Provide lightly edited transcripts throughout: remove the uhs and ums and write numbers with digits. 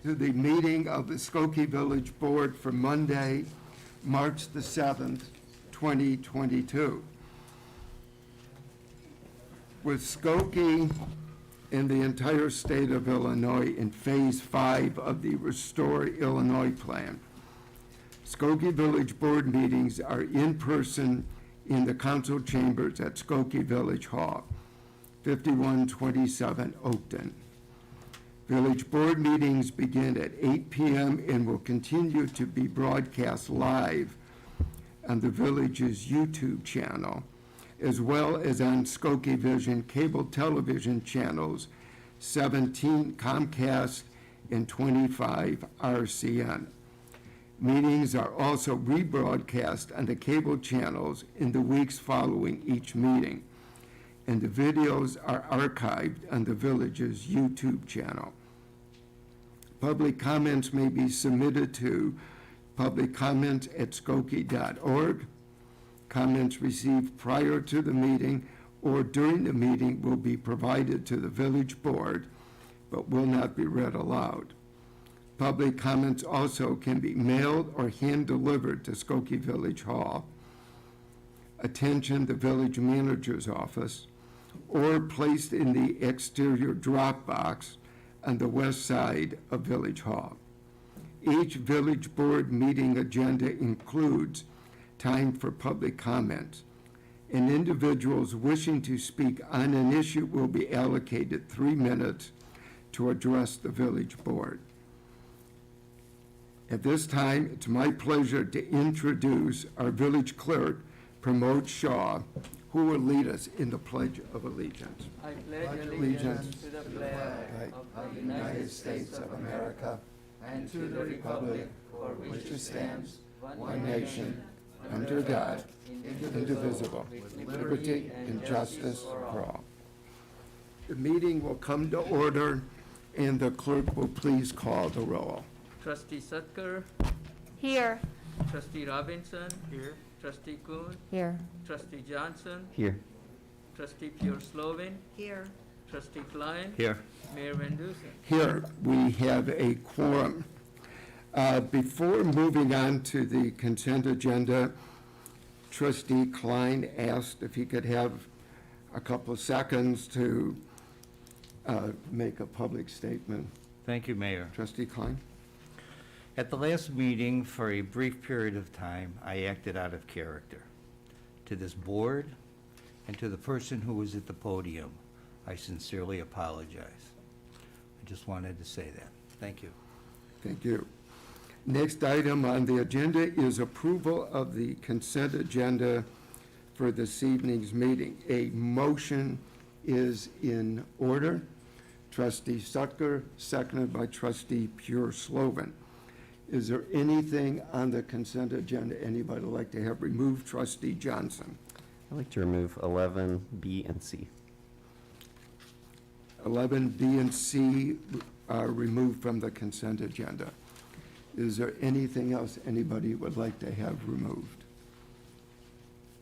to the meeting of the Skokie Village Board for Monday, March the 7th, 2022. With Skokie and the entire state of Illinois in Phase 5 of the Restore Illinois Plan, Skokie Village Board meetings are in person in the council chambers at Skokie Village Hall, 5127 Oakton. Village Board meetings begin at 8 p.m. and will continue to be broadcast live on the Village's YouTube channel, as well as on Skokie Vision cable television channels 17 Comcast and 25 RCN. Meetings are also rebroadcast on the cable channels in the weeks following each meeting, and the videos are archived on the Village's YouTube channel. Public comments may be submitted to publiccomments@skokie.org. Comments received prior to the meeting or during the meeting will be provided to the Village Board, but will not be read aloud. Public comments also can be mailed or hand-delivered to Skokie Village Hall, attention the Village Manager's office, or placed in the exterior drop box on the west side of Village Hall. Each Village Board meeting agenda includes time for public comments, and individuals wishing to speak on an issue will be allocated 3 minutes to address the Village Board. At this time, it's my pleasure to introduce our Village Clerk, Pramod Shah, who will lead us in the Pledge of Allegiance. I pledge allegiance to the flag of the United States of America and to the republic for which it stands, one nation, under God, indivisible, with liberty and justice for all. The meeting will come to order, and the clerk will please call the roll. Trustee Sutker, Here. Trustee Robinson, here. Trustee Kuhn, Here. Trustee Johnson, Here. Trustee Pure Slovin, Here. Trustee Klein, Here. Mayor Van Dusen. Here, we have a quorum. Before moving on to the consent agenda, Trustee Klein asked if he could have a couple of seconds to make a public statement. Thank you, Mayor. Trustee Klein? At the last meeting, for a brief period of time, I acted out of character. To this board and to the person who was at the podium, I sincerely apologize. I just wanted to say that. Thank you. Thank you. Next item on the agenda is approval of the consent agenda for this evening's meeting. A motion is in order. Trustee Sutker, seconded by Trustee Pure Slovin. Is there anything on the consent agenda anybody would like to have removed? Trustee Johnson. I'd like to remove 11, B, and C. 11, B, and C are removed from the consent agenda. Is there anything else anybody would like to have removed?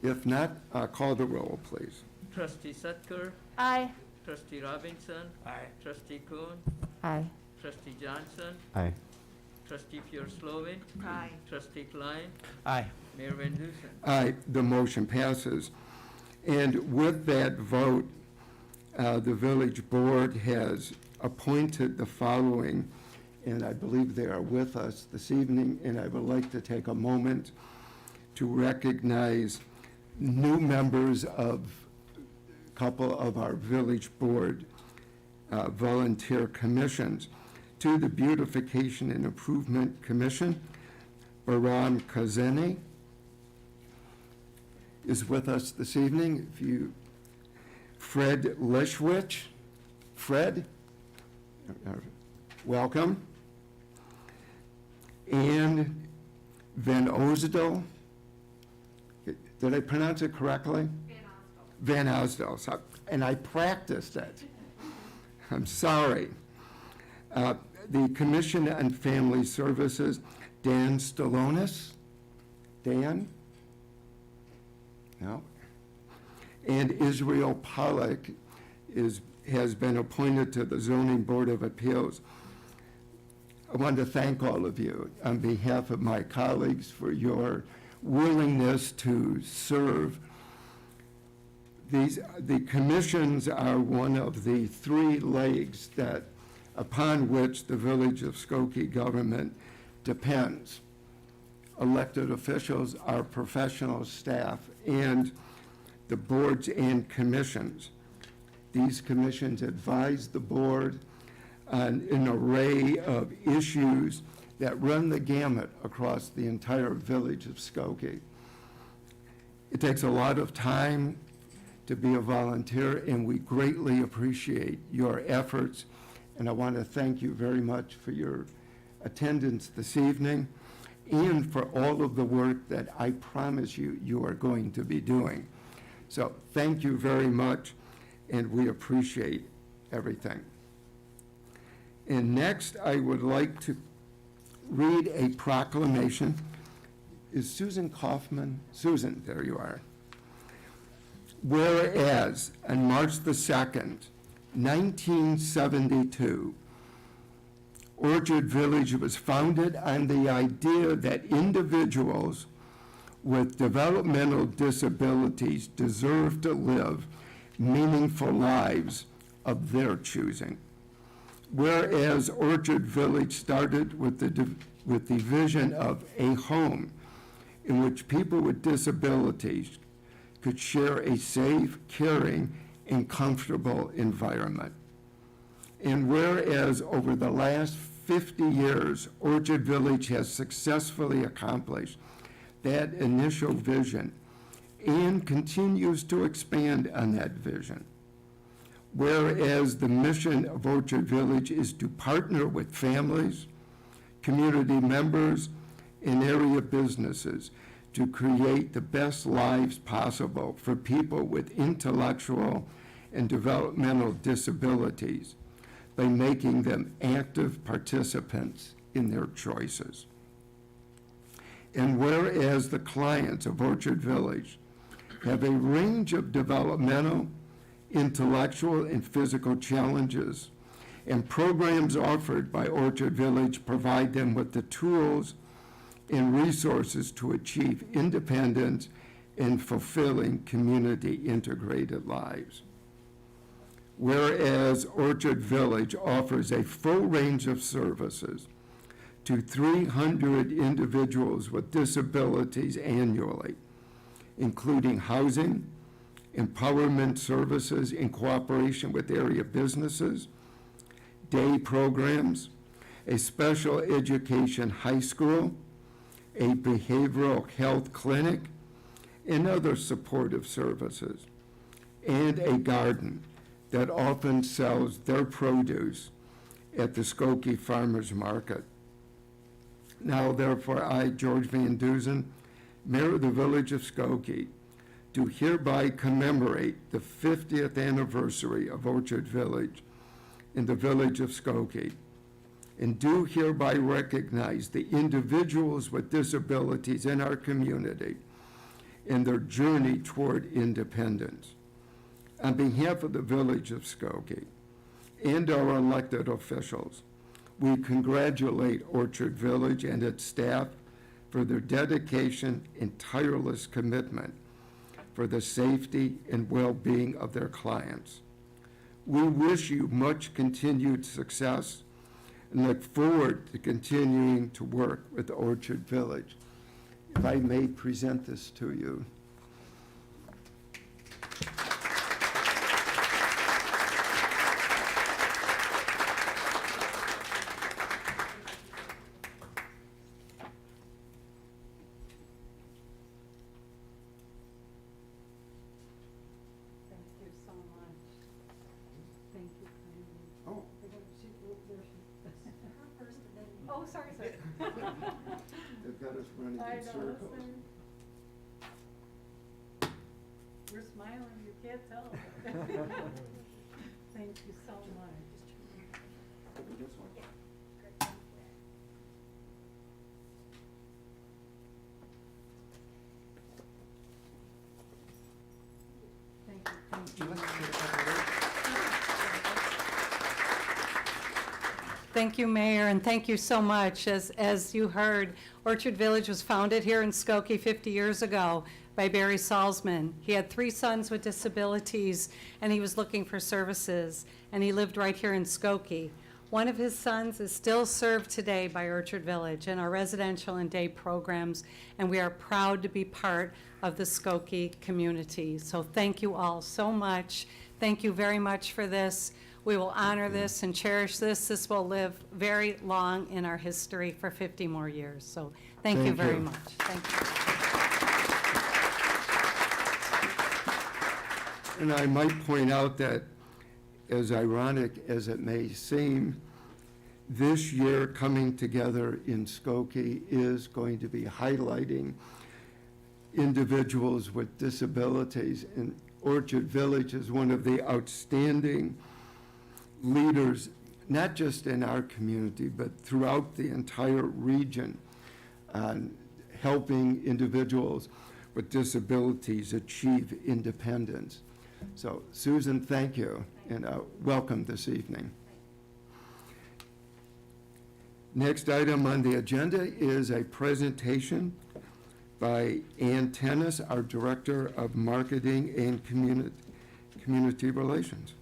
If not, call the roll, please. Trustee Sutker, Aye. Trustee Robinson, Aye. Trustee Kuhn, Aye. Trustee Johnson, Aye. Trustee Pure Slovin, Aye. Trustee Klein, Aye. Mayor Van Dusen. Aye, the motion passes. And with that vote, the Village Board has appointed the following, and I believe they are with us this evening, and I would like to take a moment to recognize new members of a couple of our Village Board volunteer commissions. To the Beautification and Improvement Commission, Baram Kazeni is with us this evening. Fred Lishwich. Fred, welcome. And Van Osdel. Did I pronounce it correctly? Van Osdel. So, and I practiced it. I'm sorry. The Commission on Family Services, Dan Stalonis. Dan? No. And Israel Pollack has been appointed to the Zoning Board of Appeals. I want to thank all of you on behalf of my colleagues for your willingness to serve. The commissions are one of the three legs upon which the Village of Skokie government depends. Elected officials, our professional staff, and the boards and commissions. These commissions advise the board on an array of issues that run the gamut across the entire Village of Skokie. It takes a lot of time to be a volunteer, and we greatly appreciate your efforts. And I want to thank you very much for your attendance this evening and for all of the work that I promise you are going to be doing. So thank you very much, and we appreciate everything. And next, I would like to read a proclamation. Is Susan Kaufman? Susan, there you are. Whereas on March the 2nd, 1972, Orchard Village was founded on the idea that individuals with developmental disabilities deserve to live meaningful lives of their choosing. Whereas Orchard Village started with the vision of a home in which people with disabilities could share a safe, caring, and comfortable environment. And whereas over the last 50 years, Orchard Village has successfully accomplished that initial vision and continues to expand on that vision. Whereas the mission of Orchard Village is to partner with families, community members, and area businesses to create the best lives possible for people with intellectual and developmental disabilities by making them active participants in their choices. And whereas the clients of Orchard Village have a range of developmental, intellectual, and physical challenges, and programs offered by Orchard Village provide them with the tools and resources to achieve independence and fulfilling community-integrated lives. Whereas Orchard Village offers a full range of services to 300 individuals with disabilities annually, including housing, empowerment services in cooperation with area businesses, day programs, a special education high school, a behavioral health clinic, and other supportive services, and a garden that often sells their produce at the Skokie Farmers Market. Now, therefore, I, George Van Dusen, Mayor of the Village of Skokie, do hereby commemorate the 50th anniversary of Orchard Village in the Village of Skokie, and do hereby recognize the individuals with disabilities in our community in their journey toward independence. On behalf of the Village of Skokie and our elected officials, we congratulate Orchard Village and its staff for their dedication and tireless commitment for the safety and well-being of their clients. We wish you much continued success and look forward to continuing to work with Orchard Village. If I may present this to you. Oh, sorry, sorry. They've got us running I in know, circles. we're smiling, you can't tell. Thank you so much. This one. Thank you, thank you. Thank you, Mayor, and thank you so much. As you heard, Orchard Village was founded here in Skokie 50 years ago by Barry Salzman. He had 3 sons with disabilities, and he was looking for services, and he lived right here in Skokie. One of his sons is still served today by Orchard Village in our residential and day programs, and we are proud to be part of the Skokie community. So thank you all so much. Thank you very much for this. We will honor this and cherish this. This will live very long in our history for 50 more years. So thank you Thank very you. much. Thank you. And I might point out that, as ironic as it may seem, this year coming together in Skokie is going to be highlighting individuals with disabilities. And Orchard Village is one of the outstanding leaders, not just in our community, but throughout the entire region, on helping individuals with disabilities achieve independence. So, Susan, thank you, and welcome this evening. Next item on the agenda is a presentation by Ann Tennis, our Director of Marketing and Community Relations.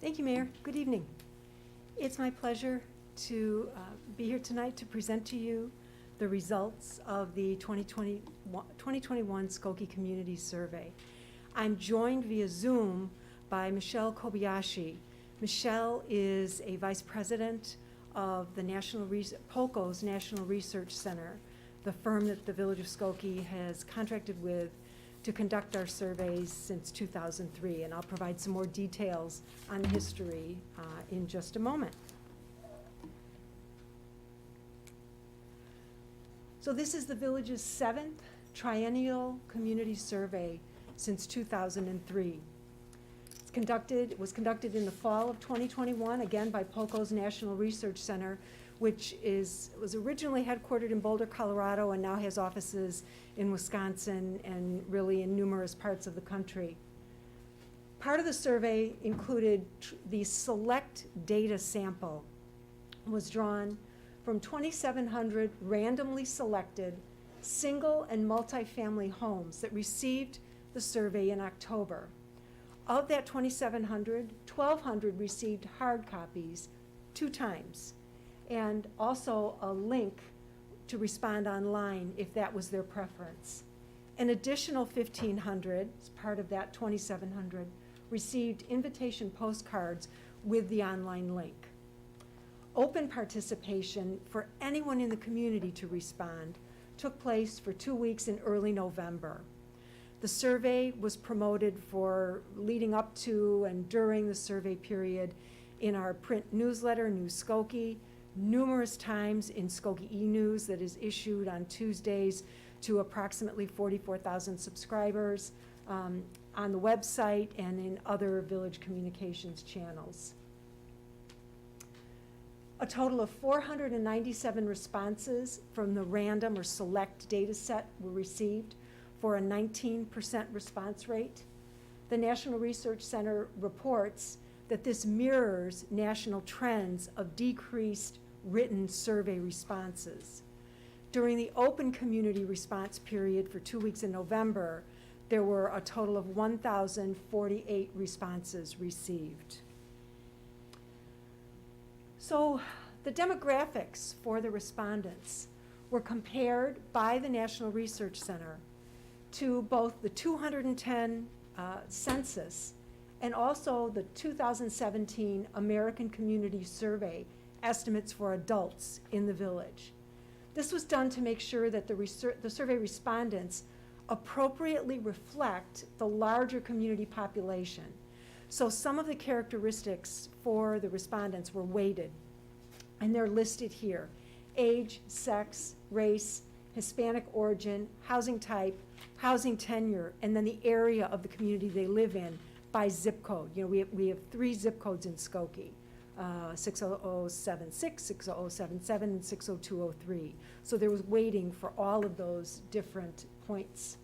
Thank you, Mayor. Good evening. It's my pleasure to be here tonight to present to you the results of the 2021 Skokie Community Survey. I'm joined via Zoom by Michelle Kobayashi. Michelle is a vice president of the POCO's National Research Center, the firm that the Village of Skokie has contracted with to conduct our surveys since 2003, and I'll provide some more details on the history in just a moment. So this is the village's 7th Triennial Community Survey since 2003. It was conducted in the fall of 2021, again by POCO's National Research Center, which was originally headquartered in Boulder, Colorado, and now has offices in Wisconsin and really in numerous parts of the country. Part of the survey included the select data sample was drawn from 2,700 randomly selected single and multifamily homes that received the survey in October. Of that 2,700, 1,200 received hard copies 2 times, and also a link to respond online if that was their preference. An additional 1,500, as part of that 2,700, received invitation postcards with the online link. Open participation for anyone in the community to respond took place for 2 weeks in early November. The survey was promoted for leading up to and during the survey period in our print newsletter, New Skokie, numerous times in Skokie e-News that is issued on Tuesdays to approximately 44,000 subscribers, on the website and in other village communications channels. A total of 497 responses from the random or select data set were received for a 19% response rate. The National Research Center reports that this mirrors national trends of decreased written survey responses. During the open community response period for 2 weeks in November, there were a total of 1,048 responses received. So the demographics for the respondents were compared by the National Research Center to both the 210 census and also the 2017 American Community Survey estimates for adults in the village. This was done to make sure that the survey respondents appropriately reflect the larger community population. So some of the characteristics for the respondents were weighted, and they're listed here: age, sex, race, Hispanic origin, housing type, housing tenure, and then the area of the community they live in by zip code. You know, we have 3 zip codes in Skokie, 60076, 60077, and 60203. So there was weighting for all of those different points.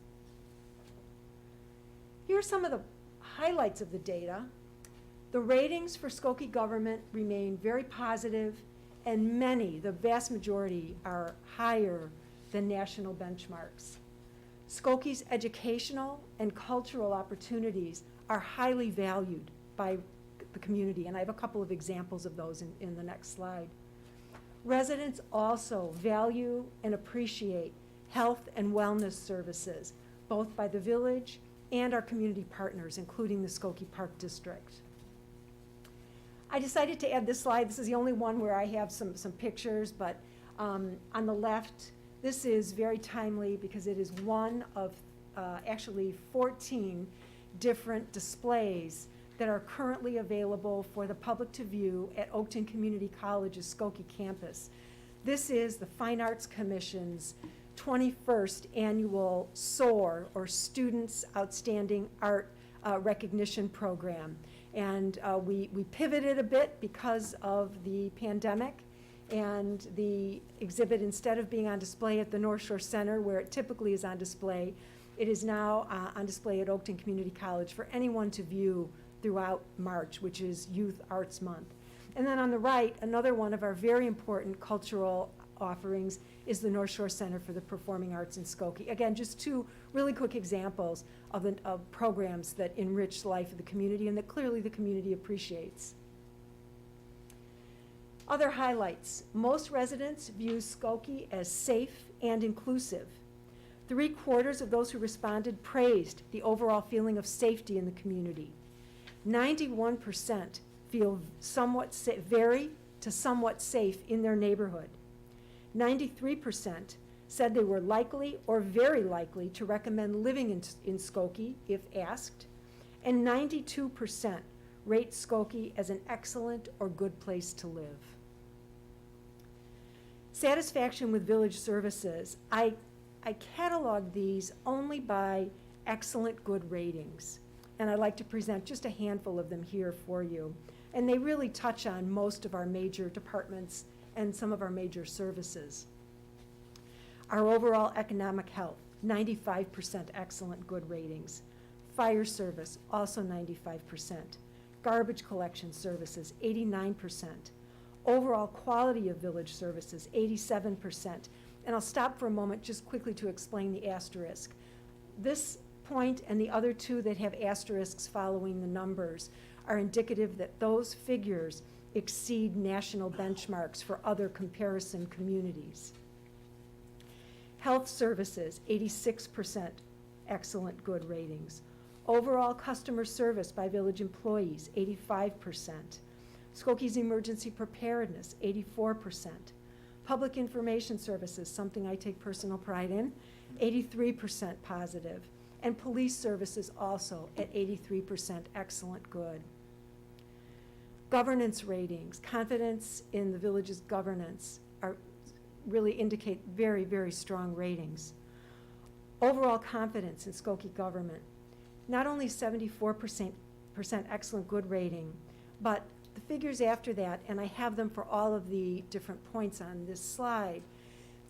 Here are some of the highlights of the data. The ratings for Skokie government remain very positive, and many, the vast majority, are higher than national benchmarks. Skokie's educational and cultural opportunities are highly valued by the community, and I have a couple of examples of those in the next slide. Residents also value and appreciate health and wellness services, both by the village and our community partners, including the Skokie Park District. I decided to add this slide. This is the only one where I have some pictures, but on the left, this is very timely because it is one of actually 14 different displays that are currently available for the public to view at Oakton Community College's Skokie campus. This is the Fine Arts Commission's 21st annual SOAR, or Students Outstanding Art Recognition Program. And we pivoted a bit because of the pandemic, and the exhibit, instead of being on display at the North Shore Center, where it typically is on display, it is now on display at Oakton Community College for anyone to view throughout March, which is Youth Arts Month. And then on the right, another one of our very important cultural offerings is the North Shore Center for the Performing Arts in Skokie. Again, just 2 really quick examples of programs that enrich the life of the community and that clearly the community appreciates. Other highlights. Most residents view Skokie as safe and inclusive. 3/4 of those who responded praised the overall feeling of safety in the community. 91% feel very to somewhat safe in their neighborhood. 93% said they were likely or very likely to recommend living in Skokie if asked, and 92% rate Skokie as an excellent or good place to live. Satisfaction with village services. I cataloged these only by excellent good ratings, and I'd like to present just a handful of them here for you. And they really touch on most of our major departments and some of our major services. Our overall economic health, 95% excellent good ratings. Fire service, also 95%. Garbage collection services, 89%. Overall quality of village services, 87%. And I'll stop for a moment just quickly to explain the asterisk. This point and the other 2 that have asterisks following the numbers are indicative that those figures exceed national benchmarks for other comparison communities. Health services, 86% excellent good ratings. Overall customer service by village employees, 85%. Skokie's emergency preparedness, 84%. Public information services, something I take personal pride in, 83% positive. And police services also at 83% excellent good. Governance ratings, confidence in the village's governance really indicate very, very strong ratings. Overall confidence in Skokie government, not only 74% excellent good rating, but the figures after that, and I have them for all of the different points on this slide,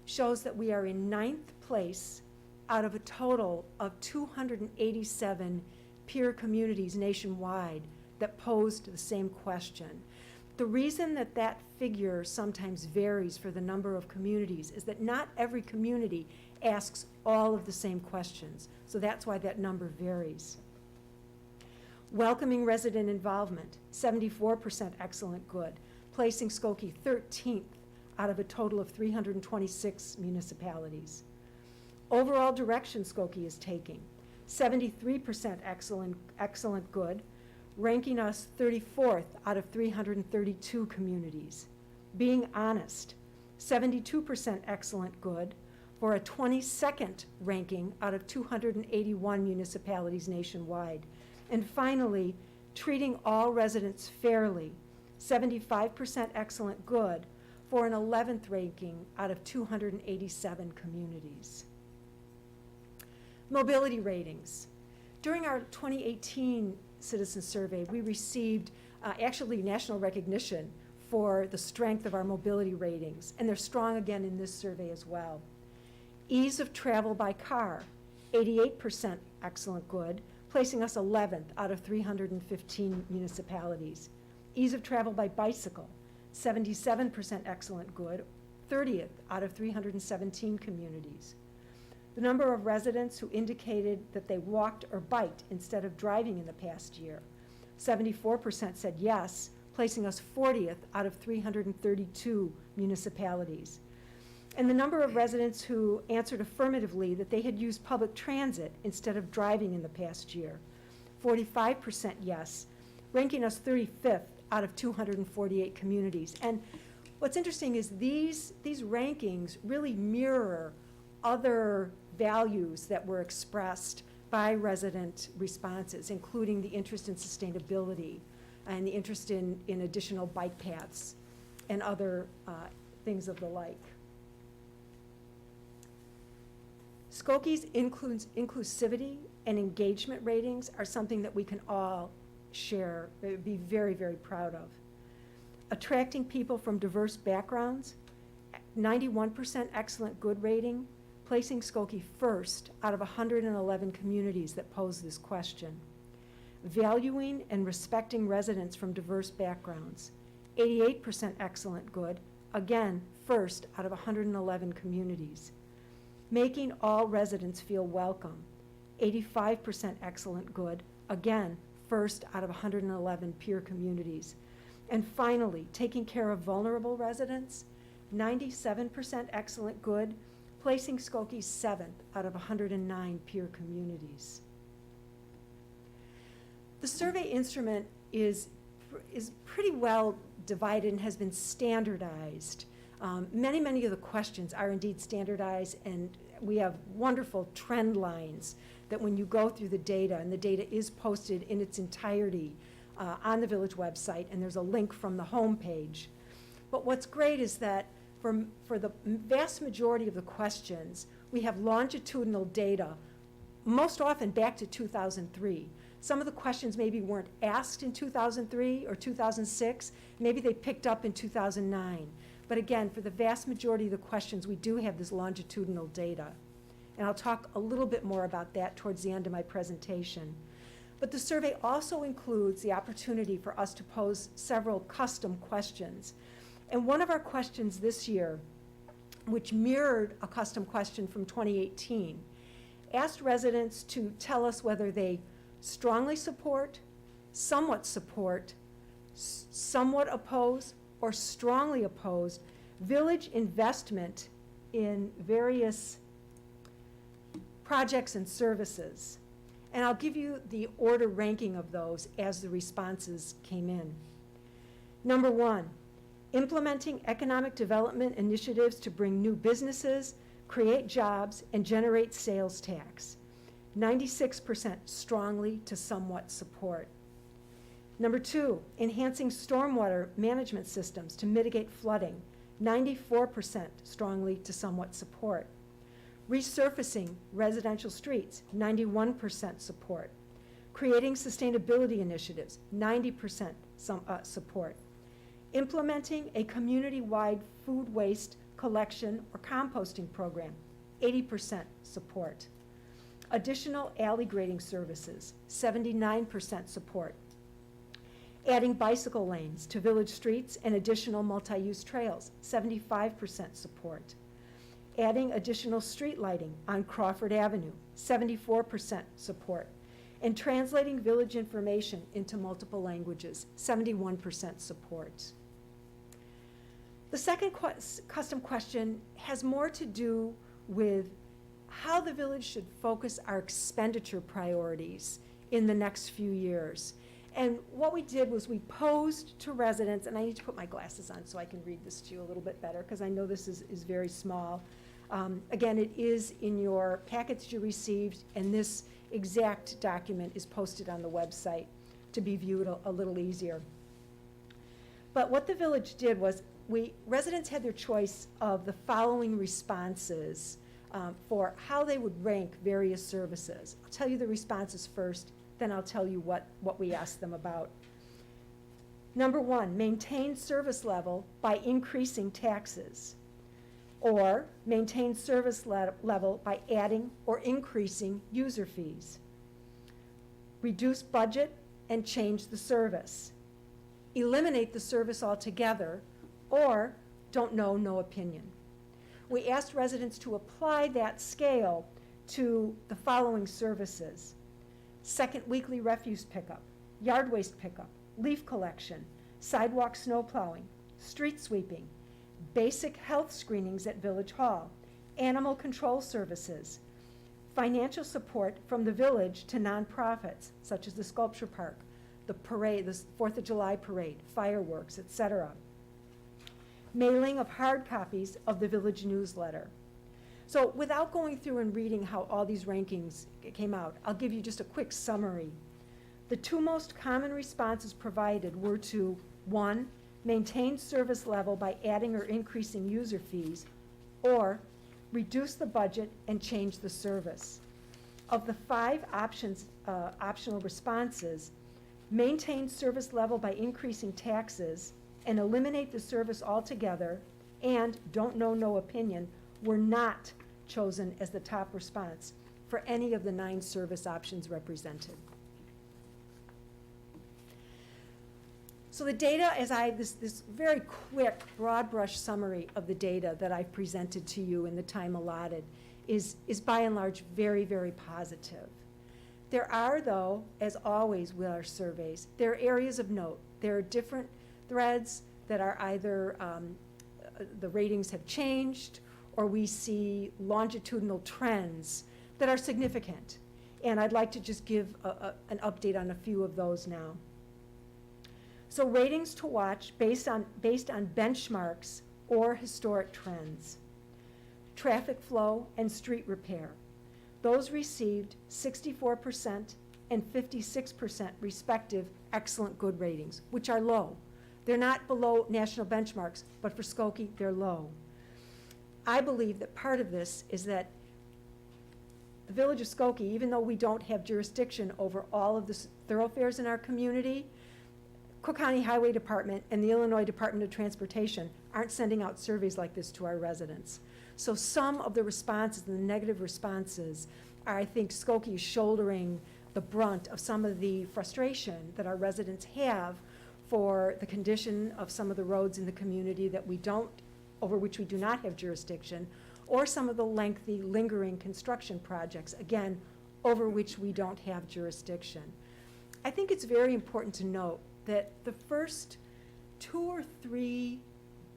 shows that we are in 9th place out of a total of 287 peer communities nationwide that posed the same question. The reason that that figure sometimes varies for the number of communities is that not every community asks all of the same questions. So that's why that number varies. Welcoming resident involvement, 74% excellent good, placing Skokie 13th out of a total of 326 municipalities. Overall direction Skokie is taking, 73% excellent good, ranking us 34th out of 332 communities. Being honest, 72% excellent good for a 22nd ranking out of 281 municipalities nationwide. And finally, treating all residents fairly, 75% excellent good for an 11th ranking out of 287 communities. Mobility ratings. During our 2018 citizen survey, we received actually national recognition for the strength of our mobility ratings, and they're strong again in this survey as well. Ease of travel by car, 88% excellent good, placing us 11th out of 315 municipalities. Ease of travel by bicycle, 77% excellent good, 30th out of 317 communities. The number of residents who indicated that they walked or biked instead of driving in the past year, 74% said yes, placing us 40th out of 332 municipalities. And the number of residents who answered affirmatively that they had used public transit instead of driving in the past year, 45% yes, ranking us 35th out of 248 communities. And what's interesting is these rankings really mirror other values that were expressed by resident responses, including the interest in sustainability and the interest in additional bike paths and other things of the like. Skokie's inclusivity and engagement ratings are something that we can all share, be very, very proud of. Attracting people from diverse backgrounds, 91% excellent good rating, placing Skokie first out of 111 communities that pose this question. Valuing and respecting residents from diverse backgrounds, 88% excellent good, again, first out of 111 communities. Making all residents feel welcome, 85% excellent good, again, first out of 111 peer communities. And finally, taking care of vulnerable residents, 97% excellent good, placing Skokie 7th out of 109 peer communities. The survey instrument is pretty well divided and has been standardized. Many of the questions are indeed standardized, and we have wonderful trend lines that when you go through the data, and the data is posted in its entirety on the village website, and there's a link from the home page. But what's great is that for the vast majority of the questions, we have longitudinal data, most often back to 2003. Some of the questions maybe weren't asked in 2003 or 2006, maybe they picked up in 2009. But again, for the vast majority of the questions, we do have this longitudinal data. And I'll talk a little bit more about that towards the end of my presentation. But the survey also includes the opportunity for us to pose several custom questions. And one of our questions this year, which mirrored a custom question from 2018, asked residents to tell us whether they strongly support, somewhat support, somewhat oppose, or strongly oppose village investment in various projects and services. And I'll give you the order ranking of those as the responses came in. Number 1, implementing economic development initiatives to bring new businesses, create jobs, and generate sales tax. 96% strongly to somewhat support. Number 2, enhancing stormwater management systems to mitigate flooding. 94% strongly to somewhat support. Resurfacing residential streets, 91% support. Creating sustainability initiatives, 90% support. Implementing a community-wide food waste collection or composting program, 80% support. Additional alley grading services, 79% support. Adding bicycle lanes to village streets and additional multi-use trails, 75% support. Adding additional street lighting on Crawford Avenue, 74% support. And translating village information into multiple languages, 71% support. The second custom question has more to do with how the village should focus our expenditure priorities in the next few years. And what we did was we posed to residents, and I need to put my glasses on so I can read this to you a little bit better, because I know this is very small. Again, it is in your packets you received, and this exact document is posted on the website to be viewed a little easier. But what the village did was residents had their choice of the following responses for how they would rank various services. I'll tell you the responses first, then I'll tell you what we asked them about. Number 1, maintain service level by increasing taxes, or maintain service level by adding or increasing user fees. Reduce budget and change the service. Eliminate the service altogether, or don't know, no opinion. We asked residents to apply that scale to the following services: second weekly refuse pickup, yard waste pickup, leaf collection, sidewalk snow plowing, street sweeping, basic health screenings at Village Hall, animal control services, financial support from the village to nonprofits such as the Sculpture Park, the parade, the 4th of July parade, fireworks, etc. Mailing of hard copies of the village newsletter. So without going through and reading how all these rankings came out, I'll give you just a quick summary. The 2 most common responses provided were to, 1, maintain service level by adding or increasing user fees, or reduce the budget and change the service. Of the 5 optional responses, maintain service level by increasing taxes and eliminate the service altogether, and don't know, no opinion, were not chosen as the top response for any of the 9 service options represented. So the data, this very quick, broad brush summary of the data that I've presented to you in the time allotted is by and large very, very positive. There are, though, as always with our surveys, there are areas of note. There are different threads that are either the ratings have changed, or we see longitudinal trends that are significant. And I'd like to just give an update on a few of those now. So ratings to watch based on benchmarks or historic trends. Traffic flow and street repair. Those received 64% and 56% respective excellent good ratings, which are low. They're not below national benchmarks, but for Skokie, they're low. I believe that part of this is that the village of Skokie, even though we don't have jurisdiction over all of the thoroughfares in our community, Cook County Highway Department and the Illinois Department of Transportation aren't sending out surveys like this to our residents. So some of the responses, the negative responses, are, I think, Skokie is shouldering the brunt of some of the frustration that our residents have for the condition of some of the roads in the community that we don't, over which we do not have jurisdiction, or some of the lengthy, lingering construction projects, again, over which we don't have jurisdiction. I think it's very important to note that the first 2 or 3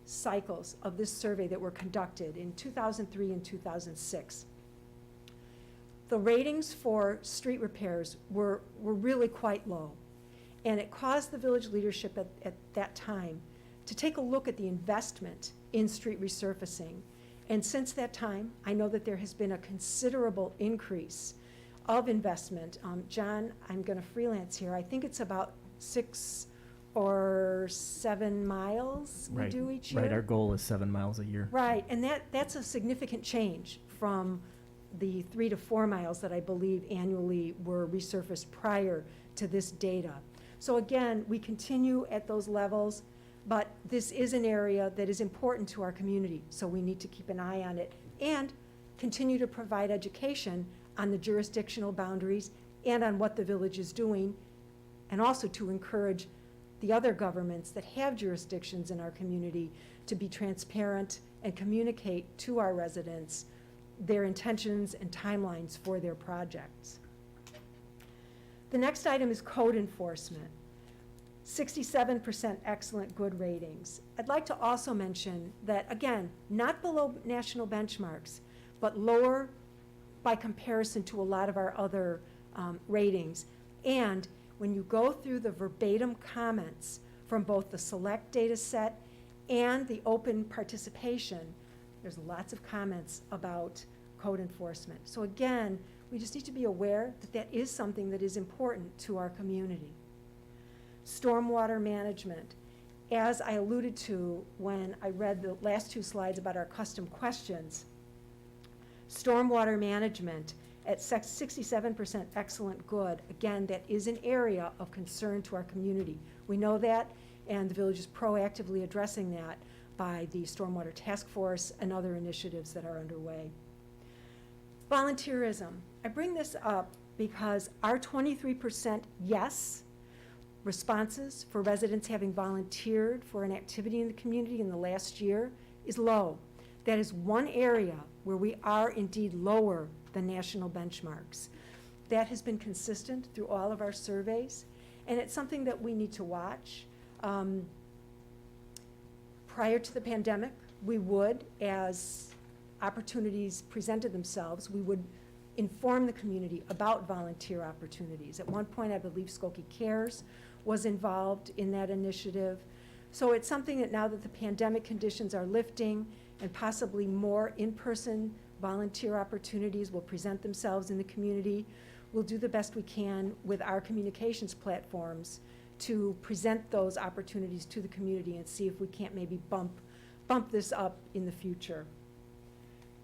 cycles of this survey that were conducted in 2003 and 2006, the ratings for street repairs were really quite low. And it caused the village leadership at that time to take a look at the investment in street resurfacing. And since that time, I know that there has been a considerable increase of investment. John, I'm going to freelance here. I think it's about 6 or 7 miles we do each year. Right, our goal is 7 miles a year. Right, and that's a significant change from the 3 to 4 miles that I believe annually were resurfaced prior to this data. So again, we continue at those levels, but this is an area that is important to our community, so we need to keep an eye on it and continue to provide education on the jurisdictional boundaries and on what the village is doing, and also to encourage the other governments that have jurisdictions in our community to be transparent and communicate to our residents their intentions and timelines for their projects. The next item is code enforcement. 67% excellent good ratings. I'd like to also mention that, again, not below national benchmarks, but lower by comparison to a lot of our other ratings. And when you go through the verbatim comments from both the select data set and the open participation, there's lots of comments about code enforcement. So again, we just need to be aware that that is something that is important to our community. Stormwater management. As I alluded to when I read the last 2 slides about our custom questions, stormwater management at 67% excellent good. Again, that is an area of concern to our community. We know that, and the village is proactively addressing that by the Stormwater Task Force and other initiatives that are underway. Volunteerism. I bring this up because our 23% yes responses for residents having volunteered for an activity in the community in the last year is low. That is one area where we are indeed lower than national benchmarks. That has been consistent through all of our surveys, and it's something that we need to watch. Prior to the pandemic, we would, as opportunities presented themselves, we would inform the community about volunteer opportunities. At one point, I believe Skokie Cares was involved in that initiative. So it's something that now that the pandemic conditions are lifting and possibly more in-person volunteer opportunities will present themselves in the community, we'll do the best we can with our communications platforms to present those opportunities to the community and see if we can't maybe bump this up in the future.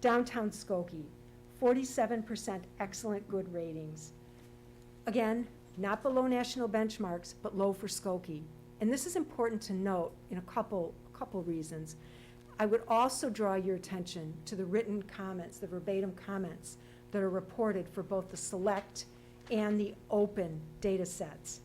Downtown Skokie, 47% excellent good ratings. Again, not below national benchmarks, but low for Skokie. And this is important to note in a couple reasons. I would also draw your attention to the written comments, the verbatim comments that are reported for both the select and the open data sets.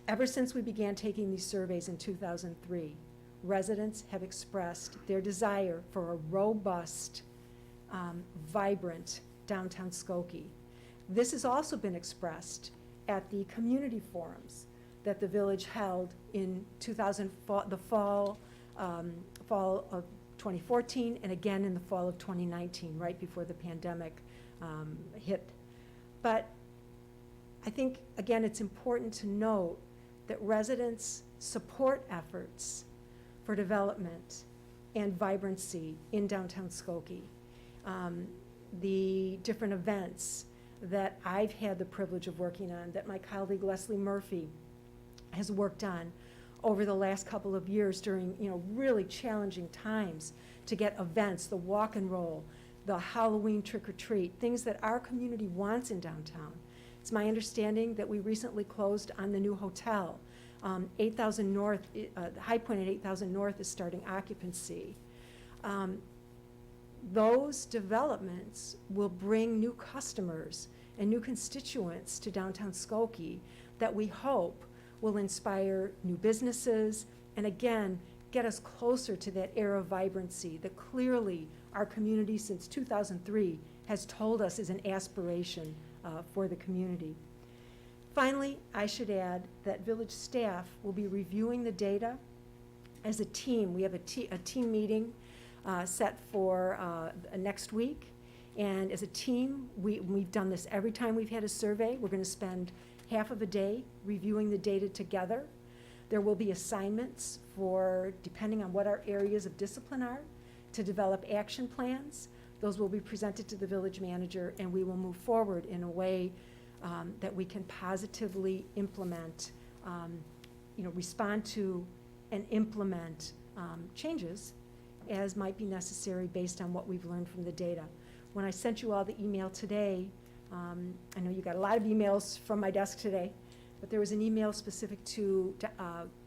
Ever since we began taking these surveys in 2003, residents have expressed their desire for a robust, vibrant downtown Skokie. This has also been expressed at the community forums that the village held in the fall of 2014 and again in the fall of 2019, right before the pandemic hit. But I think, again, it's important to note that residents support efforts for development and vibrancy in downtown Skokie. The different events that I've had the privilege of working on, that my colleague Leslie Murphy has worked on over the last couple of years during really challenging times to get events, the walk and roll, the Halloween trick-or-treat, things that our community wants in downtown. It's my understanding that we recently closed on the new hotel. 8,000 North, the High Point at 8,000 North is starting occupancy. Those developments will bring new customers and new constituents to downtown Skokie that we hope will inspire new businesses and again get us closer to that era of vibrancy that clearly our community since 2003 has told us is an aspiration for the community. Finally, I should add that village staff will be reviewing the data as a team. We have a team meeting set for next week. And as a team, we've done this every time we've had a survey. We're going to spend half of a day reviewing the data together. There will be assignments for, depending on what our areas of discipline are, to develop action plans. Those will be presented to the village manager, and we will move forward in a way that we can positively implement, respond to and implement changes as might be necessary based on what we've learned from the data. When I sent you all the email today, I know you got a lot of emails from my desk today, but there was an email specific to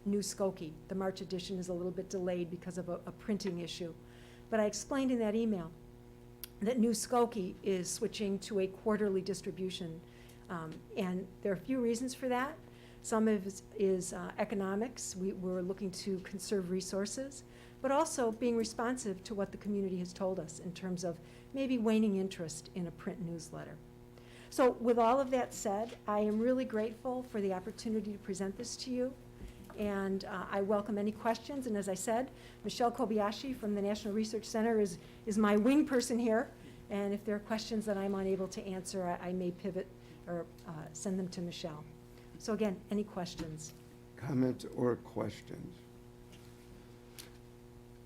New Skokie. The March edition is a little bit delayed because of a printing issue. But I explained in that email that New Skokie is switching to a quarterly distribution. And there are a few reasons for that. Some of it is economics. We're looking to conserve resources, but also being responsive to what the community has told us in terms of maybe waning interest in a print newsletter. So with all of that said, I am really grateful for the opportunity to present this to you. And I welcome any questions. And as I said, Michelle Kobayashi from the National Research Center is my wing person here. And if there are questions that I'm unable to answer, I may pivot or send them to Michelle. So again, any questions? Comments or questions?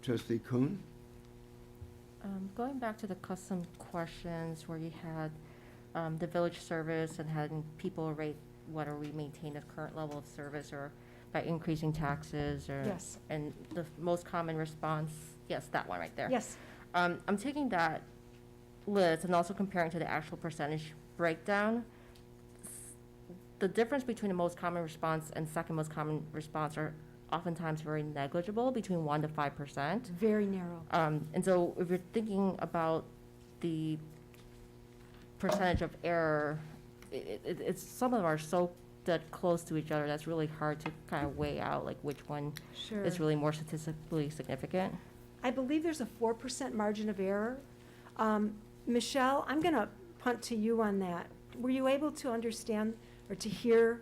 Trustee Kuhn? Going back to the custom questions where you had the village service and had people rate whether we maintain the current level of service or by increasing taxes or. Yes. And the most common response, yes, that one right there. Yes. I'm taking that list and also comparing to the actual percentage breakdown, the difference between the most common response and second most common response are oftentimes very negligible, between 1% to 5%. Very narrow. And so if you're thinking about the percentage of error, it's, some of them are so that close to each other, that's really hard to kind of weigh out, like which one Sure. is really more statistically significant. I believe there's a 4% margin of error. Michelle, I'm going to punt to you on that. Were you able to understand or to hear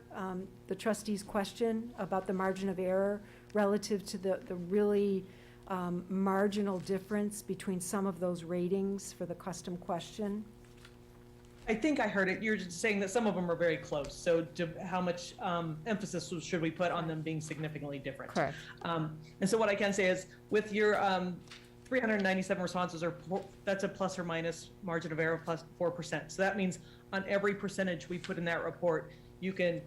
the trustee's question about the margin of error relative to the really marginal difference between some of those ratings for the custom question? I think I heard it. You're just saying that some of them are very close. So how much emphasis should we put on them being significantly different? Correct. And so what I can say is with your 397 responses, that's a plus or minus margin of error of plus 4%. So that means on every percentage we put in that report, you can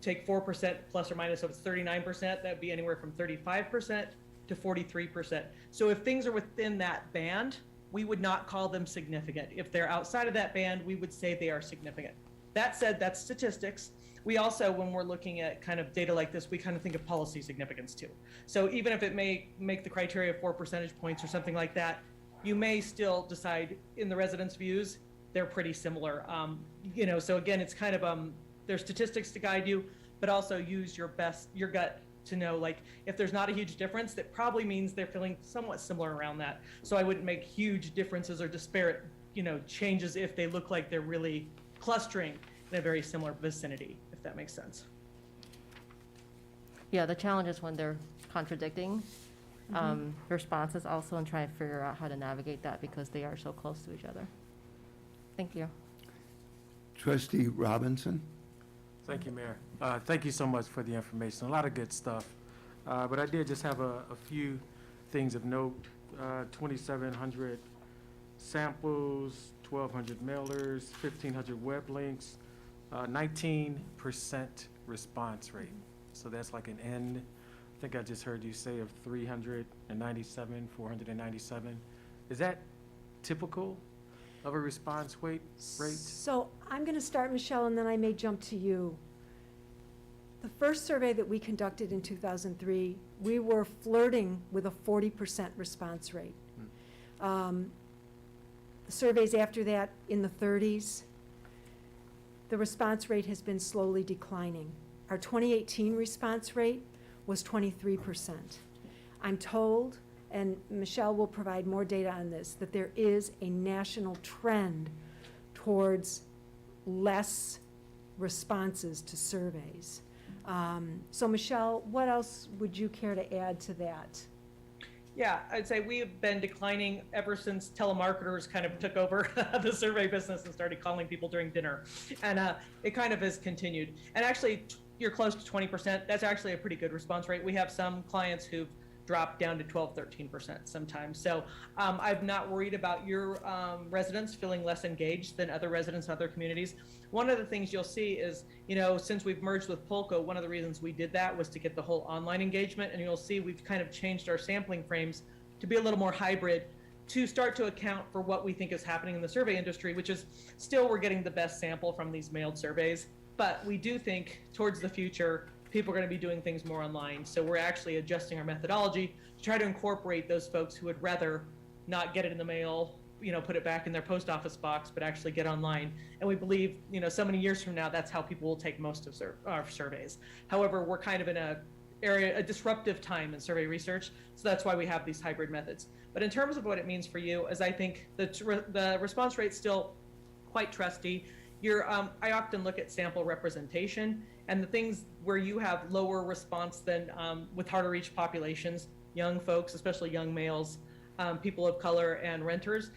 take 4% plus or minus. So if it's 39%, that'd be anywhere from 35% to 43%. So if things are within that band, we would not call them significant. If they're outside of that band, we would say they are significant. That said, that's statistics. We also, when we're looking at kind of data like this, we kind of think of policy significance too. So even if it may make the criteria 4 percentage points or something like that, you may still decide in the residents' views, they're pretty similar. So again, it's kind of, there's statistics to guide you, but also use your gut to know, like, if there's not a huge difference, that probably means they're feeling somewhat similar around that. So I wouldn't make huge differences or disparate, changes if they look like they're really clustering in a very similar vicinity, if that makes sense. Yeah, the challenge is when they're contradicting responses also, and trying to figure out how to navigate that because they are so close to each other. Thank you. Trustee Robinson? Thank you, Mayor. Thank you so much for the information. A lot of good stuff. But I did just have a few things of note. 2,700 samples, 1,200 mailers, 1,500 web links, 19% response rate. So that's like an N. I think I just heard you say of 397, 497. Is that typical of a response rate? So I'm going to start, Michelle, and then I may jump to you. The first survey that we conducted in 2003, we were flirting with a 40% response rate. The surveys after that in the 30s, the response rate has been slowly declining. Our 2018 response rate was 23%. I'm told, and Michelle will provide more data on this, that there is a national trend towards less responses to surveys. So Michelle, what else would you care to add to that? Yeah, I'd say we have been declining ever since telemarketers kind of took over the survey business and started calling people during dinner. And it kind of has continued. And actually, you're close to 20%. That's actually a pretty good response rate. We have some clients who've dropped down to 12, 13% sometimes. So I'm not worried about your residents feeling less engaged than other residents in other communities. One of the things you'll see is, since we've merged with Polko, one of the reasons we did that was to get the whole online engagement. And you'll see we've kind of changed our sampling frames to be a little more hybrid, to start to account for what we think is happening in the survey industry, which is still we're getting the best sample from these mailed surveys. But we do think towards the future, people are going to be doing things more online. So we're actually adjusting our methodology to try to incorporate those folks who would rather not get it in the mail, put it back in their post office box, but actually get online. And we believe, so many years from now, that's how people will take most of our surveys. However, we're kind of in a disruptive time in survey research. So that's why we have these hybrid methods. But in terms of what it means for you, as I think the response rate's still quite trusty. I often look at sample representation, and the things where you have lower response than with harder reach populations, young folks, especially young males, people of color, and renters,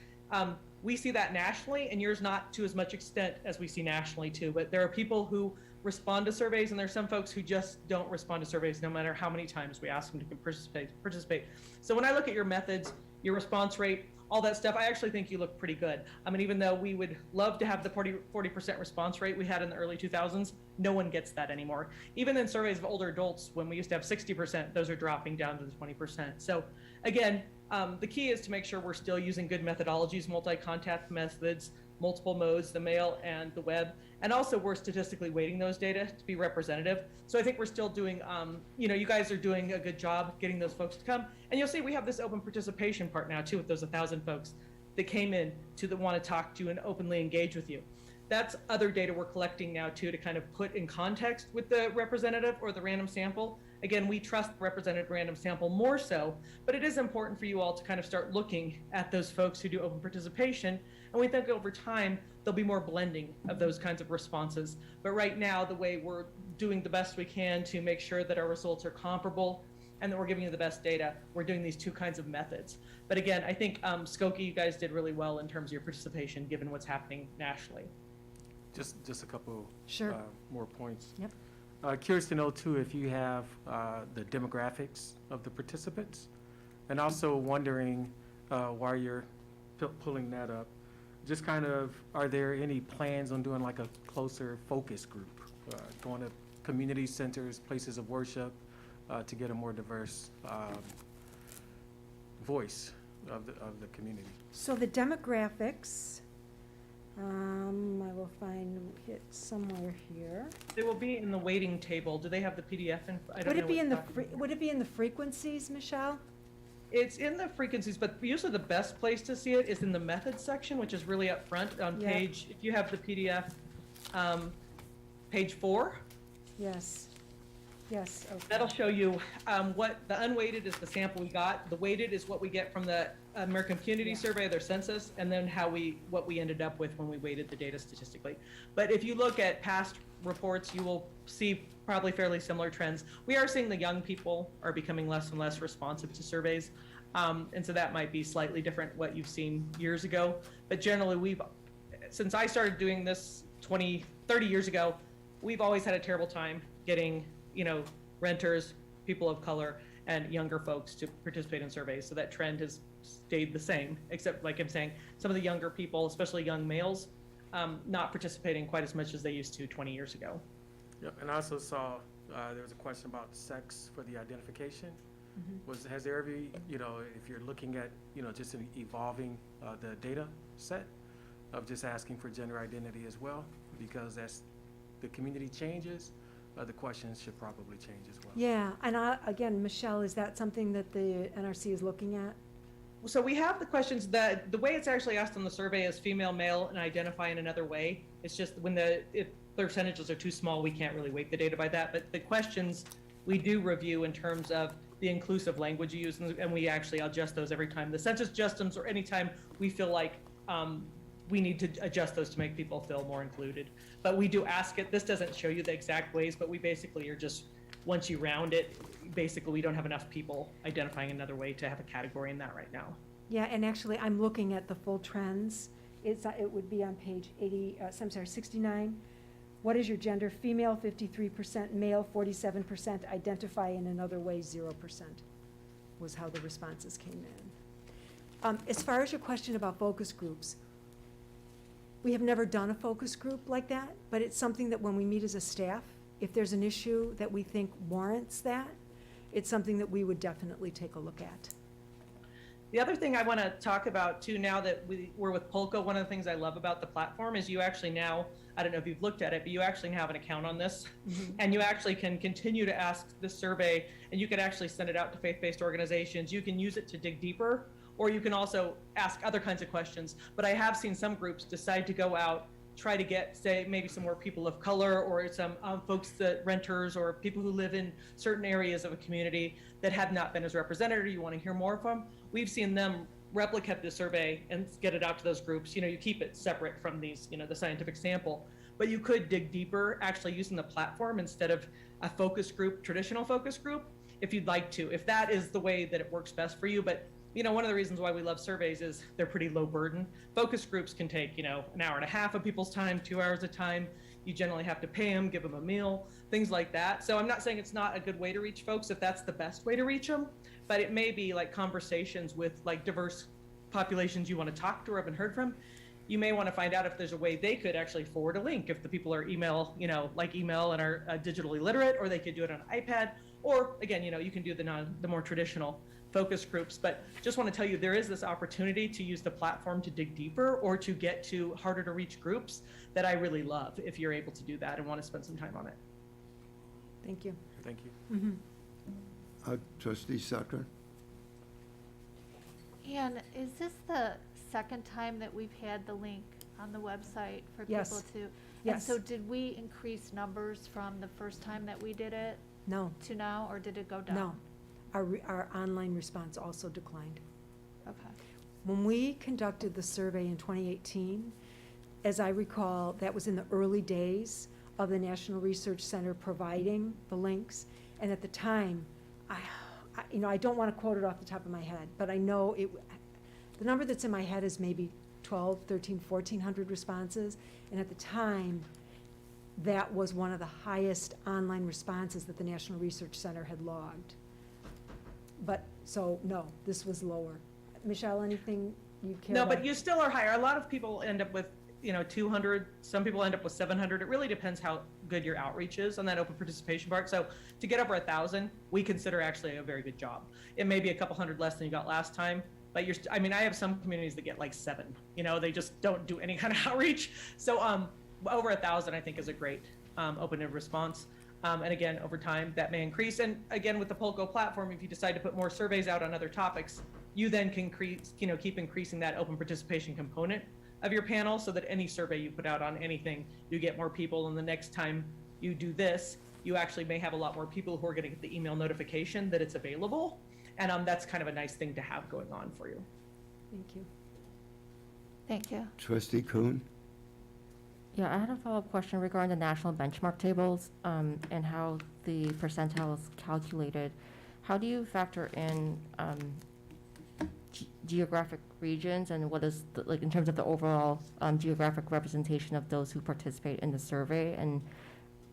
we see that nationally, and yours not to as much extent as we see nationally too. But there are people who respond to surveys, and there's some folks who just don't respond to surveys no matter how many times we ask them to participate. So when I look at your methods, your response rate, all that stuff, I actually think you look pretty good. I mean, even though we would love to have the 40% response rate we had in the early 2000s, no one gets that anymore. Even in surveys of older adults, when we used to have 60%, those are dropping down to the 20%. So again, The key is to make sure we're still using good methodologies, multi-contact methods, multiple modes, the mail and the web, and also we're statistically weighting those data to be representative. So I think we're still doing, you guys are doing a good job getting those folks to come. And you'll see we have this open participation part now too, with those 1,000 folks that came in to want to talk to you and openly engage with you. That's other data we're collecting now too, to kind of put in context with the representative or the random sample. Again, we trust the representative random sample more so, but it is important for you all to kind of start looking at those folks who do open participation. And we think over time, there'll be more blending of those kinds of responses. But right now, the way we're doing the best we can to make sure that our results are comparable and that we're giving you the best data, we're doing these two kinds of methods. But again, I think Skokie, you guys did really well in terms of your participation, given what's happening nationally. Just a couple Sure. more points. Yep. Curious to know too if you have the demographics of the participants, and also wondering while you're pulling that up, just kind of, are there any plans on doing like a closer focus group, going to community centers, places of worship, to get a more diverse voice of the community? So the demographics, I will find it somewhere here. They will be in the waiting table. Do they have the PDF? I don't Would know it be what in the, document. would it be in the frequencies, Michelle? It's in the frequencies, but usually the best place to see it is in the methods section, which is really up front on Yeah. page, if you have the PDF, page 4. Yes. Yes, okay. That'll show you what the unweighted is the sample we got. The weighted is what we get from the American Community Yeah. Survey, their census, and then what we ended up with when we weighted the data statistically. But if you look at past reports, you will see probably fairly similar trends. We are seeing the young people are becoming less and less responsive to surveys. And so that might be slightly different what you've seen years ago. But generally, since I started doing this 30 years ago, we've always had a terrible time getting renters, people of color, and younger folks to participate in surveys. So that trend has stayed the same, except like I'm saying, some of the younger people, especially young males, not participating quite as much as they used to 20 years ago. Yep, and I also saw there was a question about sex for the identification. Has there ever, if you're looking at, just evolving the data set of just asking for gender identity as well, because as the community changes, the questions should probably change as well. Yeah, and again, Michelle, is that something that the NRC is looking at? So we have the questions that the way it's actually asked on the survey is female, male, and identify in another way. It's just if the percentages are too small, we can't really weight the data by that. But the questions we do review in terms of the inclusive language you use, and we actually adjust those every time the census adjusts them, or anytime we feel like we need to adjust those to make people feel more included. But we do ask it. This doesn't show you the exact ways, but we basically are just, once you round it, basically we don't have enough people identifying another way to have a category in that right now. Yeah, and actually, I'm looking at the full trends. It would be on page 69. What is your gender? Female, 53%, male, 47%, identify in another way, 0%, was how the responses came in. As far as your question about focus groups, we have never done a focus group like that, but it's something that when we meet as a staff, if there's an issue that we think warrants that, it's something that we would definitely take a look at. The other thing I want to talk about too, now that we're with Polka, one of the things I love about the platform is you actually now, I don't know if you've looked at it, but you actually have an account on this, and you actually can continue to ask the survey, and you can actually send it out to faith-based organizations. You can use it to dig deeper, or you can also ask other kinds of questions. But I have seen some groups decide to go out, try to get, say, maybe some more people of color, or some folks that renters, or people who live in certain areas of a community that have not been as represented, or you want to hear more from. We've seen them replicate the survey and get it out to those groups. You keep it separate from these, the scientific sample, but you could dig deeper actually using the platform instead of a focus group, traditional focus group, if you'd like to, if that is the way that it works best for you. But one of the reasons why we love surveys is they're pretty low burden. Focus groups can take, an hour and a half of people's time, 2 hours of time. You generally have to pay them, give them a meal, things like that. So I'm not saying it's not a good way to reach folks if that's the best way to reach them, but it may be like conversations with like diverse populations you want to talk to or haven't heard from. You may want to find out if there's a way they could actually forward a link if the people are email and are digitally literate, or they could do it on an iPad, or again, you can do the more traditional focus groups, but just want to tell you there is this opportunity to use the platform to dig deeper or to get to harder to reach groups that I really love if you're able to do that and want to spend some time on it. Thank you. Thank you. Trustee Sucker? And is this the second time that we've had the link on the website for Yes. people to? And Yes. so did we increase numbers from the first time that we did it No, to now, or did it go down? no. Our online response also declined. Okay. When we conducted the survey in 2018, as I recall, that was in the early days of the National Research Center providing the links. And at the time, I don't want to quote it off the top of my head, but I know the number that's in my head is maybe 12, 13, 1,400 responses. And at the time, that was one of the highest online responses that the National Research Center had logged. But, so, no, this was lower. Michelle, anything you care No, about? but you still are higher. A lot of people end up with, 200, some people end up with 700. It really depends how good your outreach is on that open participation part. So to get over 1,000, we consider actually a very good job. It may be a couple hundred less than you got last time, but I have some communities that get like 7, they just don't do any kind of outreach. So over 1,000, I think, is a great open response. And again, over time, that may increase. And again, with the Polko platform, if you decide to put more surveys out on other topics, you then can keep increasing that open participation component of your panel so that any survey you put out on anything, you get more people. And the next time you do this, you actually may have a lot more people who are going to get the email notification that it's available. And that's kind of a nice thing to have going on for you. Thank you. Thank you. Trustee Kuhn? Yeah, I had a follow-up question regarding the national benchmark tables, and how the percentile is calculated. How do you factor in geographic regions, and what is, in terms of the overall geographic representation of those who participate in the survey, and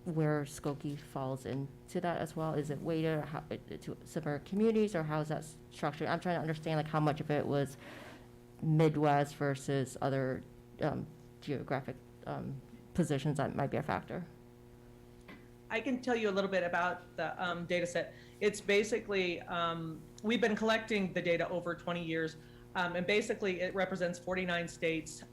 where Skokie falls into that as well? Is it weighted to similar communities, or how is that structured? I'm trying to understand how much of it was Midwest versus other geographic positions that might be a factor. I can tell you a little bit about the data set. It's basically, we've been collecting the data over 20 years, and basically it represents 49 states.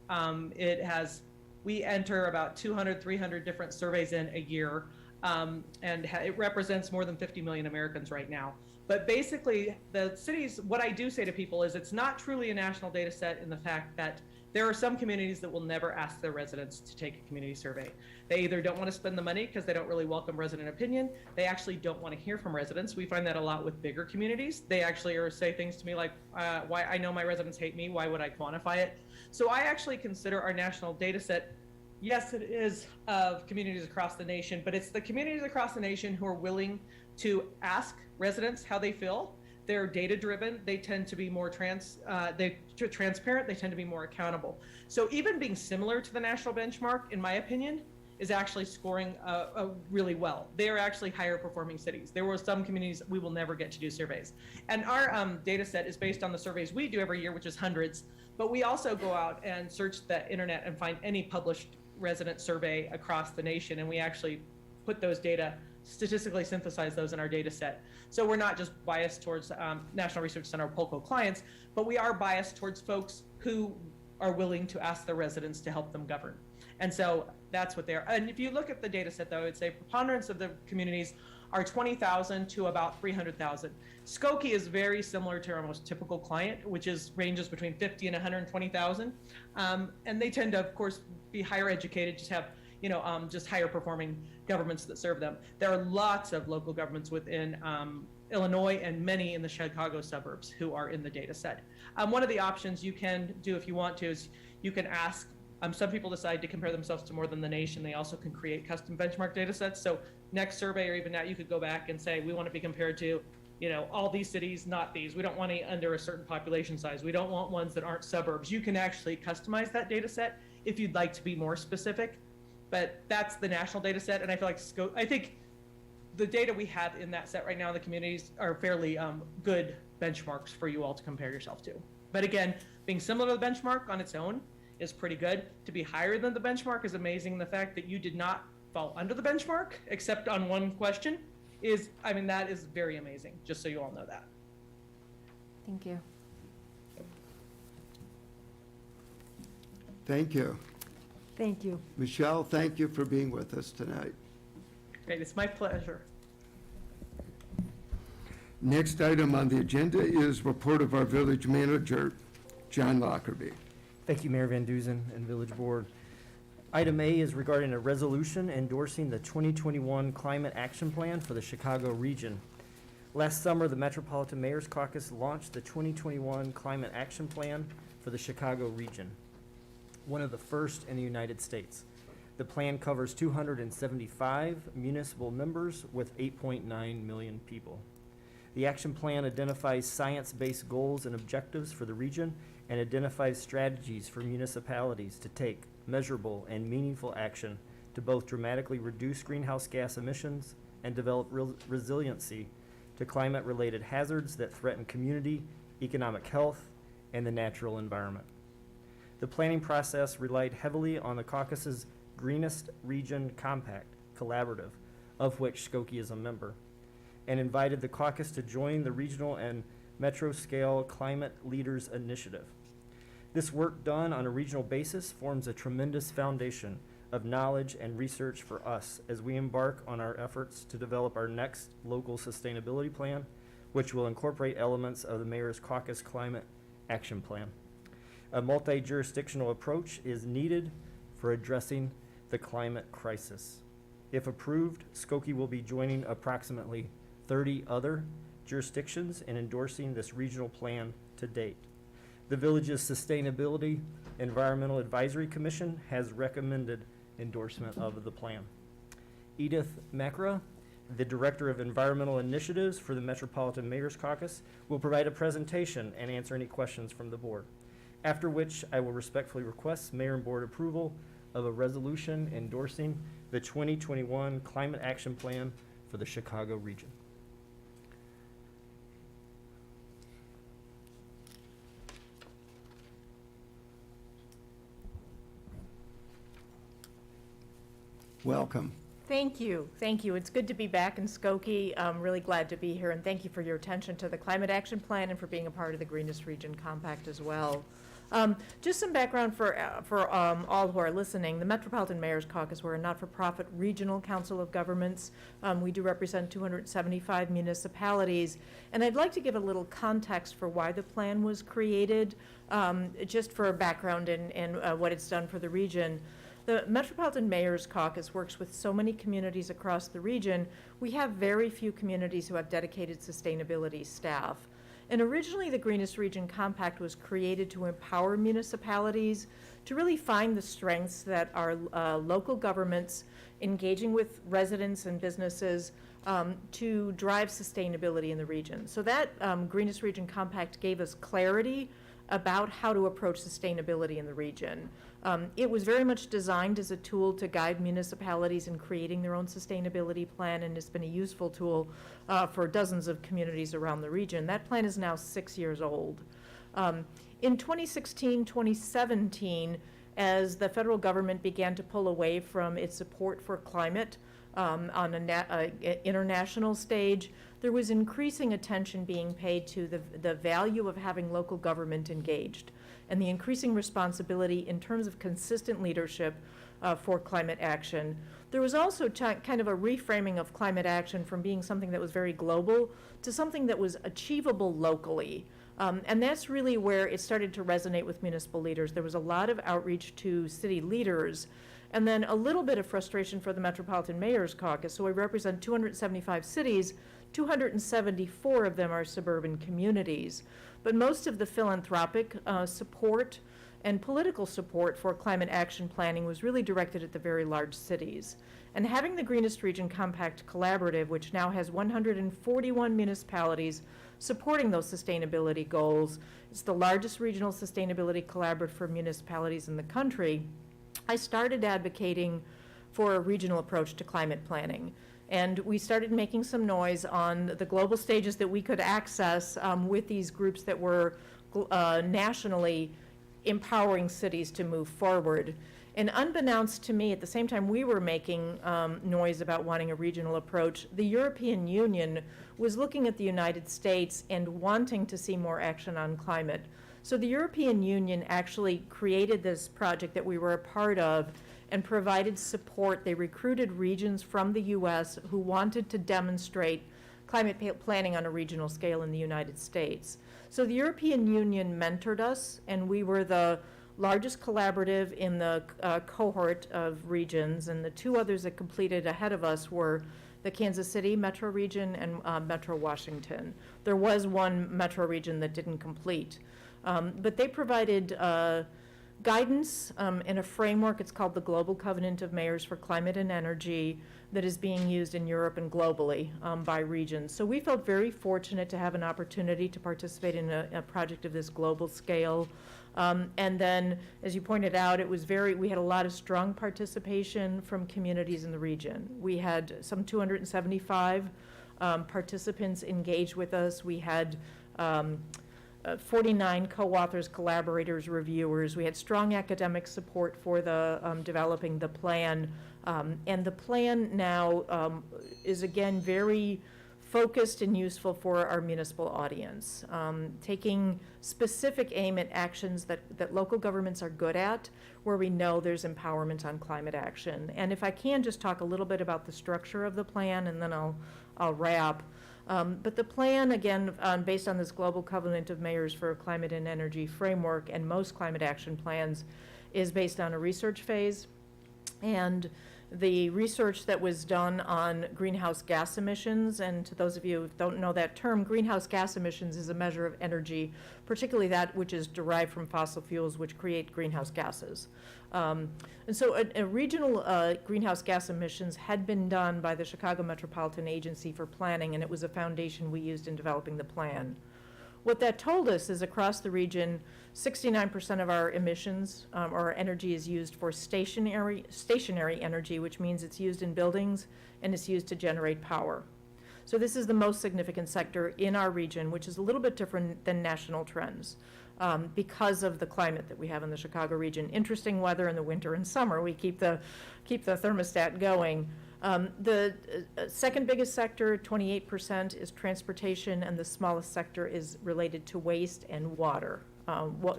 We enter about 200, 300 different surveys in a year, and it represents more than 50 million Americans right now. But basically, the cities, what I do say to people is it's not truly a national data set in the fact that there are some communities that will never ask their residents to take a community survey. They either don't want to spend the money because they don't really welcome resident opinion. They actually don't want to hear from residents. We find that a lot with bigger communities. They actually say things to me like, why, I know my residents hate me, why would I quantify it? So I actually consider our national data set, yes, it is of communities across the nation, but it's the communities across the nation who are willing to ask residents how they feel. They're data-driven. They tend to be more transparent. They tend to be more accountable. So even being similar to the national benchmark, in my opinion, is actually scoring really well. They're actually higher performing cities. There were some communities we will never get to do surveys. And our data set is based on the surveys we do every year, which is hundreds, but we also go out and search the internet and find any published resident survey across the nation, and we actually put those data, statistically synthesize those in our data set. So we're not just biased towards National Research Center Polko clients, but we are biased towards folks who are willing to ask their residents to help them govern. And so that's what they are. And if you look at the data set, though, I would say preponderance of the communities are 20,000 to about 300,000. Skokie is very similar to our most typical client, which ranges between 50 and 120,000. And they tend to, of course, be higher educated, just have just higher performing governments that serve them. There are lots of local governments within Illinois and many in the Chicago suburbs who are in the data set. One of the options you can do if you want to is you can ask, some people decide to compare themselves to more than the nation. They also can create custom benchmark data sets. So next survey or even now you could go back and say, we want to be compared to all these cities, not these. We don't want any under a certain population size. We don't want ones that aren't suburbs. You can actually customize that data set if you'd like to be more specific. But that's the national data set, and I feel like I think the data we have in that set right now in the communities are fairly good benchmarks for you all to compare yourself to. But again, being similar to the benchmark on its own is pretty good. To be higher than the benchmark is amazing. The fact that you did not fall under the benchmark, except on one question, that is very amazing, just so you all know that. Thank you. Thank you. Thank you. Michelle, thank you for being with us tonight. Great, it's my pleasure. Next item on the agenda is report of our village manager, John Lockerbie. Thank you, Mayor Van Duzen and Village Board. Item A is regarding a resolution endorsing the 2021 Climate Action Plan for the Chicago region. Last summer, the Metropolitan Mayor's Caucus launched the 2021 Climate Action Plan for the Chicago region, one of the first in the United States. The plan covers 275 municipal members with 8.9 million people. The action plan identifies science-based goals and objectives for the region and identifies strategies for municipalities to take measurable and meaningful action to both dramatically reduce greenhouse gas emissions and develop resiliency to climate-related hazards that threaten community, economic health, and the natural environment. The planning process relied heavily on the Caucus's Greenest Region Compact Collaborative, of which Skokie is a member, and invited the caucus to join the regional and metro scale climate leaders initiative. This work done on a regional basis forms a tremendous foundation of knowledge and research for us as we embark on our efforts to develop our next local sustainability plan, which will incorporate elements of the Mayor's Caucus Climate Action Plan. A multi-jurisdictional approach is needed for addressing the climate crisis. If approved, Skokie will be joining approximately 30 other jurisdictions in endorsing this regional plan to date. The village's Sustainability Environmental Advisory Commission has recommended endorsement of the plan. Edith Macra, the Director of Environmental Initiatives for the Metropolitan Mayor's Caucus, will provide a presentation and answer any questions from the board, after which I will respectfully request Mayor and Board approval of a resolution endorsing the 2021 Climate Action Plan for the Chicago region. Welcome. Thank you. Thank you. It's good to be back in Skokie. I'm really glad to be here, and thank you for your attention to the Climate Action Plan and for being a part of the Greenest Region Compact as well. Just some background for all who are listening. The Metropolitan Mayor's Caucus, we're a not-for-profit regional council of governments. We do represent 275 municipalities, and I'd like to give a little context for why the plan was created, just for a background and what it's done for the region. The Metropolitan Mayor's Caucus works with so many communities across the region. We have very few communities who have dedicated sustainability staff. And originally, the Greenest Region Compact was created to empower municipalities to really find the strengths that our local governments engaging with residents and businesses to drive sustainability in the region. So that Greenest Region Compact gave us clarity about how to approach sustainability in the region. It was very much designed as a tool to guide municipalities in creating their own sustainability plan, and it's been a useful tool for dozens of communities around the region. That plan is now 6 years old. In 2016, 2017, as the federal government began to pull away from its support for climate on an international stage, there was increasing attention being paid to the value of having local government engaged and the increasing responsibility in terms of consistent leadership for climate action. There was also kind of a reframing of climate action from being something that was very global to something that was achievable locally. And that's really where it started to resonate with municipal leaders. There was a lot of outreach to city leaders, and then a little bit of frustration for the Metropolitan Mayor's Caucus. So we represent 275 cities, 274 of them are suburban communities. But most of the philanthropic support and political support for climate action planning was really directed at the very large cities. And having the Greenest Region Compact Collaborative, which now has 141 municipalities supporting those sustainability goals, it's the largest regional sustainability collaborative for municipalities in the country, I started advocating for a regional approach to climate planning. And we started making some noise on the global stages that we could access with these groups that were nationally empowering cities to move forward. And unbeknownst to me, at the same time we were making noise about wanting a regional approach, the European Union was looking at the United States and wanting to see more action on climate. So the European Union actually created this project that we were a part of and provided support. They recruited regions from the U.S. who wanted to demonstrate climate planning on a regional scale in the United States. So the European Union mentored us, and we were the largest collaborative in the cohort of regions, and the two others that completed ahead of us were the Kansas City metro region and Metro Washington. There was one metro region that didn't complete. But they provided guidance in a framework. It's called the Global Covenant of Mayors for Climate and Energy, that is being used in Europe and globally by regions. So we felt very fortunate to have an opportunity to participate in a project of this global scale. And then, as you pointed out, we had a lot of strong participation from communities in the region. We had some 275 participants engage with us. We had 49 co-authors, collaborators, reviewers. We had strong academic support for the developing the plan. And the plan now is, again, very focused and useful for our municipal audience, taking specific aim at actions that local governments are good at, where we know there's empowerment on climate action. And if I can just talk a little bit about the structure of the plan, and then I'll wrap. But the plan, again, based on this Global Covenant of Mayors for Climate and Energy framework, and most climate action plans, is based on a research phase. And the research that was done on greenhouse gas emissions, and to those of you who don't know that term, greenhouse gas emissions is a measure of energy, particularly that which is derived from fossil fuels, which create greenhouse gases. And so a regional greenhouse gas emissions had been done by the Chicago Metropolitan Agency for Planning, and it was a foundation we used in developing the plan. What that told us is across the region, 69% of our emissions or our energy is used for stationary energy, which means it's used in buildings and it's used to generate power. So this is the most significant sector in our region, which is a little bit different than national trends because of the climate that we have in the Chicago region. Interesting weather in the winter and summer. We keep the thermostat going. The second biggest sector, 28%, is transportation, and the smallest sector is related to waste and water,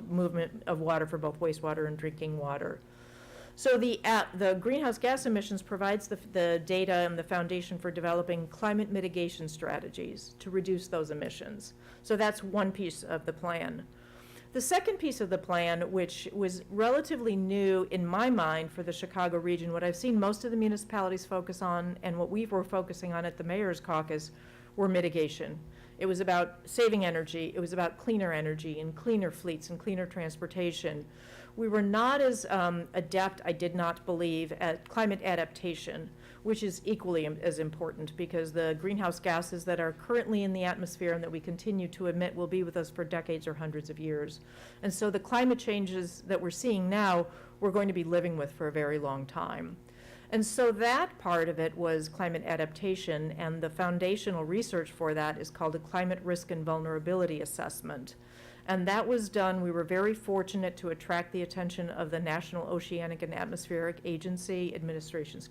movement of water for both wastewater and drinking water. So the greenhouse gas emissions provides the data and the foundation for developing climate mitigation strategies to reduce those emissions. So that's one piece of the plan. The second piece of the plan, which was relatively new in my mind for the Chicago region, what I've seen most of the municipalities focus on, and what we were focusing on at the Mayor's Caucus, were mitigation. It was about saving energy, it was about cleaner energy and cleaner fleets and cleaner transportation. We were not as adept, I did not believe, at climate adaptation, which is equally as important, because the greenhouse gases that are currently in the atmosphere and that we continue to emit will be with us for decades or hundreds of years. And so the climate changes that we're seeing now, we're going to be living with for a very long time. And so that part of it was climate adaptation, and the foundational research for that is called a climate risk and vulnerability assessment. And that was done, we were very fortunate to attract the attention of the National Oceanic and Atmospheric Administration,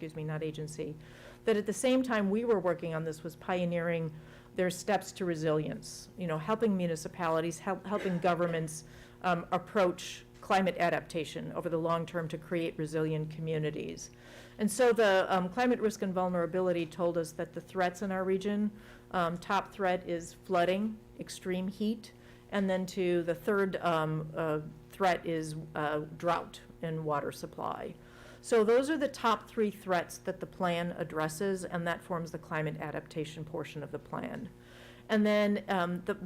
that at the same time we were working on this was pioneering their steps to resilience, helping municipalities, helping governments approach climate adaptation over the long term to create resilient communities. And so the climate risk and vulnerability told us that the threats in our region, top threat is flooding, extreme heat, and then the third threat is drought and water supply. So those are the top three threats that the plan addresses, and that forms the climate adaptation portion of the plan. And then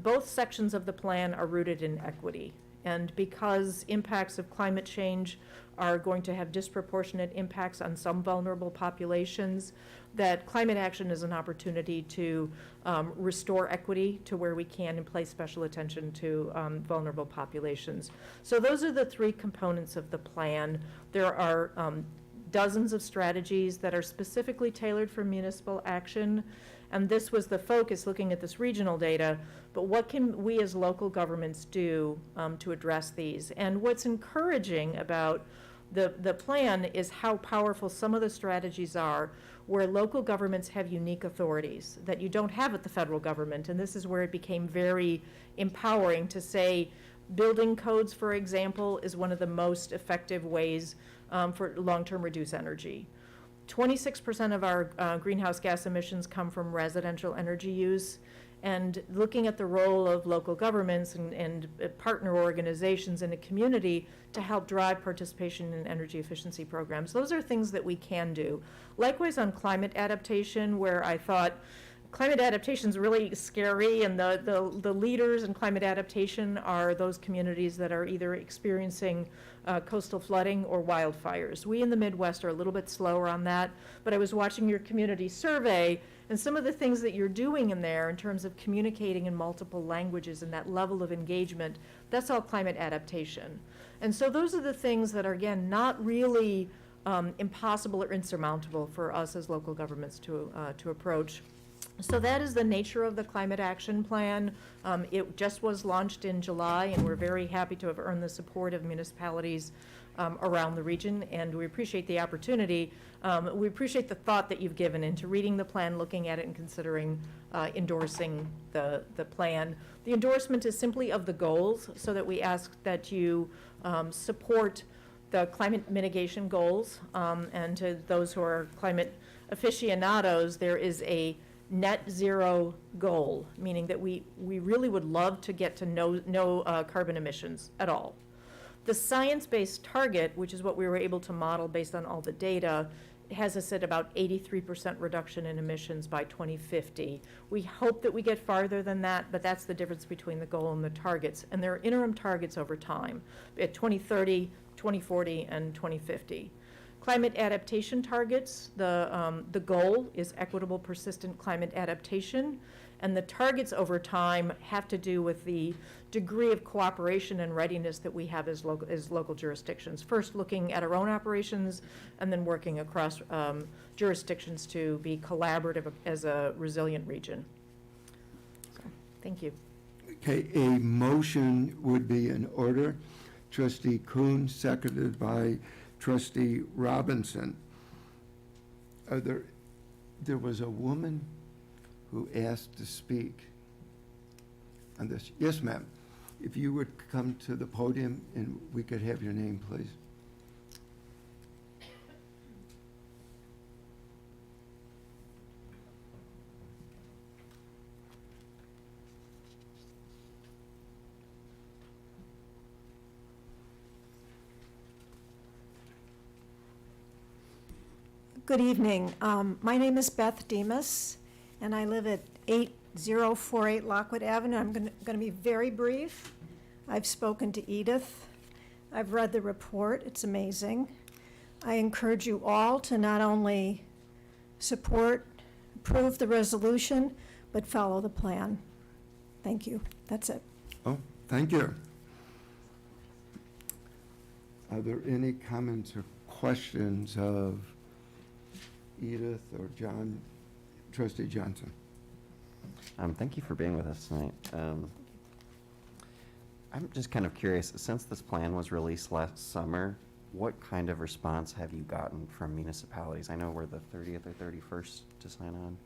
both sections of the plan are rooted in equity. And because impacts of climate change are going to have disproportionate impacts on some vulnerable populations, that climate action is an opportunity to restore equity to where we can and place special attention to vulnerable populations. So those are the three components of the plan. There are dozens of strategies that are specifically tailored for municipal action, and this was the focus looking at this regional data, but what can we as local governments do to address these? And what's encouraging about The plan is how powerful some of the strategies are where local governments have unique authorities that you don't have at the federal government. And this is where it became very empowering to say, building codes, for example, is one of the most effective ways for long-term reduce energy. 26% of our greenhouse gas emissions come from residential energy use. And looking at the role of local governments and partner organizations in a community to help drive participation in energy efficiency programs. Those are things that we can do. Likewise on climate adaptation, where I thought climate adaptation is really scary, and the leaders in climate adaptation are those communities that are either experiencing coastal flooding or wildfires. We in the Midwest are a little bit slower on that, but I was watching your community survey, and some of the things that you're doing in there in terms of communicating in multiple languages and that level of engagement, that's all climate adaptation. And so those are the things that are, again, not really impossible or insurmountable for us as local governments to approach. So that is the nature of the Climate Action Plan. It just was launched in July, and we're very happy to have earned the support of municipalities around the region, and we appreciate the opportunity. We appreciate the thought that you've given into reading the plan, looking at it, and considering endorsing the plan. The endorsement is simply of the goals, so that we ask that you support the climate mitigation goals, and to those who are climate aficionados, there is a net zero goal, meaning that we really would love to get to no carbon emissions at all. The science-based target, which is what we were able to model based on all the data, has us at about 83% reduction in emissions by 2050. We hope that we get farther than that, but that's the difference between the goal and the targets. And there are interim targets over time at 2030, 2040, and 2050. Climate adaptation targets, the goal is equitable, persistent climate adaptation, and the targets over time have to do with the degree of cooperation and readiness that we have as local jurisdictions. First, looking at our own operations, and then working across jurisdictions to be collaborative as a resilient region. So, thank you. Okay, a motion would be in order. Trustee Kuhn, seconded by Trustee Robinson. There was a woman who asked to speak on this. Yes, ma'am. If you would come to the podium and we could have your name, please. Good evening. My name is Beth Demas, and I live at 8048 Lockwood Avenue. I'm going to be very brief. I've spoken to Edith. I've read the report. It's amazing. I encourage you all to not only approve the resolution, but follow the plan. Thank you. That's it. Oh, thank you. Are there any comments or questions of Edith or John, Trustee Johnson? Thank you for being with us tonight. I'm just kind of curious, since this plan was released last summer, what kind of response have you gotten from municipalities? I know we're the 30th or 31st to sign on.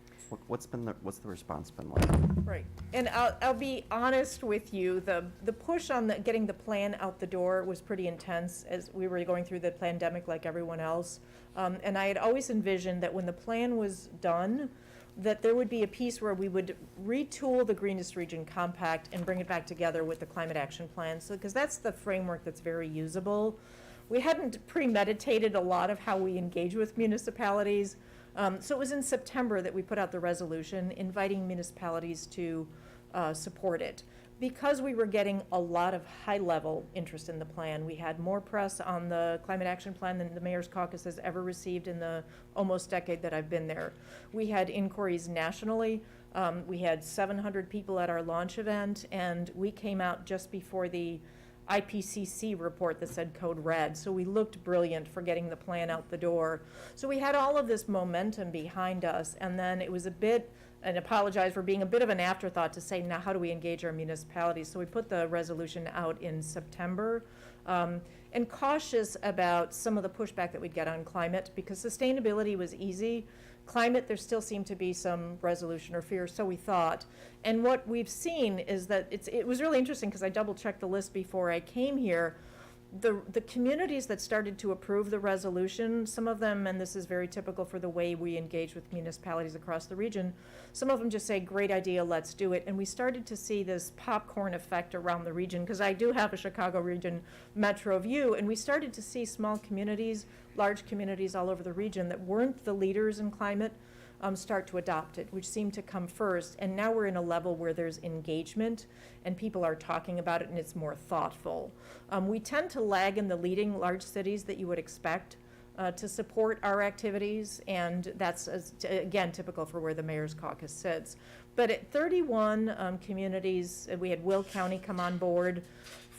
What's the response been like? Right, and I'll be honest with you, the push on getting the plan out the door was pretty intense as we were going through the pandemic like everyone else. And I had always envisioned that when the plan was done, that there would be a piece where we would retool the Greenest Region Compact and bring it back together with the Climate Action Plan, so because that's the framework that's very usable. We hadn't premeditated a lot of how we engage with municipalities. So it was in September that we put out the resolution inviting municipalities to support it. Because we were getting a lot of high-level interest in the plan, we had more press on the Climate Action Plan than the Mayor's Caucus has ever received in the almost decade that I've been there. We had inquiries nationally. We had 700 people at our launch event, and we came out just before the IPCC report that said code red. So we looked brilliant for getting the plan out the door. So we had all of this momentum behind us, and then it was a bit and apologize for being a bit of an afterthought to say, now how do we engage our municipalities? So we put the resolution out in September, and cautious about some of the pushback that we'd get on climate, because sustainability was easy. Climate, there still seemed to be some resolution or fear, so we thought. And what we've seen is that it was really interesting, because I double-checked the list before I came here. The communities that started to approve the resolution, some of them, and this is very typical for the way we engage with municipalities across the region, some of them just say, great idea, let's do it. And we started to see this popcorn effect around the region, because I do have a Chicago region metro view, and we started to see small communities, large communities all over the region that weren't the leaders in climate start to adopt it, which seemed to come first. And now we're in a level where there's engagement and people are talking about it and it's more thoughtful. We tend to lag in the leading large cities that you would expect to support our activities, and that's, again, typical for where the Mayor's Caucus sits. But at 31 communities, we had Will County come on board.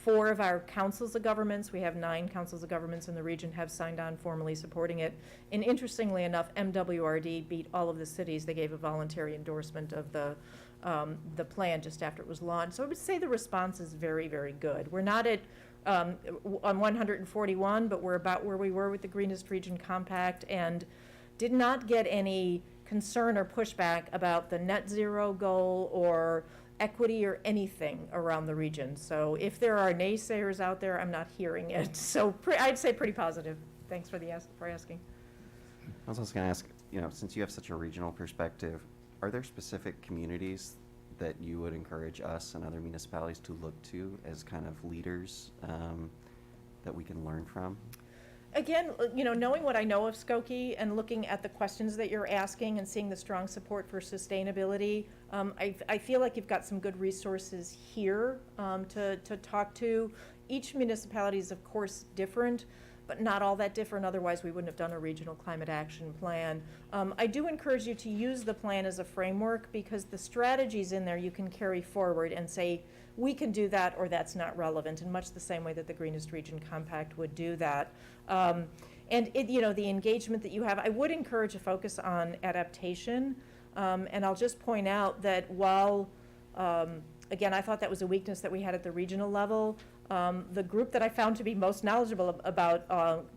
4 of our councils of governments, we have 9 councils of governments in the region, have signed on formally supporting it. And interestingly enough, MWRD beat all of the cities. They gave a voluntary endorsement of the plan just after it was launched. So I would say the response is very, very good. We're not at on 141, but we're about where we were with the Greenest Region Compact, and did not get any concern or pushback about the net zero goal or equity or anything around the region. So if there are naysayers out there, I'm not hearing it. So I'd say pretty positive. Thanks for asking. I was also going to ask, since you have such a regional perspective, are there specific communities that you would encourage us and other municipalities to look to as kind of leaders that we can learn from? Again, knowing what I know of Skokie and looking at the questions that you're asking and seeing the strong support for sustainability, I feel like you've got some good resources here to talk to. Each municipality is, of course, different, but not all that different. Otherwise, we wouldn't have done a regional climate action plan. I do encourage you to use the plan as a framework, because the strategies in there you can carry forward and say, we can do that, or that's not relevant, in much the same way that the Greenest Region Compact would do that. And the engagement that you have, I would encourage a focus on adaptation. And I'll just point out that while, again, I thought that was a weakness that we had at the regional level, the group that I found to be most knowledgeable about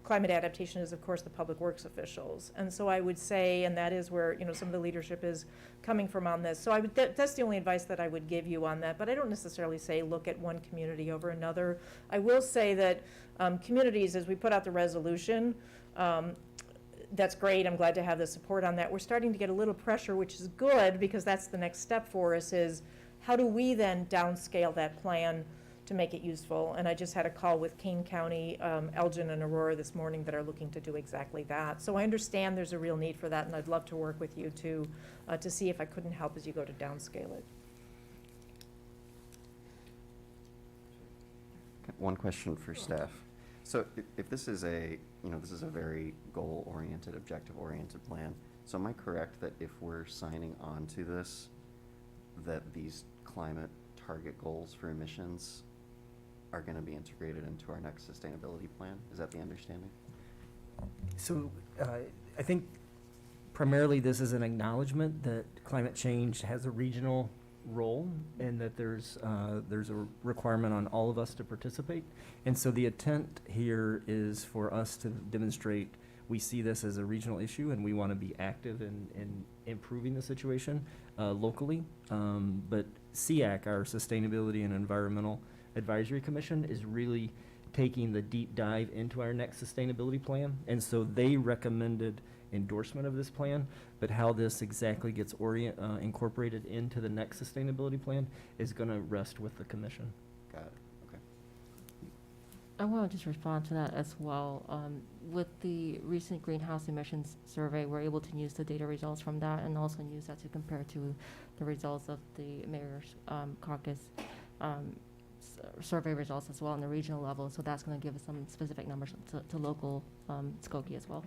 climate adaptation is, of course, the public works officials. And so I would say, and that is where some of the leadership is coming from on this. So that's the only advice that I would give you on that. But I don't necessarily say look at one community over another. I will say that communities, as we put out the resolution, that's great. I'm glad to have the support on that. We're starting to get a little pressure, which is good, because that's the next step for us, is how do we then downscale that plan to make it useful? And I just had a call with Kane County, Elgin, and Aurora this morning that are looking to do exactly that. So I understand there's a real need for that, and I'd love to work with you to see if I couldn't help as you go to downscale it. One question for staff. So if this is a very goal-oriented, objective-oriented plan, so am I correct that if we're signing on to this, that these climate target goals for emissions are going to be integrated into our next sustainability plan? Is that the understanding? So I think primarily this is an acknowledgement that climate change has a regional role, and that there's a requirement on all of us to participate. And so the intent here is for us to demonstrate we see this as a regional issue, and we want to be active in improving the situation locally. But SEAC, our Sustainability and Environmental Advisory Commission, is really taking the deep dive into our next sustainability plan. And so they recommended endorsement of this plan, but how this exactly gets incorporated into the next sustainability plan is going to rest with the commission. Got it. Okay. I want to just respond to that as well. With the recent greenhouse emissions survey, we're able to use the data results from that and also use that to compare to the results of the Mayor's Caucus survey results as well on the regional level. So that's going to give us some specific numbers to local Skokie as well.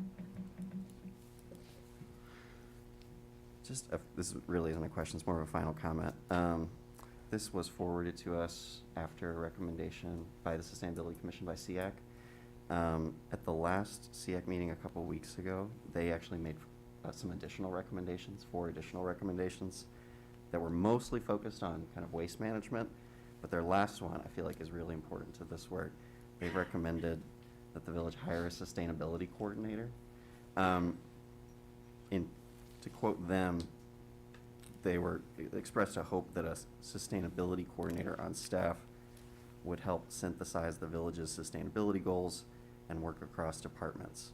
This really isn't a question, it's more of a final comment. This was forwarded to us after a recommendation by the Sustainability Commission by SEAC. At the last SEAC meeting a couple weeks ago, they actually made some additional recommendations, 4 additional recommendations that were mostly focused on kind of waste management. But their last one, I feel like, is really important to this work. They've recommended that the village hire a sustainability coordinator. To quote them, they expressed a hope that a sustainability coordinator on staff would help synthesize the village's sustainability goals and work across departments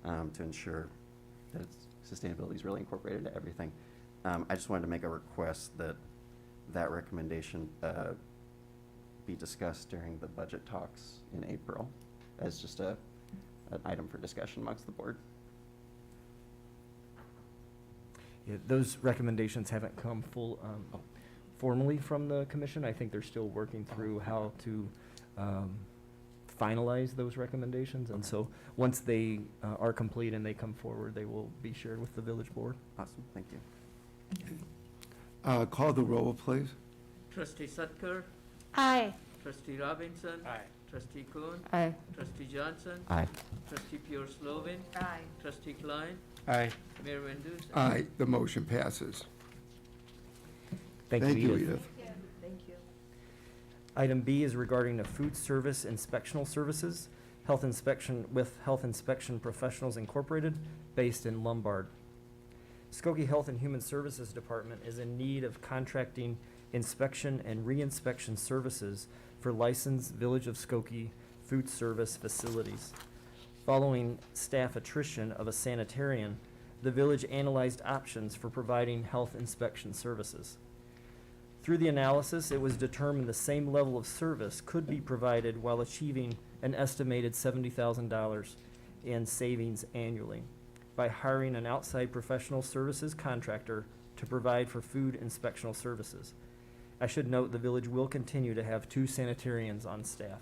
to ensure that sustainability is really incorporated into everything. I just wanted to make a request that that recommendation be discussed during the budget talks in April as just an item for discussion amongst the board. Yeah, those recommendations haven't come formally from the commission. I think they're still working through how to finalize those recommendations. And so once they are complete and they come forward, they will be shared with the village board. Awesome, thank you. Call the roll, please. Trustee Sutker, Aye. Trustee Robinson. Aye. Trustee Kuhn, Aye. Trustee Johnson, Aye. Trustee Pure Slovin, Aye. Trustee Klein, Aye. Mayor Mendoza. Aye, the motion passes. Thank you, Edith. Thank you. Item B is regarding the food service inspectional services, health inspection with Health Inspection Professionals Incorporated, based in Lombard. Skokie Health and Human Services Department is in need of contracting inspection and reinspection services for licensed Village of Skokie food service facilities. Following staff attrition of a sanitarian, the village analyzed options for providing health inspection services. Through the analysis, it was determined the same level of service could be provided while achieving an estimated $70,000 in savings annually by hiring an outside professional services contractor to provide for food inspectional services. I should note the village will continue to have 2 sanitarians on staff.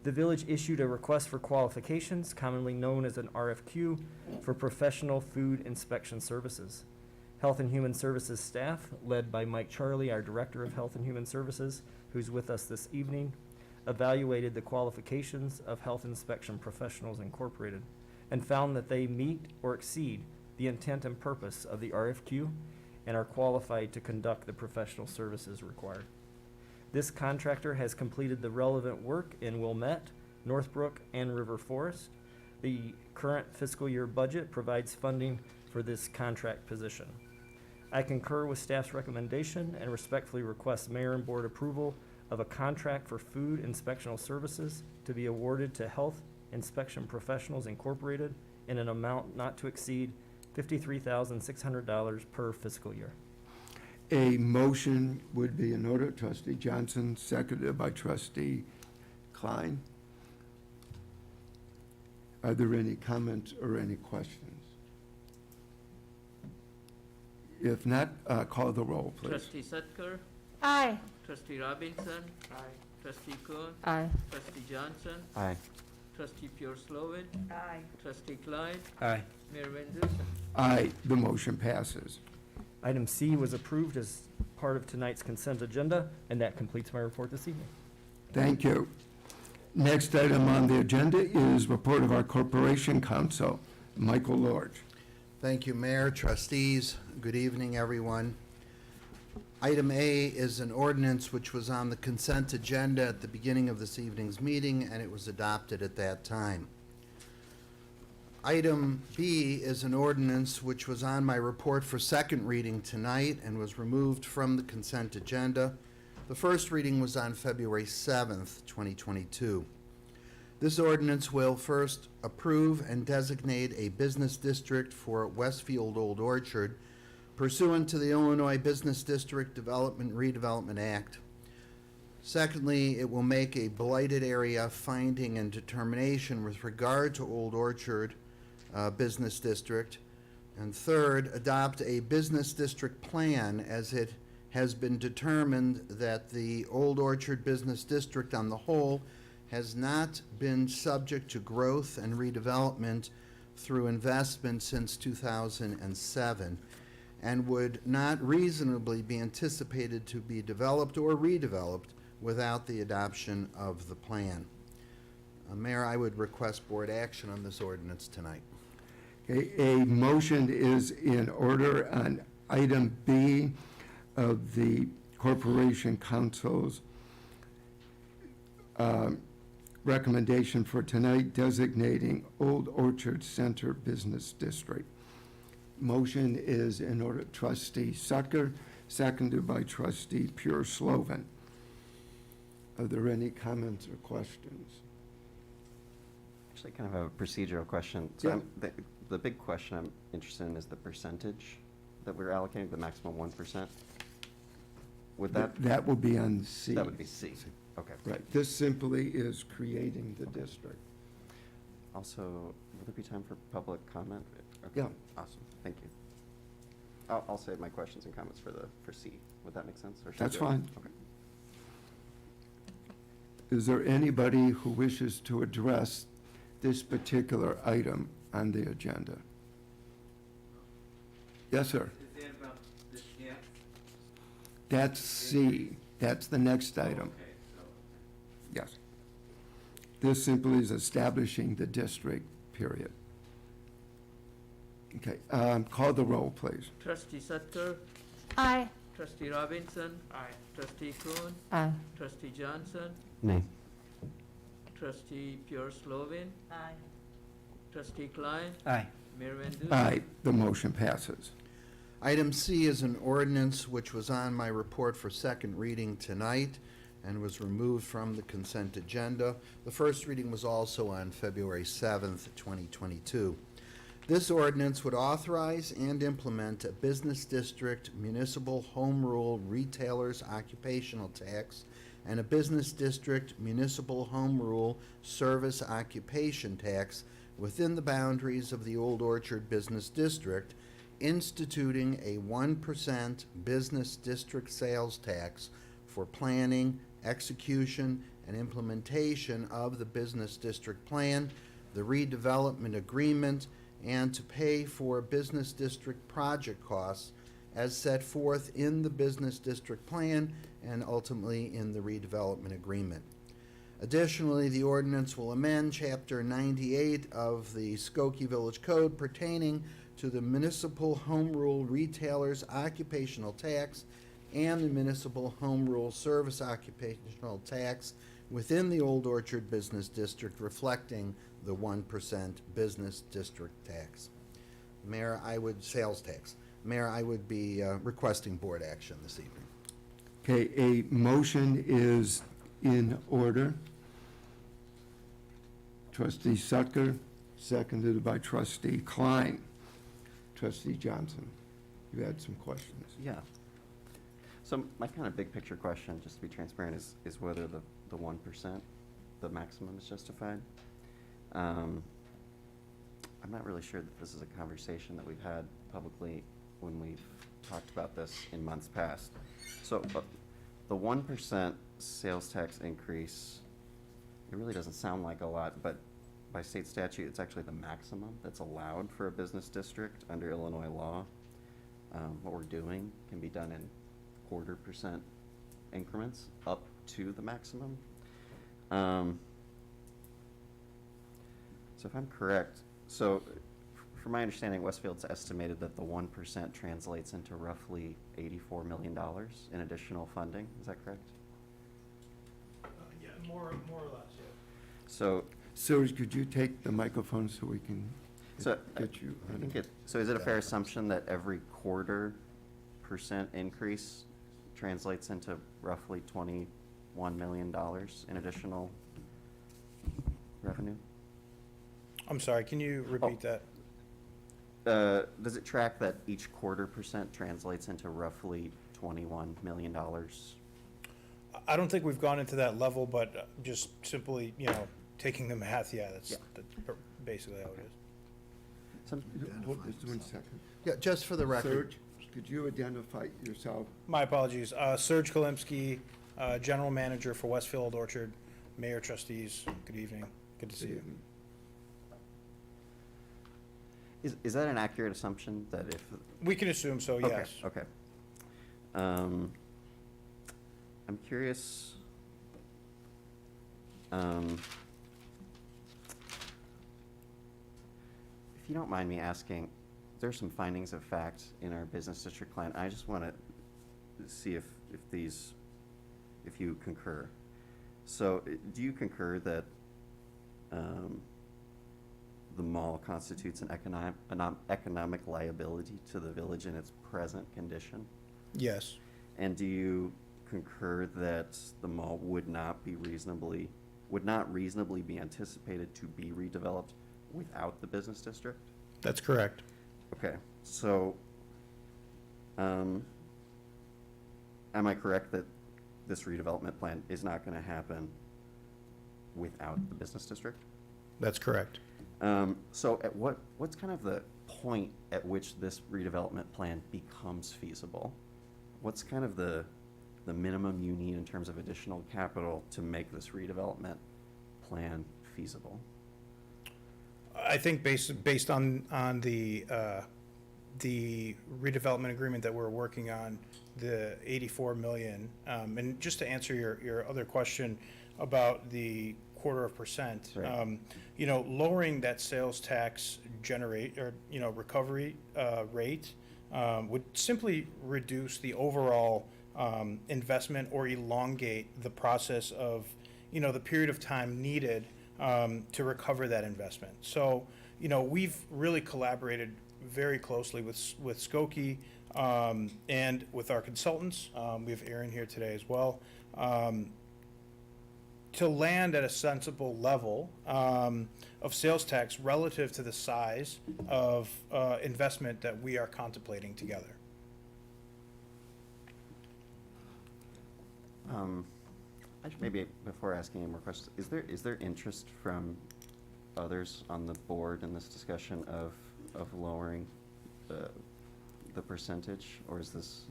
The village issued a request for qualifications, commonly known as an RFQ, for professional food inspection services. Health and Human Services staff, led by Mike Charlie, our Director of Health and Human Services, who's with us this evening, evaluated the qualifications of Health Inspection Professionals Incorporated and found that they meet or exceed the intent and purpose of the RFQ and are qualified to conduct the professional services required. This contractor has completed the relevant work in Wilmette, Northbrook, and River Forest. The current fiscal year budget provides funding for this contract position. I concur with staff's recommendation and respectfully request mayor and board approval of a contract for food inspectional services to be awarded to Health Inspection Professionals Incorporated in an amount not to exceed $53,600 per fiscal year. A motion would be in order. Trustee Johnson, seconded by Trustee Klein. Are there any comments or any questions? If not, call the roll, please. Trustee Sutker, Aye. Trustee Robinson, Aye. Trustee Kuhn, Aye. Trustee Johnson, Aye. Trustee Pure Slovin, Aye. Trustee Klein, Aye. Mayor Mendoza. Aye, the motion passes. Item C was approved as part of tonight's consent agenda, and that completes my report this evening. Thank you. Next item on the agenda is report of our Corporation Counsel, Michael Lord. Thank you, Mayor, trustees. Good evening, everyone. Item A is an ordinance which was on the consent agenda at the beginning of this evening's meeting, and it was adopted at that time. Item B is an ordinance which was on my report for second reading tonight and was removed from the consent agenda. The first reading was on February 7th, 2022. This ordinance will first approve and designate a business district for Westfield Old Orchard pursuant to the Illinois Business District Development Redevelopment Act. Secondly, it will make a blighted area finding and determination with regard to Old Orchard Business District. And third, adopt a business district plan as it has been determined that the Old Orchard Business District on the whole has not been subject to growth and redevelopment through investment since 2007 and would not reasonably be anticipated to be developed or redeveloped without the adoption of the plan. Mayor, I would request board action on this ordinance tonight. A motion is in order on item B of the Corporation Council's recommendation for tonight designating Old Orchard Center Business District. Motion is in order, trustee Sucker, seconded by trustee Pure Slovan. Are there any comments or questions? Actually, kind of a procedural question. So Yeah. the big question I'm interested in is the percentage that we're allocating, the maximum 1%. Would that, That will be on C. that would be C. Okay. Right, this simply is creating the district. Also, will there be time for public comment? Okay. Yeah. Awesome, thank you. I'll save my questions and comments for C. Would that make sense? Or should I That's do it? fine. Okay. Is there anybody who wishes to address this particular item on the agenda? Yes, sir. Is that about this yet? That's C. That's the next item. Okay, so. Yes. This simply is establishing the district, period. Okay, call the roll, please. Trustee Sutter, Aye. trustee Robinson. Aye. Trustee Kuhn, Aye. trustee Johnson, Nay. trustee Pure Slovin, Aye. trustee Klein, Aye. Mayor Van Duzen. Aye, the motion passes. Item C is an ordinance which was on my report for second reading tonight and was removed from the consent agenda. The first reading was also on February 7th, 2022. This ordinance would authorize and implement a business district municipal home rule retailers occupational tax and a business district municipal home rule service occupation tax within the boundaries of the Old Orchard Business District, instituting a 1% business district sales tax for planning, execution, and implementation of the business district plan, the redevelopment agreement, and to pay for business district project costs as set forth in the business district plan and ultimately in the redevelopment agreement. Additionally, the ordinance will amend Chapter 98 of the Skokie Village Code pertaining to the municipal home rule retailers occupational tax and the municipal home rule service occupational tax within the Old Orchard Business District, reflecting the 1% business district tax. Mayor, sales tax. Mayor, I would be requesting board action this evening. Okay, a motion is in order. Trustee Sucker, seconded by trustee Klein. Trustee Johnson, you had some questions. Yeah. So my kind of big picture question, just to be transparent, is whether the 1%, the maximum, is justified. I'm not really sure that this is a conversation that we've had publicly when we've talked about this in months past. So the 1% sales tax increase, it really doesn't sound like a lot, but by state statute, it's actually the maximum that's allowed for a business district under Illinois law. What we're doing can be done in 0.25% increments up to the maximum. So if I'm correct, from my understanding, Westfield's estimated that the 1% translates into roughly $84 million in additional funding. Is that correct? Yeah, more or less, yeah. So, Sir, could you take the microphone so we can get you? I think so is it a fair assumption that every 0.25% increase translates into roughly $21 million in additional revenue? I'm sorry, can you repeat that? Does it track that each 0.25% translates into roughly $21 million? I don't think we've gone into that level, but just simply, taking the math, that's basically how it is. Just 1 second. Yeah, just for the record. Serge, could you identify yourself? My apologies. Serge Kalimsky, General Manager for Westfield Orchard, Mayor, Trustees, good evening. Good to see you. Is that an accurate assumption that if? We can assume so, yes. Okay. I'm curious. If you don't mind me asking, there's some findings of fact in our business district plan. I just want to see if you concur. So do you concur that the mall constitutes an economic liability to the village in its present condition? Yes. And do you concur that the mall would not reasonably be anticipated to be redeveloped without the business district? That's correct. Okay, so, am I correct that this redevelopment plan is not gonna happen without the business district? That's correct. So what's kind of the point at which this redevelopment plan becomes feasible? What's kind of the minimum you need in terms of additional capital to make this redevelopment plan feasible? I think based on the redevelopment agreement that we're working on, the 84 million, and just to answer your other question about the 0.25%, Right. Lowering that sales tax recovery rate would simply reduce the overall investment or elongate the process of, the period of time needed to recover that investment. So, we've really collaborated very closely with Skokie and with our consultants. We have Aaron here today as well, to land at a sensible level of sales tax relative to the size of investment that we are contemplating together. Maybe before asking any more questions, is there interest from others on the board in this discussion of lowering the percentage, or is this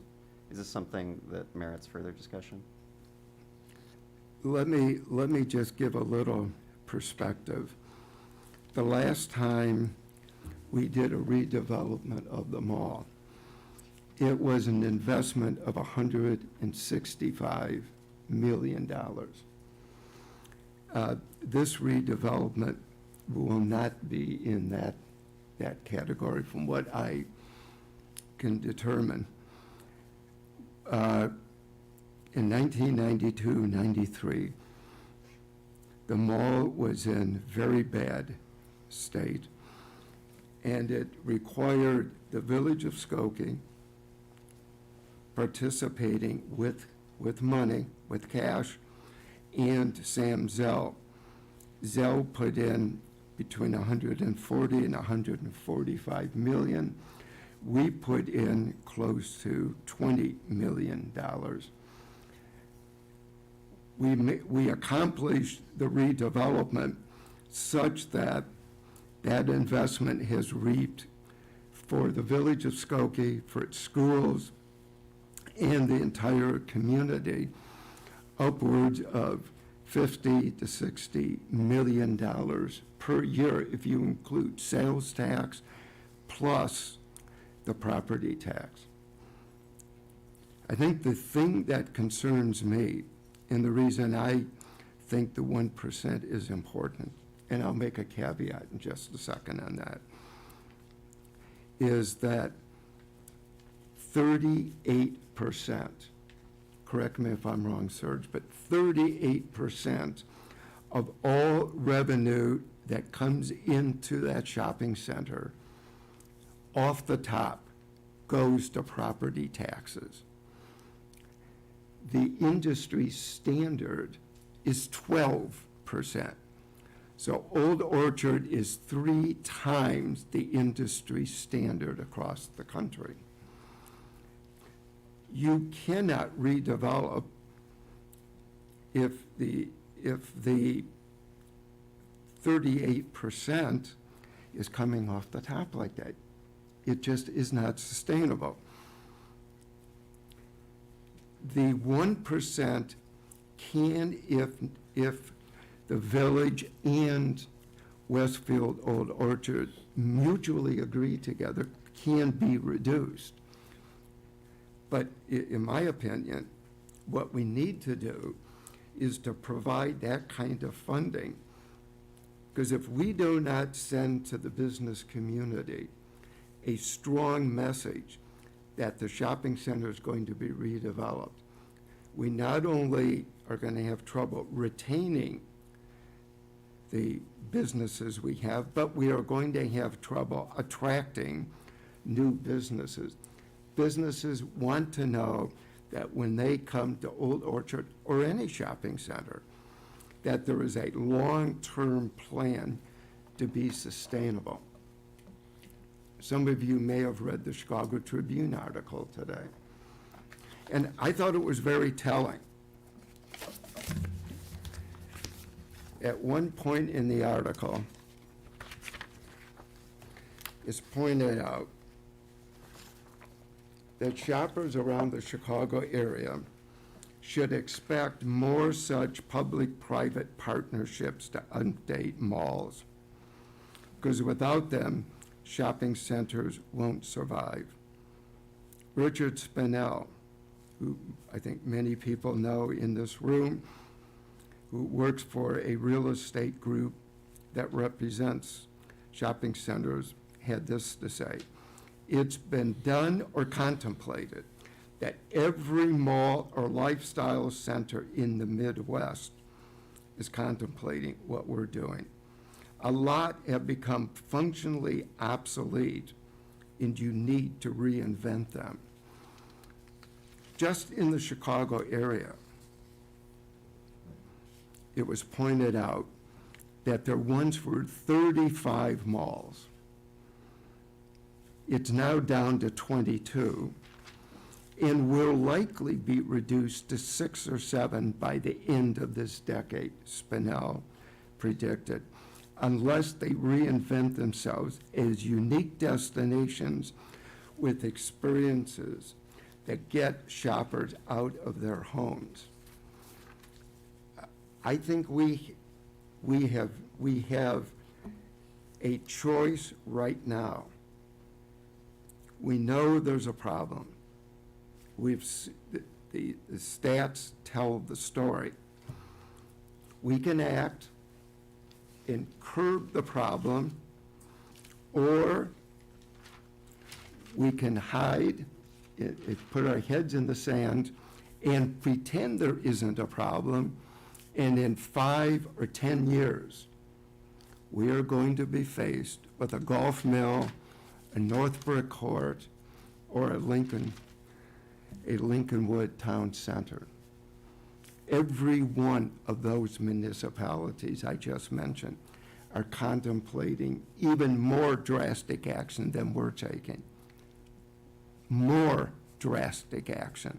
something that merits further discussion? Let me just give a little perspective. The last time we did a redevelopment of the mall, it was an investment of $165 million. This redevelopment will not be in that category from what I can determine. In 1992-93, the mall was in very bad state, and it required the village of Skokie participating with money, with cash, and Sam Zell. Zell put in between 140 and 145 million. We put in close to $20 million. We accomplished the redevelopment such that that investment has reaped for the village of Skokie, for its schools, and the entire community, upwards of $50 to $60 million per year if you include sales tax plus the property tax. I think the thing that concerns me, and the reason I think the 1% is important, and I'll make a caveat in just a second on that, is that 38%, correct me if I'm wrong, Serge, but 38% of all revenue that comes into that shopping center off the top goes to property taxes. The industry standard is 12%. So Old Orchard is 3 times the industry standard across the country. You cannot redevelop if the 38% is coming off the top like that. It just is not sustainable. The 1% can, if the village and Westfield Old Orchard mutually agree together, can be reduced. But in my opinion, what we need to do is to provide that kind of funding Because if we do not send to the business community a strong message that the shopping center is going to be redeveloped, we not only are going to have trouble retaining the businesses we have, but we are going to have trouble attracting new businesses. Businesses want to know that when they come to Old Orchard or any shopping center, that there is a long-term plan to be sustainable. Some of you may have read the Chicago Tribune article today, and I thought it was very telling. At one point in the article, it's pointed out that shoppers around the Chicago area should expect more such public-private partnerships to update malls, because without them, shopping centers won't survive. Richard Spinell, who I think many people know in this room, who works for a real estate group that represents shopping centers, had this to say: "It's been done or contemplated that every mall or lifestyle center in the Midwest is contemplating what we're doing. A lot have become functionally obsolete, and you need to reinvent them." Just in the Chicago area, it was pointed out that there once were 35 malls. It's now down to 22, and will likely be reduced to 6 or 7 by the end of this decade, Spinell predicted, unless they reinvent themselves as unique destinations with experiences that get shoppers out of their homes. I think we have a choice right now. We know there's a problem. The stats tell the story. We can act and curb the problem, or we can hide, put our heads in the sand, and pretend there isn't a problem, and in 5 or 10 years, we are going to be faced with a Golf Mill, a Northbrook Court, or a Lincolnwood Town Center. Every one of those municipalities I just mentioned are contemplating even more drastic action than we're taking. More drastic action.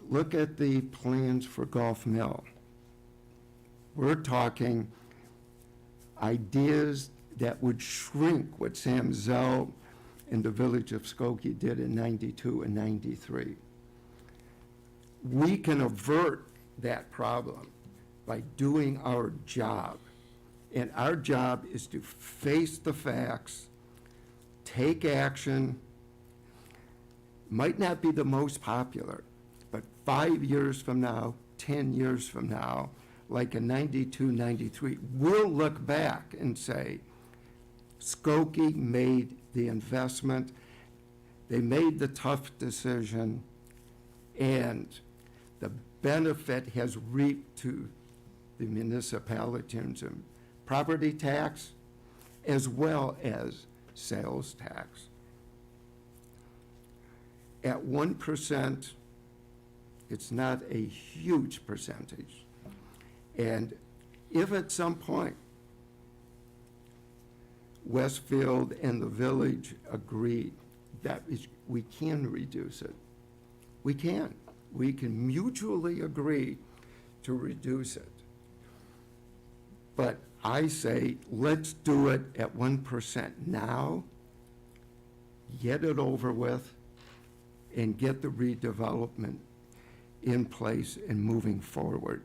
Look at the plans for Golf Mill. We're talking ideas that would shrink what Sam Zell and the village of Skokie did in 92 and 93. We can avert that problem by doing our job. And our job is to face the facts, take action. Might not be the most popular, but 5 years from now, 10 years from now, like in 92, 93, we'll look back and say, Skokie made the investment, they made the tough decision, and the benefit has reaped to the municipality in terms of property tax as well as sales tax. At 1%, it's not a huge percentage. And if at some point Westfield and the village agree that we can reduce it, we can. We can mutually agree to reduce it. But I say, let's do it at 1% now, get it over with, and get the redevelopment in place and moving forward.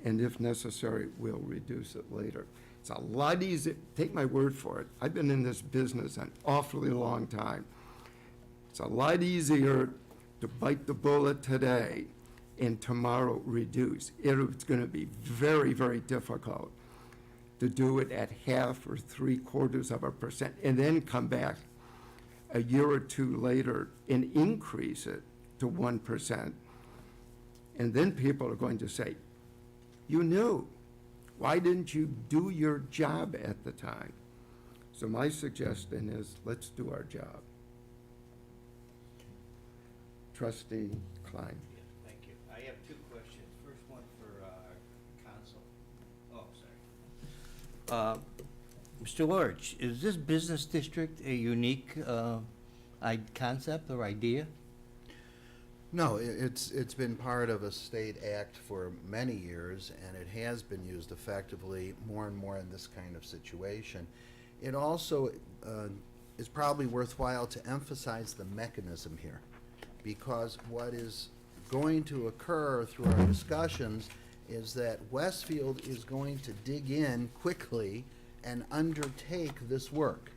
And if necessary, we'll reduce it later. It's a lot easier, take my word for it. I've been in this business an awfully long time. It's a lot easier to bite the bullet today and tomorrow reduce. It's going to be very, very difficult to do it at 1/2 or 3/4%, and then come back a year or two later and increase it to 1%. And then people are going to say, you knew. Why didn't you do your job at the time? So my suggestion is, let's do our job. Trustee Klein. Thank you. I have two questions. First one for council. Oh, sorry. Mr. Lorch, is this business district a unique concept or idea? No, it's been part of a state act for many years, and it has been used effectively more and more in this kind of situation. It also is probably worthwhile to emphasize the mechanism here, because what is going to occur through our discussions is that Westfield is going to dig in quickly and undertake this work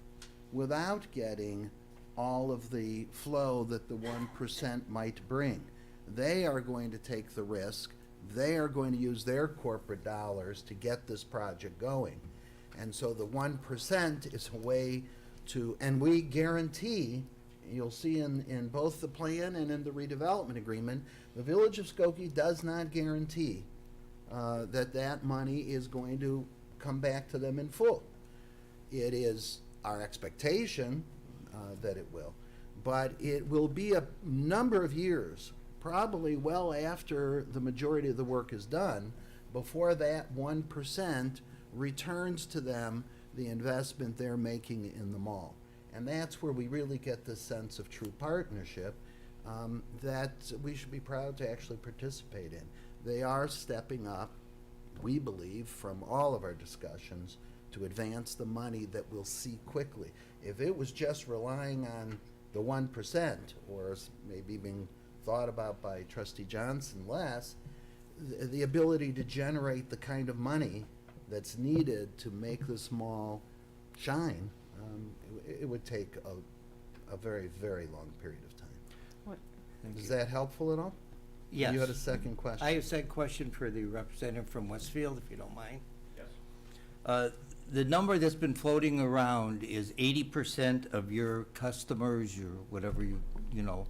without getting all of the flow that the 1% might bring. They are going to take the risk. They are going to use their corporate dollars to get this project going. And so the 1% is a way to, and we guarantee, you'll see in both the plan and in the redevelopment agreement, the Village of Skokie does not guarantee that money is going to come back to them in full. It is our expectation that it will, but it will be a number of years, probably well after the majority of the work is done, before that 1% returns to them the investment they're making in the mall. And that's where we really get this sense of true partnership that we should be proud to actually participate in. They are stepping up, we believe, from all of our discussions, to advance the money that we'll see quickly. If it was just relying on the 1%, or maybe being thought about by Trustee Johnson less, the ability to generate the kind of money that's needed to make this mall shine, it would take a very, very long period of time. Is that helpful at all? Yes. You had a second question? I have a second question for the representative from Westfield, if you don't mind. Yes. The number that's been floating around is 80% of your customers, your whatever you know,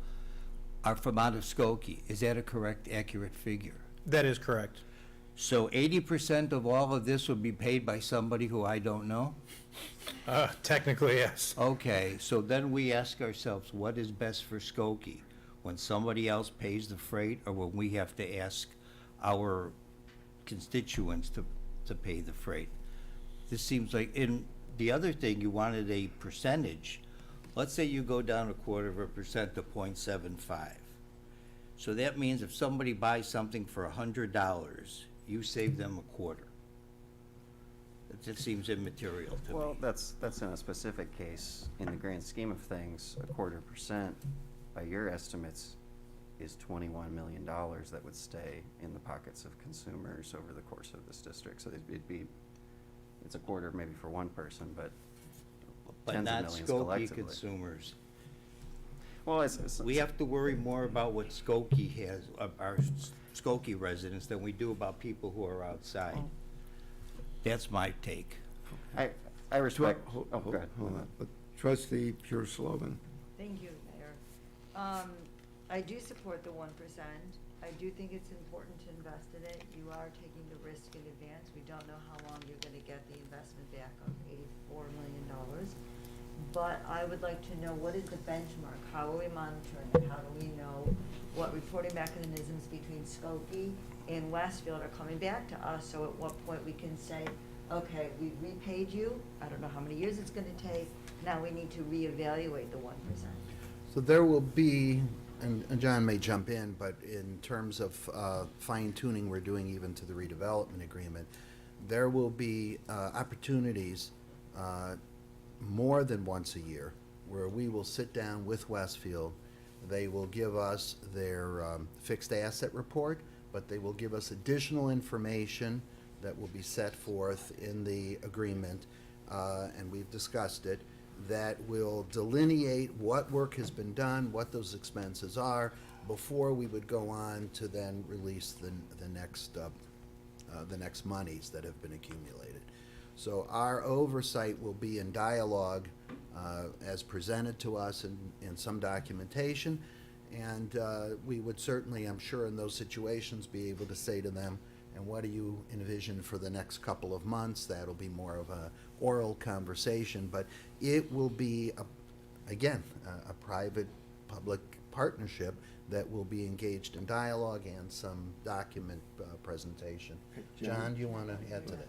are from out of Skokie. Is that a correct, accurate figure? That is correct. So 80% of all of this would be paid by somebody who I don't know? Technically, yes. Okay, so then we ask ourselves, what is best for Skokie? When somebody else pays the freight, or when we have to ask our constituents to pay the freight? This seems like, in the other thing, you wanted a percentage. Let's say you go down 1/4% to 0.75. So that means if somebody buys something for $100, you save them a quarter. It just seems immaterial to me. Well, that's in a specific case. In the grand scheme of things, 1/4%, by your estimates, is $21 million that would stay in the pockets of consumers over the course of this district. So it's a quarter maybe for one person, but tens of millions Skokie collectively. consumers. Well, We have to worry more about what Skokie has, our Skokie residents, than we do about people who are outside. That's my take. I respect. Hold Oh, go ahead. on. Trustee Pure Slovan. Thank you, Mayor. I do support the 1%. I do think it's important to invest in it. You are taking the risk in advance. We don't know how long you're gonna get the investment back of $84 million. But I would like to know, what is the benchmark? How are we monitoring it? How do we know what reporting mechanisms between Skokie and Westfield are coming back to us? So at what point we can say, okay, we repaid you, I don't know how many years it's gonna take, now we need to reevaluate the 1%. So there will be, and John may jump in, but in terms of fine tuning we're doing even to the redevelopment agreement, there will be opportunities more than once a year where we will sit down with Westfield. They will give us their fixed asset report, but they will give us additional information that will be set forth in the agreement, and we've discussed it, that will delineate what work has been done, what those expenses are, before we would go on to then release the next monies that have been accumulated. So our oversight will be in dialogue as presented to us in some documentation, and we would certainly, I'm sure, in those situations be able to say to them, and what do you envision for the next couple of months? That'll be more of a oral conversation, but it will be, again, a private-public partnership that will be engaged in dialogue and some document presentation. John, do you want to add to that?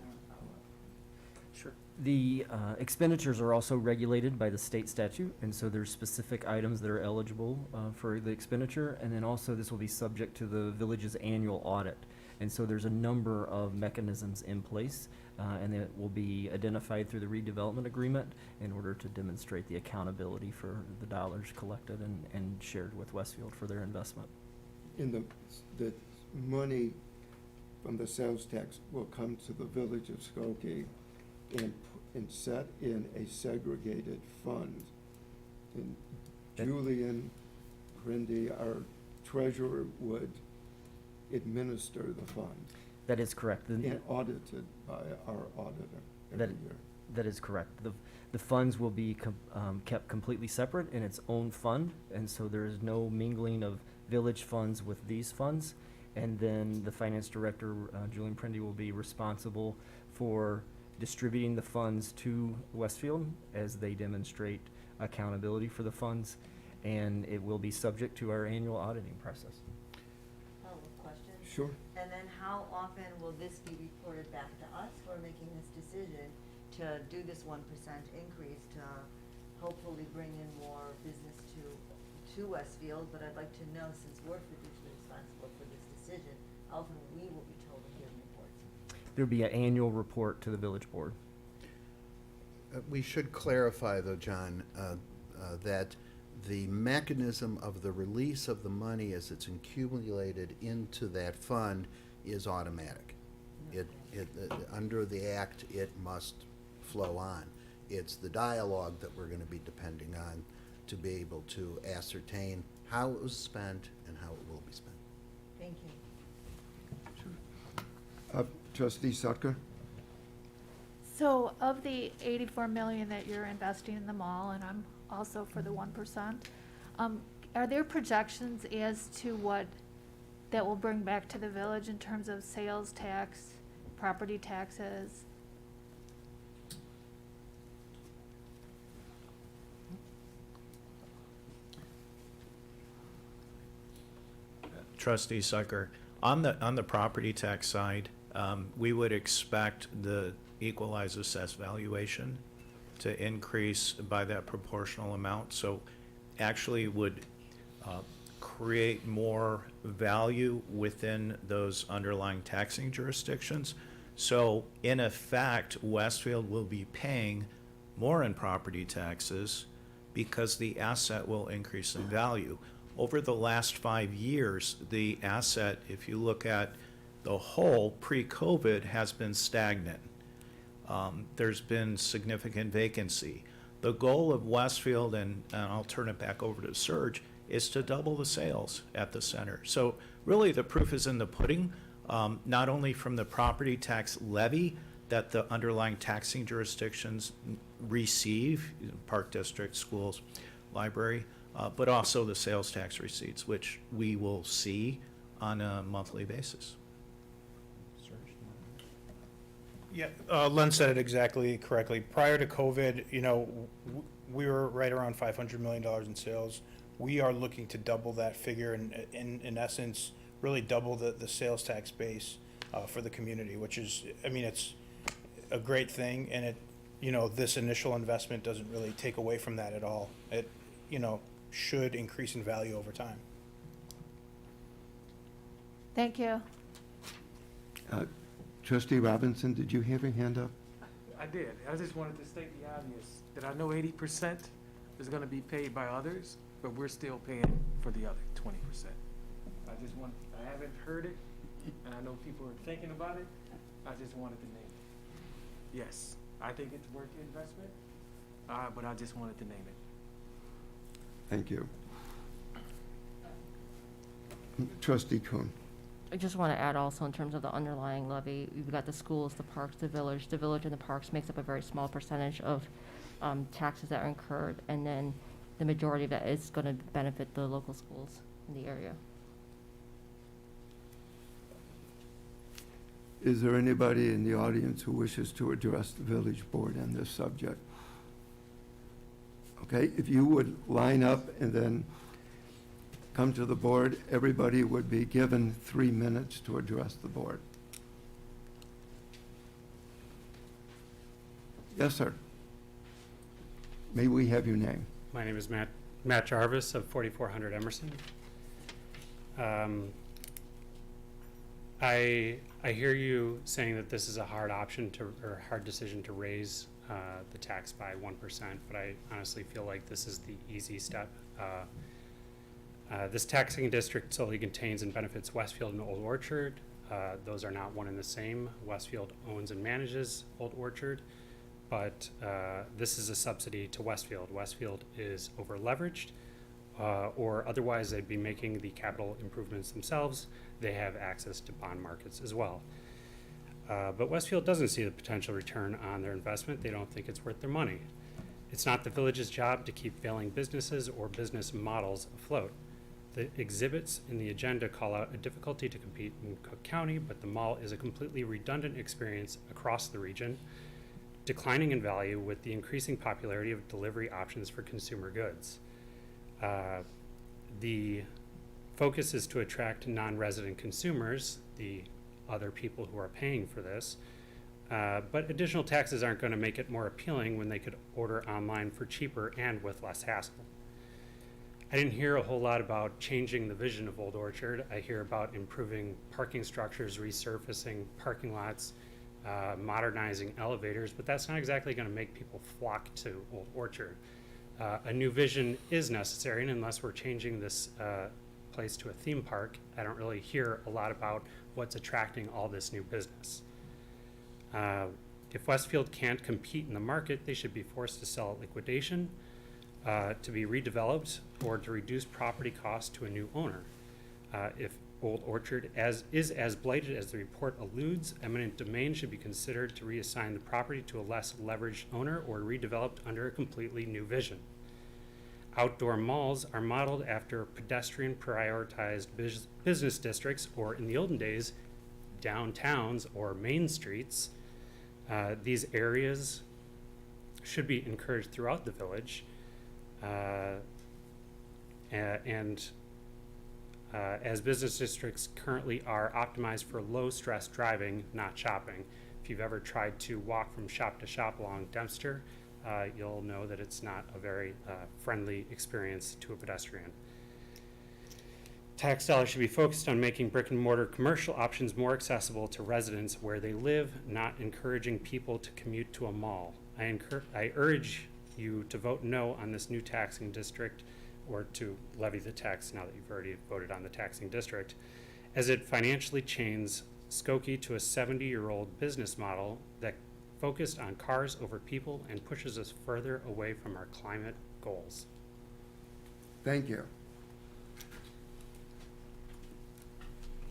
Sure. The expenditures are also regulated by the state statute, and so there's specific items that are eligible for the expenditure, and then also this will be subject to the village's annual audit. And so there's a number of mechanisms in place, and it will be identified through the redevelopment agreement in order to demonstrate the accountability for the dollars collected and shared with Westfield for their investment. In the money from the sales tax will come to the village of Skokie and set in a segregated fund. And Julian Prindy, our treasurer, would administer the fund That is correct. and audited by our auditor That- every year. That is correct. The funds will be kept completely separate in its own fund, and so there is no mingling of village funds with these funds. And then the finance director, Julian Prindy, will be responsible for distributing the funds to Westfield as they demonstrate accountability for the funds, and it will be subject to our annual auditing process. Oh, question? Sure. And then how often will this be reported back to us for making this decision to do this 1% increase to hopefully bring in more business to Westfield? But I'd like to know, since we're fiducially responsible for this decision, how often we will be told to give reports. There'll be an annual report to the village board. We should clarify, though, John, that the mechanism of the release of the money as it's accumulated into that fund is automatic. Under the act, it must flow on. It's the dialogue that we're going to be depending on to be able to ascertain how it was spent and how it will be spent. Thank you. Trustee Sucker? So of the 84 million that you're investing in the mall, and I'm also for the 1%, are there projections as to what that will bring back to the village in terms of sales tax, property taxes? Trustee Sucker, on the property tax side, we would expect the equalized assessed valuation to increase by that proportional amount. So actually would create more value within those underlying taxing jurisdictions. So in effect, Westfield will be paying more in property taxes because the asset will increase in value. Over the last 5 years, the asset, if you look at the whole pre-COVID, has been stagnant. There's been significant vacancy. The goal of Westfield, and I'll turn it back over to Serge, is to double the sales at the center. So really the proof is in the pudding, not only from the property tax levy that the underlying taxing jurisdictions receive, park district, schools, library, but also the sales tax receipts, which we will see on a monthly basis. Yeah, Len said it exactly correctly. Prior to COVID, we were right around $500 million in sales. We are looking to double that figure and, in essence, really double the sales tax base for the community, which is, it's a great thing, and this initial investment doesn't really take away from that at all. It, should increase in value over time. Thank you. Trustee Robinson, did you have your hand up? I did. I just wanted to state the obvious, that I know 80% is gonna be paid by others, but we're still paying for the other 20%. I haven't heard it, and I know people are thinking about it. I just wanted to name it. Yes, I think it's worth the investment, but I just wanted to name it. Thank you. Trustee Kuhn. I just want to add also in terms of the underlying levy, you've got the schools, the parks, the village. The village and the parks makes up a very small percentage of taxes that are incurred, and then the majority of that is going to benefit the local schools in the area. Is there anybody in the audience who wishes to address the village board on this subject? Okay, if you would line up and then come to the board, everybody would be given 3 minutes to address the board. Yes, sir. May we have your name? My name is Matt Jarvis of 4400 Emerson. I hear you saying that this is a hard option to, or hard decision to raise the tax by 1%, but I honestly feel like this is the easy step. This taxing district solely contains and benefits Westfield and Old Orchard. Those are not one and the same. Westfield owns and manages Old Orchard, but this is a subsidy to Westfield. Westfield is over leveraged, or otherwise they'd be making the capital improvements themselves. They have access to bond markets as well. But Westfield doesn't see the potential return on their investment. They don't think it's worth their money. It's not the village's job to keep failing businesses or business models afloat. The exhibits in the agenda call out a difficulty to compete in Cook County, but the mall is a completely redundant experience across the region, declining in value with the increasing popularity of delivery options for consumer goods. The focus is to attract non-resident consumers, the other people who are paying for this, but additional taxes aren't going to make it more appealing when they could order online for cheaper and with less hassle. I didn't hear a whole lot about changing the vision of Old Orchard. I hear about improving parking structures, resurfacing parking lots, modernizing elevators, but that's not exactly going to make people flock to Old Orchard. A new vision is necessary, and unless we're changing this place to a theme park, I don't really hear a lot about what's attracting all this new business. If Westfield can't compete in the market, they should be forced to sell at liquidation, to be redeveloped, or to reduce property costs to a new owner. If Old Orchard is as blighted as the report alludes, eminent domain should be considered to reassign the property to a less leveraged owner or redeveloped under a completely new vision. Outdoor malls are modeled after pedestrian prioritized business districts, or in the olden days, downtowns or main streets. These areas should be encouraged throughout the village. As business districts currently are optimized for low stress driving, not shopping. If you've ever tried to walk from shop to shop along Dempster, you'll know that it's not a very friendly experience to a pedestrian. Tax dollars should be focused on making brick and mortar commercial options more accessible to residents where they live, not encouraging people to commute to a mall. I urge you to vote no on this new taxing district, or to levy the tax now that you've already voted on the taxing district, as it financially chains Skokie to a 70-year-old business model that focused on cars over people and pushes us further away from our climate goals. Thank you.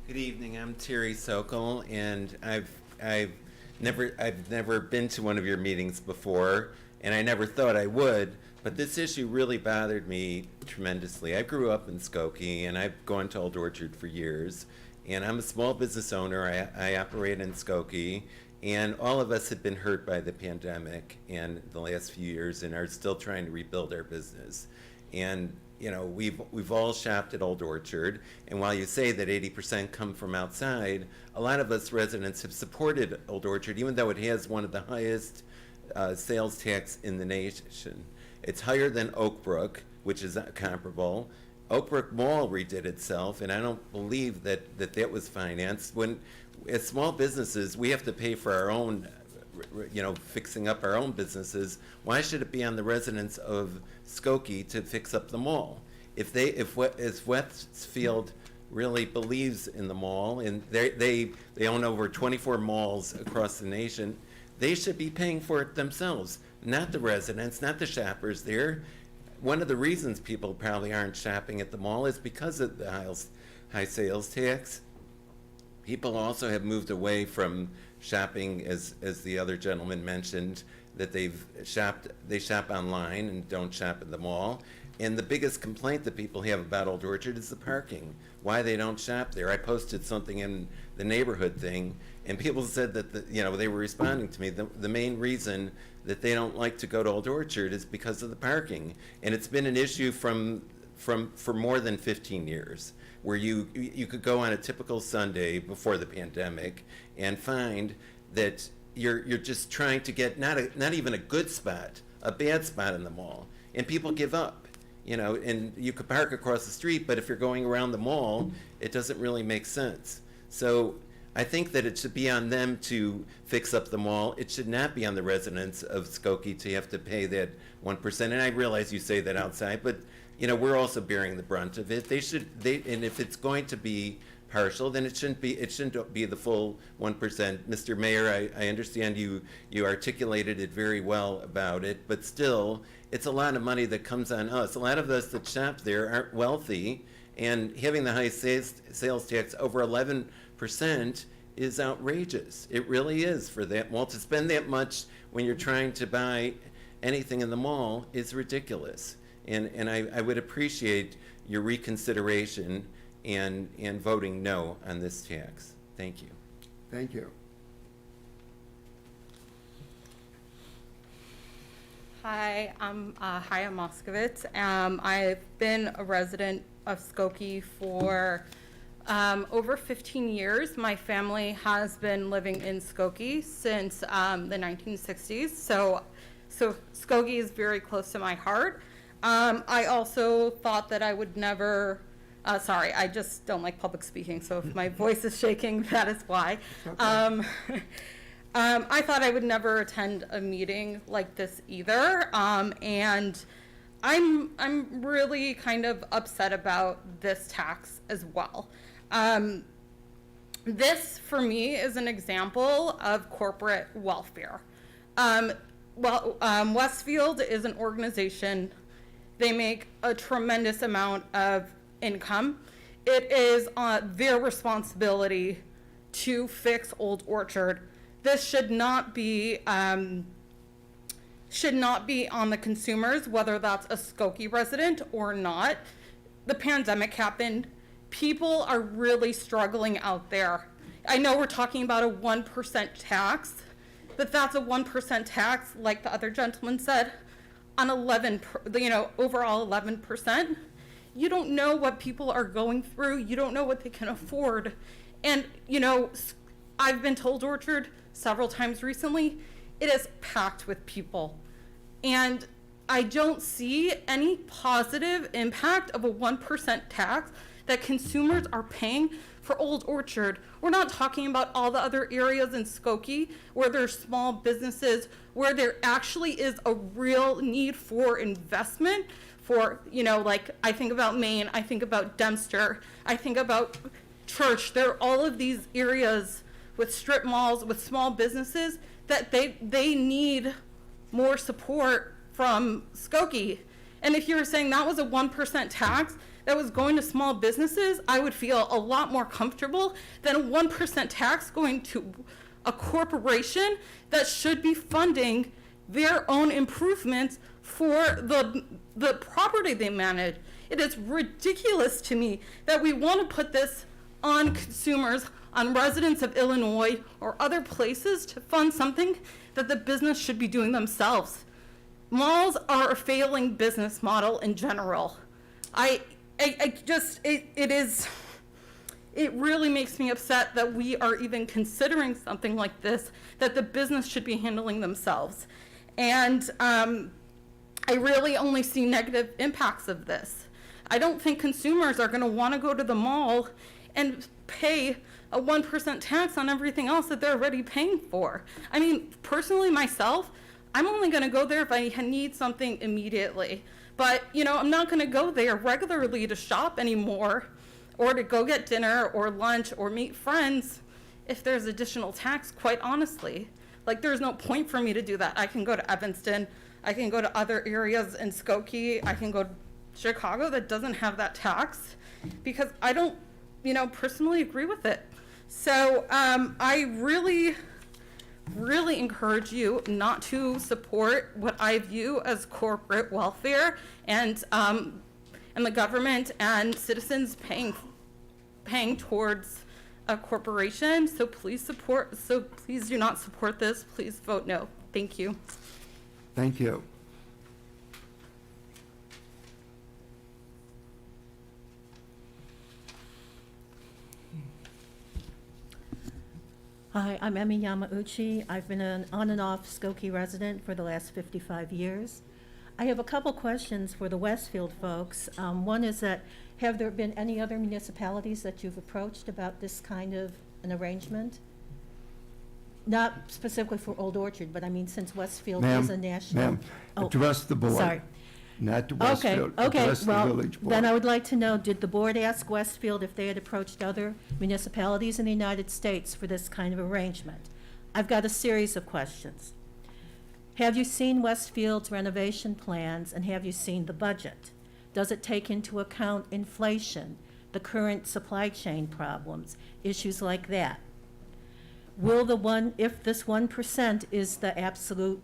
Good evening, I'm Terry Sokol, and I've never been to one of your meetings before, and I never thought I would, but this issue really bothered me tremendously. I grew up in Skokie, and I've gone to Old Orchard for years, and I'm a small business owner. I operate in Skokie, and all of us have been hurt by the pandemic in the last few years and are still trying to rebuild our business. And you know, we've all shopped at Old Orchard, and while you say that 80% come from outside, a lot of us residents have supported Old Orchard, even though it has one of the highest sales tax in the nation. It's higher than Oak Brook, which is comparable. Oak Brook Mall redid itself, and I don't believe that was financed. When, as small businesses, we have to pay for our own, fixing up our own businesses. Why should it be on the residents of Skokie to fix up the mall? If Westfield really believes in the mall, and they own over 24 malls across the nation, they should be paying for it themselves, not the residents, not the shoppers there. One of the reasons people probably aren't shopping at the mall is because of the high sales tax. People also have moved away from shopping, as the other gentleman mentioned, that they shop online and don't shop at the mall. And the biggest complaint that people have about Old Orchard is the parking, why they don't shop there. I posted something in the neighborhood thing, and people said that, they were responding to me. The main reason that they don't like to go to Old Orchard is because of the parking. And it's been an issue for more than 15 years, where you could go on a typical Sunday before the pandemic and find that you're just trying to get not even a good spot, a bad spot in the mall, and people give up. And you could park across the street, but if you're going around the mall, it doesn't really make sense. So I think that it should be on them to fix up the mall. It should not be on the residents of Skokie to have to pay that 1%. And I realize you say that outside, but we're also bearing the brunt of it. And if it's going to be partial, then it shouldn't be the full 1%. Mr. Mayor, I understand you articulated it very well about it, but still, it's a lot of money that comes on us. A lot of us that shop there aren't wealthy, and having the high sales tax over 11% is outrageous. It really is for that mall. To spend that much when you're trying to buy anything in the mall is ridiculous. And I would appreciate your reconsideration and voting no on this tax. Thank you. Thank you. Hi, I'm Haya Moskowitz. I've been a resident of Skokie for over 15 years. My family has been living in Skokie since the 1960s, so Skokie is very close to my heart. I also thought that I would never, sorry, I just don't like public speaking, so if my voice is shaking, that is why. Okay. I thought I would never attend a meeting like this either, and I'm really kind of upset about this tax as well. This, for me, is an example of corporate welfare. Westfield is an organization. They make a tremendous amount of income. It is their responsibility to fix Old Orchard. This should not be on the consumers, whether that's a Skokie resident or not. The pandemic happened. People are really struggling out there. I know we're talking about a 1% tax, but that's a 1% tax, like the other gentleman said, on overall 11%. You don't know what people are going through. You don't know what they can afford. And, I've been to Old Orchard several times recently. It is packed with people. And I don't see any positive impact of a 1% tax that consumers are paying for Old Orchard. We're not talking about all the other areas in Skokie where there's small businesses, where there actually is a real need for investment for, I think about Maine, I think about Dempster, I think about Church. There are all of these areas with strip malls, with small businesses, that they need more support from Skokie. And if you were saying that was a 1% tax that was going to small businesses, I would feel a lot more comfortable than a 1% tax going to a corporation that should be funding their own improvements for the property they manage. It is ridiculous to me that we want to put this on consumers, on residents of Illinois or other places to fund something that the business should be doing themselves. Malls are a failing business model in general. It really makes me upset that we are even considering something like this, that the business should be handling themselves. And I really only see negative impacts of this. I don't think consumers are gonna wanna go to the mall and pay a 1% tax on everything else that they're already paying for. I mean, personally, myself, I'm only gonna go there if I need something immediately. But, I'm not gonna go there regularly to shop anymore, or to go get dinner or lunch or meet friends if there's additional tax, quite honestly. There's no point for me to do that. I can go to Evanston, I can go to other areas in Skokie, I can go to Chicago that doesn't have that tax, because I don't personally agree with it. So I really encourage you not to support what I view as corporate welfare and the government and citizens paying towards a corporation. So please do not support this. Please vote no. Thank you. Thank you. Hi, I'm Emmy Yamauchi. I've been an on and off Skokie resident for the last 55 years. I have a couple questions for the Westfield folks. One is that, have there been any other municipalities that you've approached about this kind of an arrangement? Not specifically for Old Orchard, but I mean, since Westfield is a national. Ma'am, address the board. Sorry. Not to Westfield, address the village board. Then I would like to know, did the board ask Westfield if they had approached other municipalities in the United States for this kind of arrangement? I've got a series of questions. Have you seen Westfield's renovation plans, and have you seen the budget? Does it take into account inflation, the current supply chain problems, issues like that? Will if this 1% is the absolute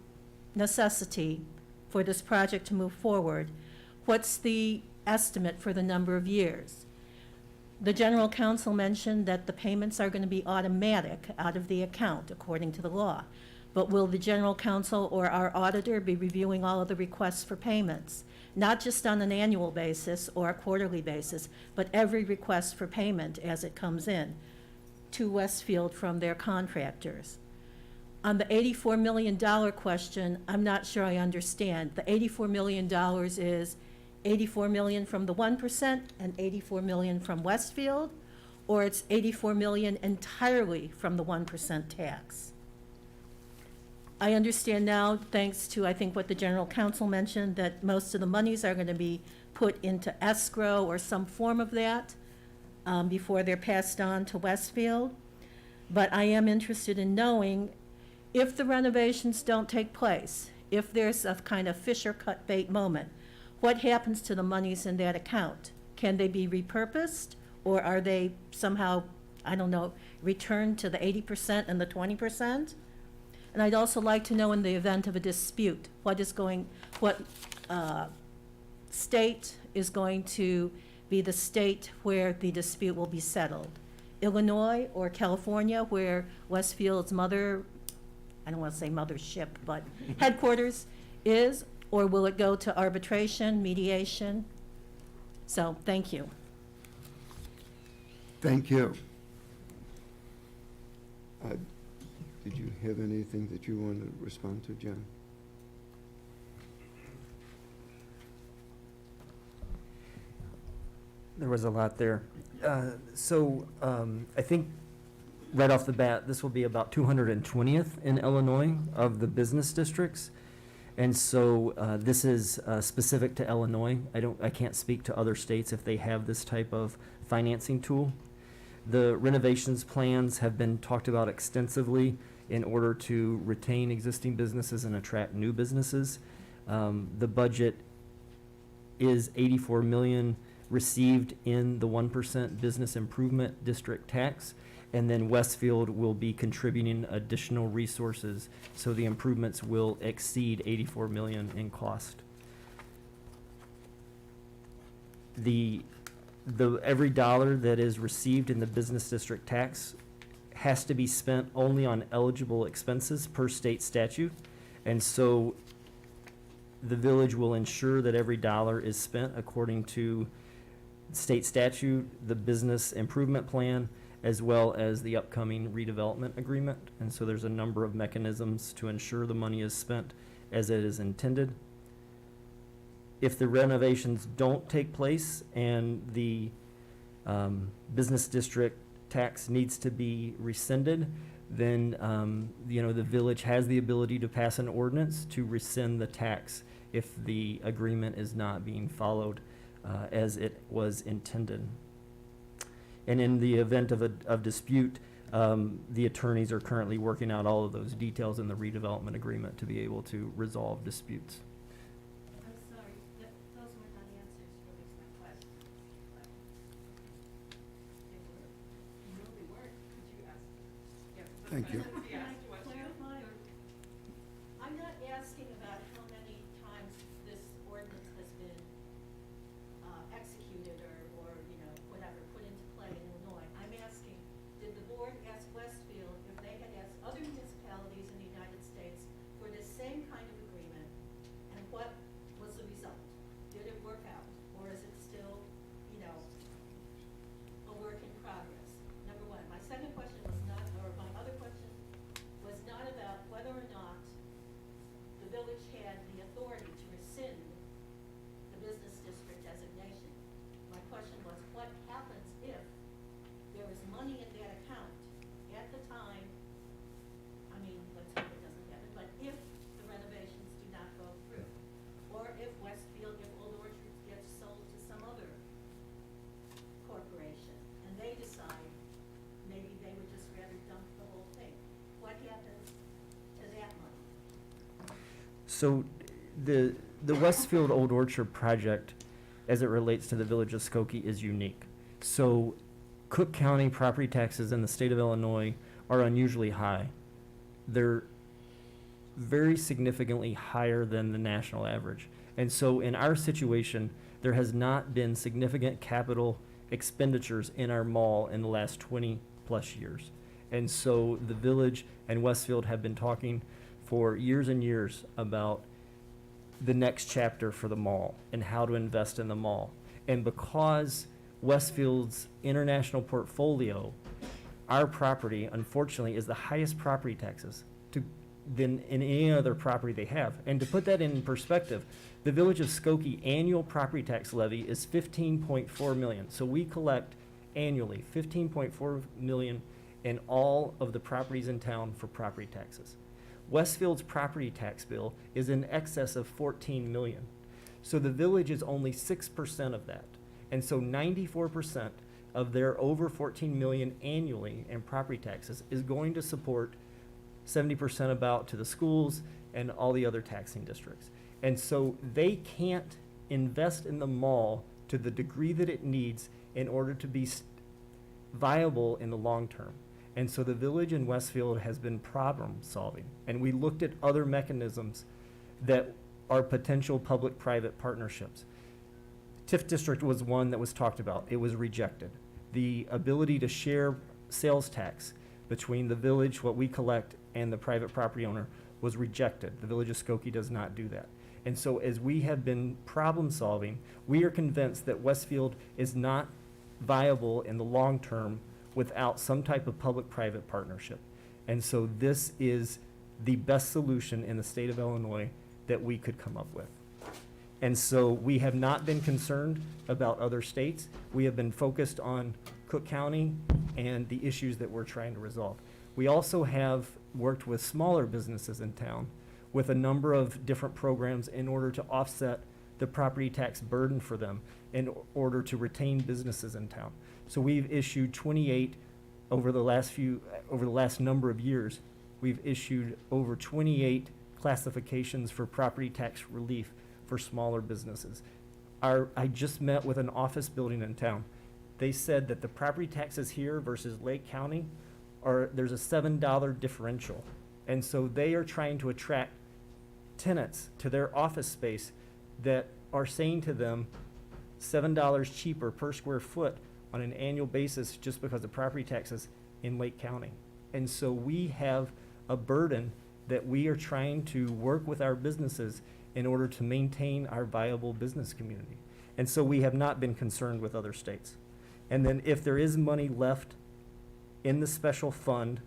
necessity for this project to move forward, what's the estimate for the number of years? The general counsel mentioned that the payments are going to be automatic out of the account according to the law. But will the general counsel or our auditor be reviewing all of the requests for payments, not just on an annual basis or a quarterly basis, but every request for payment as it comes in to Westfield from their contractors? On the $84 million question, I'm not sure I understand. The $84 million is $84 million from the 1% and $84 million from Westfield, or it's $84 million entirely from the 1% tax? I understand now, thanks to, I think, what the general counsel mentioned, that most of the monies are going to be put into escrow or some form of that before they're passed on to Westfield. But I am interested in knowing, if the renovations don't take place, if there's a kind of fish or cut bait moment, what happens to the monies in that account? Can they be repurposed, or are they somehow, I don't know, returned to the 80% and the 20%? And I'd also like to know, in the event of a dispute, what state is going to be the state where the dispute will be settled? Illinois or California, where Westfield's I don't want to say mothership, but headquarters is, or will it go to arbitration, mediation? So, thank you. Thank you. Did you have anything that you want to respond to, John? There was a lot there. I think right off the bat, this will be about 220th in Illinois of the business districts. And so this is specific to Illinois. I can't speak to other states if they have this type of financing tool. The renovations plans have been talked about extensively in order to retain existing businesses and attract new businesses. The budget is $84 million received in the 1% business improvement district tax, and then Westfield will be contributing additional resources, so the improvements will exceed $84 million in cost. Every dollar that is received in the business district tax has to be spent only on eligible expenses per state statute, and so the village will ensure that every dollar is spent according to state statute, the business improvement plan, as well as the upcoming redevelopment agreement. And so there's a number of mechanisms to ensure the money is spent as it is intended. If the renovations don't take place and the business district tax needs to be rescinded, then the village has the ability to pass an ordinance to rescind the tax if the agreement is not being followed as it was intended. And in the event of dispute, the attorneys are currently working out all of those details in the redevelopment agreement to be able to resolve disputes. I'm sorry, those were not answers really to my question. Thank you. Can I clarify, or, I'm not asking about how many times this ordinance has been executed or, whatever, put into play in Illinois. I'm asking, did the board ask Westfield if they had asked other municipalities in the United States for this same kind of agreement, and what was the result? Did it work out, or is it still, a work in progress? Number one. My second question was not, or my other question was not about whether or not the village had the authority to rescind the business district designation. My question was, what happens if there is money in that account at the time, let's hope it doesn't happen, but if the renovations do not go through, or if Westfield, if Old Orchard gets sold to some other corporation, and they decide maybe they would just rather dump the whole thing, what happens to that money? So the Westfield Old Orchard project, as it relates to the village of Skokie, is unique. So Cook County property taxes in the state of Illinois are unusually high. They're very significantly higher than the national average. And so in our situation, there has not been significant capital expenditures in our mall in the last 20-plus years. And so the village and Westfield have been talking for years and years about the next chapter for the mall and how to invest in the mall. And because Westfield's international portfolio, our property, unfortunately, is the highest property taxes than in any other property they have. And to put that in perspective, the village of Skokie annual property tax levy is $15.4 million. So we collect annually $15.4 million in all of the properties in town for property taxes. Westfield's property tax bill is in excess of $14 million. So the village is only 6% of that. And so 94% of their over $14 million annually in property taxes is going to support 70% about to the schools and all the other taxing districts. And so they can't invest in the mall to the degree that it needs in order to be viable in the long term. And so the village in Westfield has been problem solving. And we looked at other mechanisms that are potential public-private partnerships. TIF district was one that was talked about. It was rejected. The ability to share sales tax between the village, what we collect, and the private property owner was rejected. The village of Skokie does not do that. And so as we have been problem solving, we are convinced that Westfield is not viable in the long term without some type of public-private partnership. And so this is the best solution in the state of Illinois that we could come up with. And so we have not been concerned about other states. We have been focused on Cook County and the issues that we're trying to resolve. We also have worked with smaller businesses in town with a number of different programs in order to offset the property tax burden for them in order to retain businesses in town. So we've issued 28 over the last number of years. We've issued over 28 classifications for property tax relief for smaller businesses. I just met with an office building in town. They said that the property taxes here versus Lake County there's a $7 differential. And so they are trying to attract tenants to their office space that are saying to them $7 cheaper per square foot on an annual basis just because of property taxes in Lake County. And so we have a burden that we are trying to work with our businesses in order to maintain our viable business community. And so we have not been concerned with other states. And then if there is money left in the special fund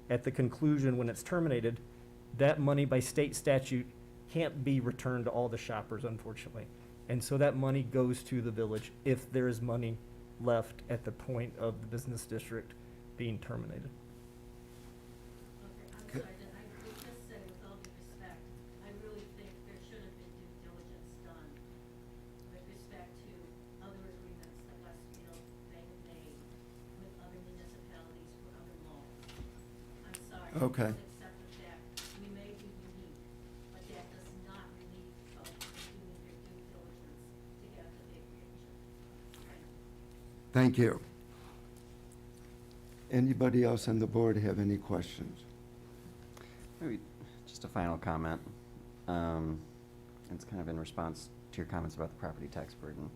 at the conclusion when it's terminated, that money by state statute can't be returned to all the shoppers, unfortunately. And so that money goes to the village if there is money left at the point of the business district being terminated. Okay, I'm sorry, I would just say with all due respect, I really think there should have been due diligence done with respect to other agreements that Westfield may have made with other municipalities for other malls. I'm sorry. Okay. Just accept the fact we may be unique, but that does not relieve folks from doing their due diligence to get the big picture. Thank you. Anybody else on the board have any questions? Maybe just a final comment. It's kind of in response to your comments about the property tax burden.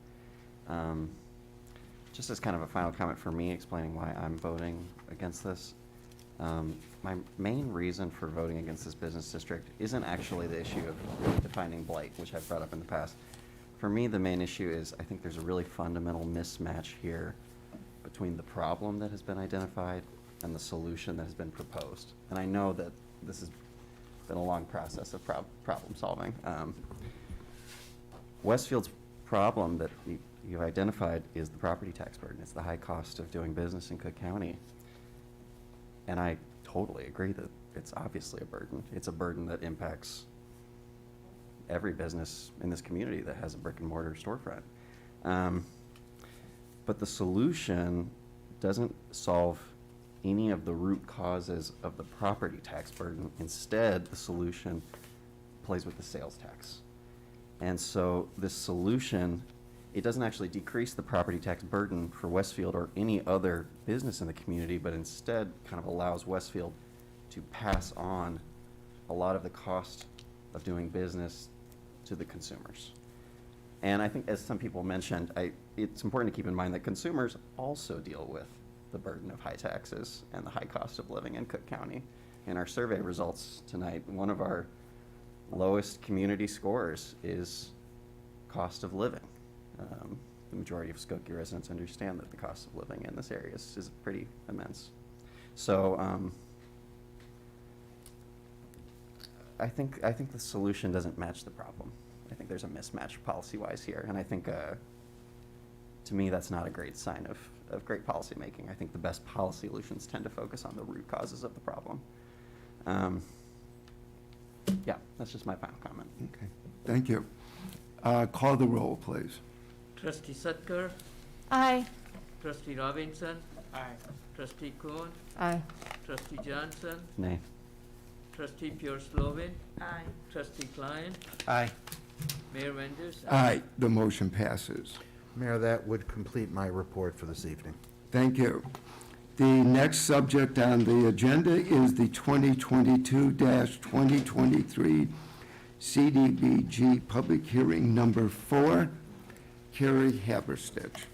Just as kind of a final comment for me explaining why I'm voting against this. My main reason for voting against this business district isn't actually the issue of really defining blight, which I've brought up in the past. For me, the main issue is I think there's a really fundamental mismatch here between the problem that has been identified and the solution that has been proposed. And I know that this has been a long process of problem solving. Westfield's problem that you've identified is the property tax burden. It's the high cost of doing business in Cook County. And I totally agree that it's obviously a burden. It's a burden that impacts every business in this community that has a brick and mortar storefront. But the solution doesn't solve any of the root causes of the property tax burden. Instead, the solution plays with the sales tax. And so this solution, it doesn't actually decrease the property tax burden for Westfield or any other business in the community, but instead kind of allows Westfield to pass on a lot of the cost of doing business to the consumers. And I think, as some people mentioned, it's important to keep in mind that consumers also deal with the burden of high taxes and the high cost of living in Cook County. In our survey results tonight, one of our lowest community scores is cost of living. The majority of Skokie residents understand that the cost of living in this area is pretty immense. So I think the solution doesn't match the problem. I think there's a mismatch policy-wise here, and I think to me that's not a great sign of great policy making. I think the best policy solutions tend to focus on the root causes of the problem. Yeah, that's just my final comment. Okay, thank you. Call the roll, please. Trustee Sutker, Aye. Trustee Robinson, Aye. Trustee Kuhn, Aye. Trustee Johnson, Nay. Trustee Pure Slovin, Aye. Trustee Klein, Aye. Mayor Menders. Aye, the motion passes. Mayor, that would complete my report for this evening. Thank you. The next subject on the agenda is the 2022-2023 CDBG Public Hearing Number 4. Carrie Haberstich.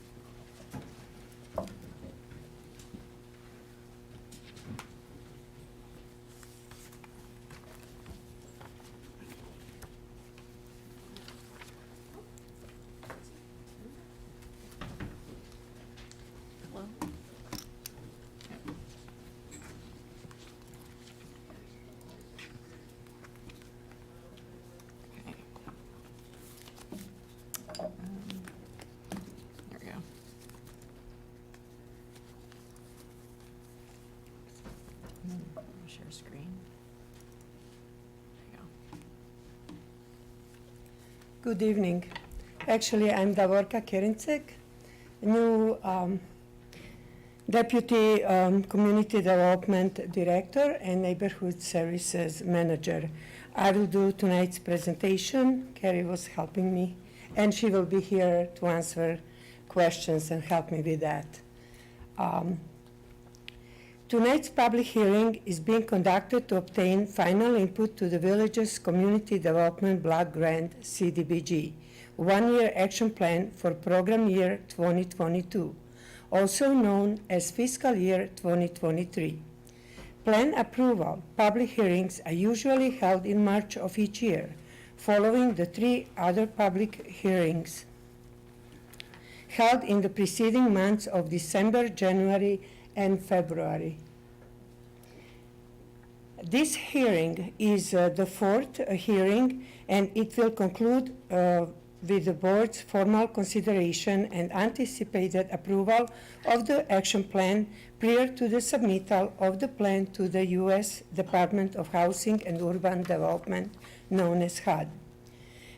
There we go. Share screen. There you go. Good evening. Actually, I'm Davorka Kerincek, new Deputy Community Development Director and Neighborhood Services Manager. I will do tonight's presentation. Carrie was helping me, and she will be here to answer questions and help me with that. Tonight's public hearing is being conducted to obtain final input to the village's Community Development Block Grant, CDBG, one-year action plan for program year 2022, also known as fiscal year 2023. Plan approval public hearings are usually held in March of each year, following the 3 other public hearings held in the preceding months of December, January, and February. This hearing is the 4th hearing, and it will conclude with the board's formal consideration and anticipated approval of the action plan prior to the submittal of the plan to the U.S. Department of Housing and Urban Development, known as HUD.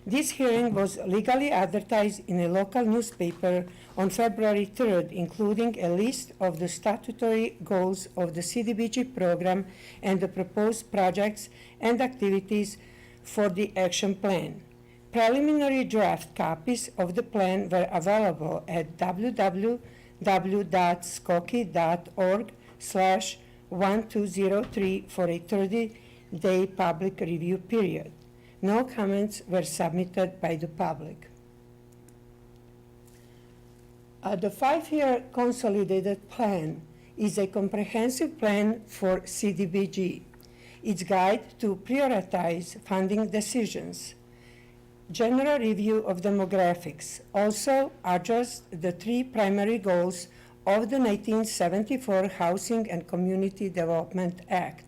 This hearing was legally advertised in a local newspaper on February 3rd, including a list of the statutory goals of the CDBG program and the proposed projects and activities for the action plan. Preliminary draft copies of the plan were available at www.skokie.org 2023 for a 30-day public review period. No comments were submitted by the public. The 5-year consolidated plan is a comprehensive plan for CDBG. Its guide to prioritize funding decisions. General review of demographics also addressed the 3 primary goals of the 1974 Housing and Community Development Act.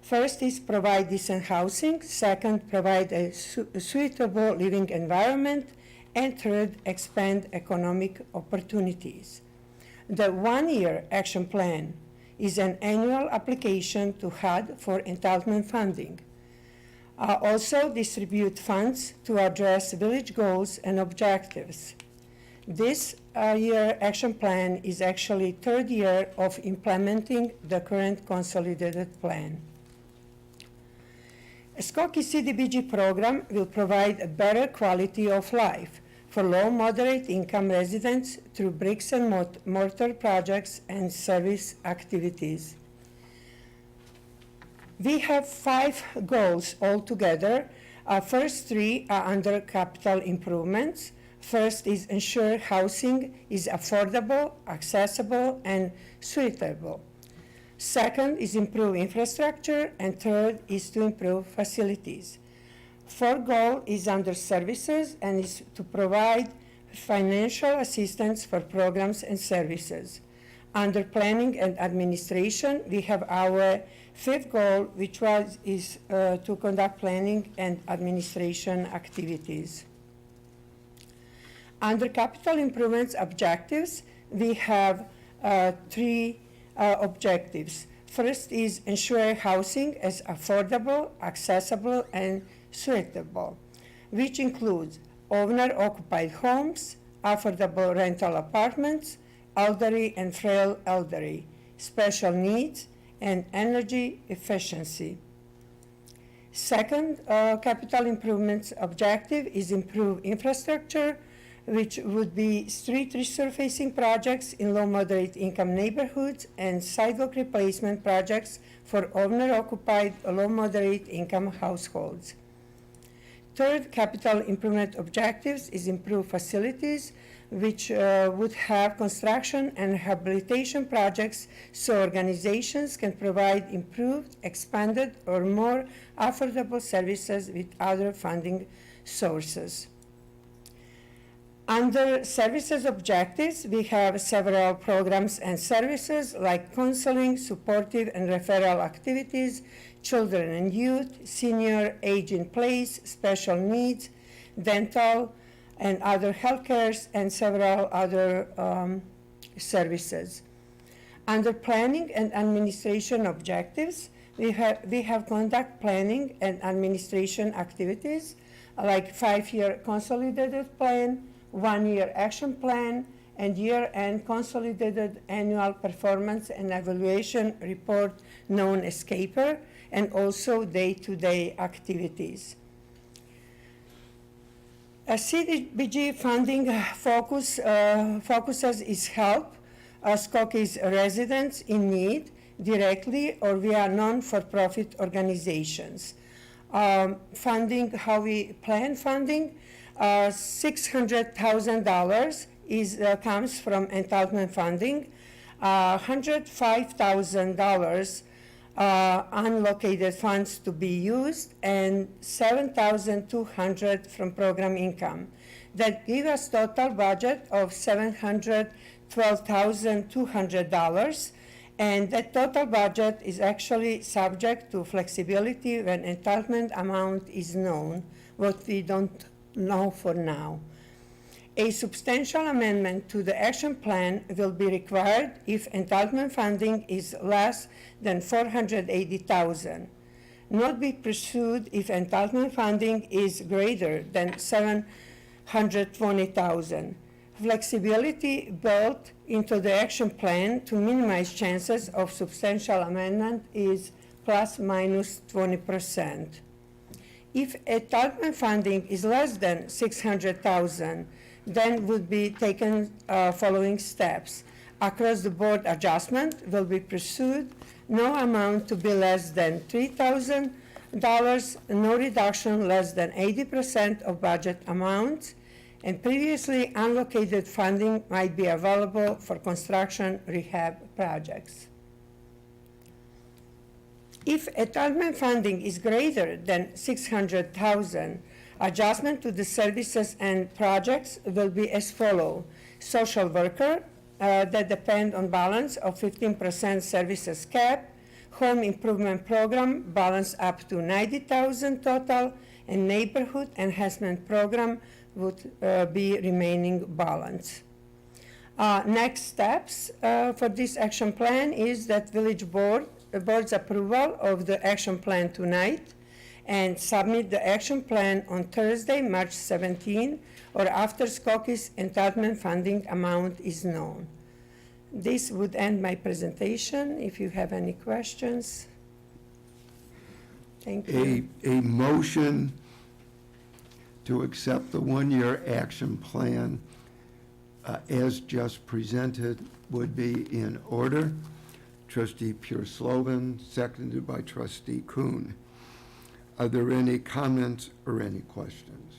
First is provide decent housing, second, provide a suitable living environment, and third, expand economic opportunities. The 1-year action plan is an annual application to HUD for entitlement funding. Also distribute funds to address village goals and objectives. This year action plan is actually 3rd year of implementing the current consolidated plan. A Skokie CDBG program will provide a better quality of life for low moderate income residents through bricks and mortar projects and service activities. We have 5 goals altogether. Our first 3 are under capital improvements. First is ensure housing is affordable, accessible, and suitable. Second is improve infrastructure, and third is to improve facilities. Fourth goal is under services and is to provide financial assistance for programs and services. Under planning and administration, we have our 5th goal, which is to conduct planning and administration activities. Under capital improvements objectives, we have 3 objectives. First is ensure housing is affordable, accessible, and suitable, which includes owner-occupied homes, affordable rental apartments, elderly and frail elderly, special needs, and energy efficiency. Second capital improvements objective is improve infrastructure, which would be street resurfacing projects in low moderate income neighborhoods and sidewalk replacement projects for owner-occupied low moderate income households. Third capital improvement objectives is improve facilities, which would have construction and rehabilitation projects so organizations can provide improved, expanded, or more affordable services with other funding sources. Under services objectives, we have several programs and services like counseling, supportive and referral activities, children and youth, senior age in place, special needs, dental, and other health cares, and several other services. Under planning and administration objectives, we have conduct planning and administration activities like 5-year consolidated plan, 1-year action plan, and year-end consolidated annual performance and evaluation report known as CAPER, and also day-to-day activities. A CDBG funding focuses is help Skokie's residents in need directly or via non-for-profit organizations. Funding, how we plan funding, $600,000 comes from entitlement funding, $105,000 unallocated funds to be used, and $7,200 from program income. That gives us total budget of $712,200, and that total budget is actually subject to flexibility when entitlement amount is known, what we don't know for now. A substantial amendment to the action plan will be required if entitlement funding is less than $480,000. Not be pursued if entitlement funding is greater than $720,000. Flexibility built into the action plan to minimize chances of substantial amendment is plus minus 20%. If entitlement funding is less than $600,000, then would be taken following steps. across-the-board adjustment will be pursued, no amount to be less than $3,000, no reduction less than 80% of budget amount, and previously unallocated funding might be available for construction rehab projects. If entitlement funding is greater than $600,000, adjustment to the services and projects will be as follows. Social worker, that depend on balance of 15% services cap, home improvement program balance up to 90,000 total, and neighborhood enhancement program would be remaining balance. Next steps for this action plan is that board's approval of the action plan tonight, and submit the action plan on Thursday, March 17, or after Skokie's entitlement funding amount is known. This would end my presentation. If you have any questions. Thank you. A motion to accept the one-year action plan as just presented would be in order. Trustee Pure-Slovan, seconded by Trustee Kuhn. Are there any comments or any questions?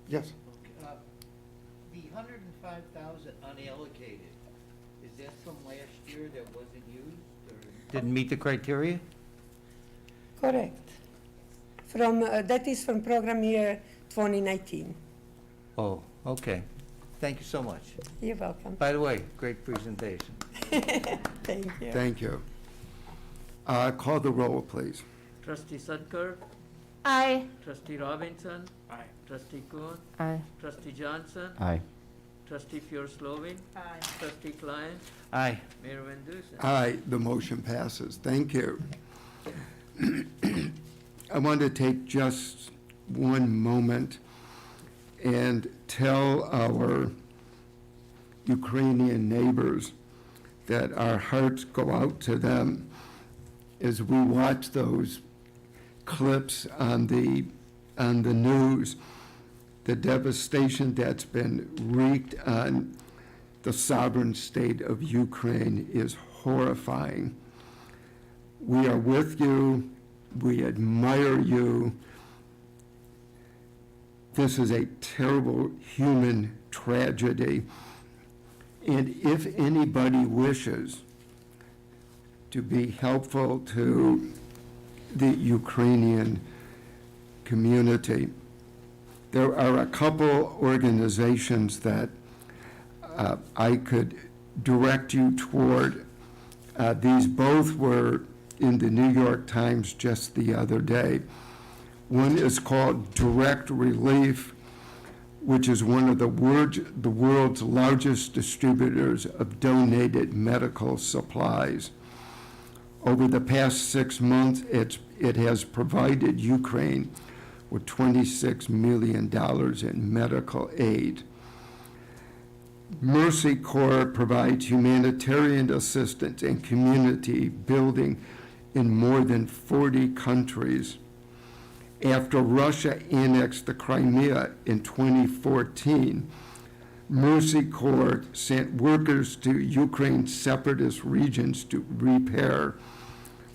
Yes. The $105,000 unallocated, is that from last year that wasn't used, or? Didn't meet the criteria? Correct. From, that is from program year 2019. Oh, okay. Thank you so much. You're welcome. By the way, great presentation. Thank you. Thank you. Call the roll, please. Trustee Sudker, Aye. Trustee Robinson, Aye. Trustee Kuhn, Aye. Trustee Johnson, Aye. Trustee Pure-Slovan, Aye. Trustee Klein, Aye. Mayor Van Dusen. Aye, the motion passes. Thank you. I want to take just one moment and tell our Ukrainian neighbors that our hearts go out to them as we watch those clips on the news. The devastation that's been wreaked on the sovereign state of Ukraine is horrifying. We are with you. We admire you. This is a terrible human tragedy. And if anybody wishes to be helpful to the Ukrainian community, there are a couple organizations that I could direct you toward. These both were in the New York Times just the other day. One is called Direct Relief, which is one of the world's largest distributors of donated medical supplies. Over the past 6 months, it has provided Ukraine with $26 million in medical aid. Mercy Corps provides humanitarian assistance and community building in more than 40 countries. After Russia annexed the Crimea in 2014, Mercy Corps sent workers to Ukraine's separatist regions to repair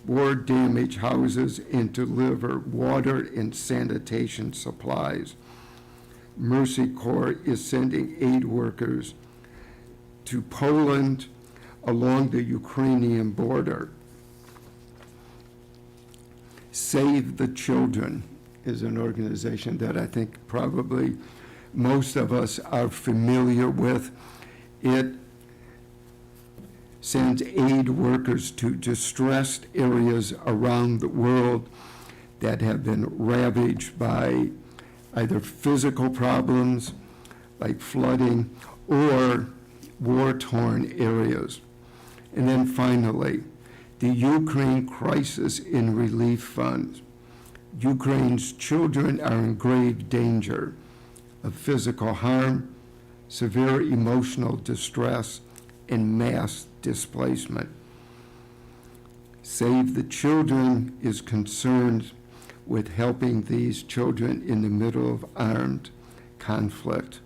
war-damaged houses and deliver water and sanitation supplies. Mercy Corps is sending aid workers to Poland along the Ukrainian border. Save the Children is an organization that I think probably most of us are familiar with. It sends aid workers to distressed areas around the world that have been ravaged by either physical problems like flooding or war-torn areas. And then finally, the Ukraine Crisis and Relief Fund. Ukraine's children are in grave danger of physical harm, severe emotional distress, and mass displacement. Save the Children is concerned with helping these children in the middle of armed conflict.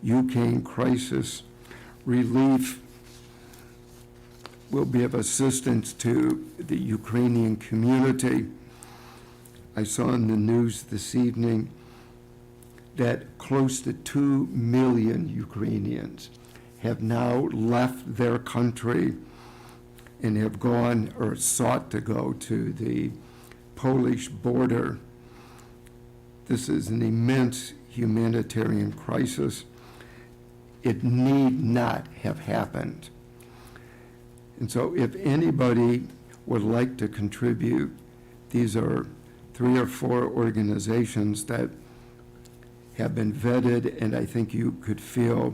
Ukraine crisis relief will be of assistance to the Ukrainian community. I saw in the news this evening that close to 2 million Ukrainians have now left their country and have gone or sought to go to the Polish border. This is an immense humanitarian crisis. It need not have happened. And so if anybody would like to contribute, these are 3 or 4 organizations that have been vetted, and I think you could feel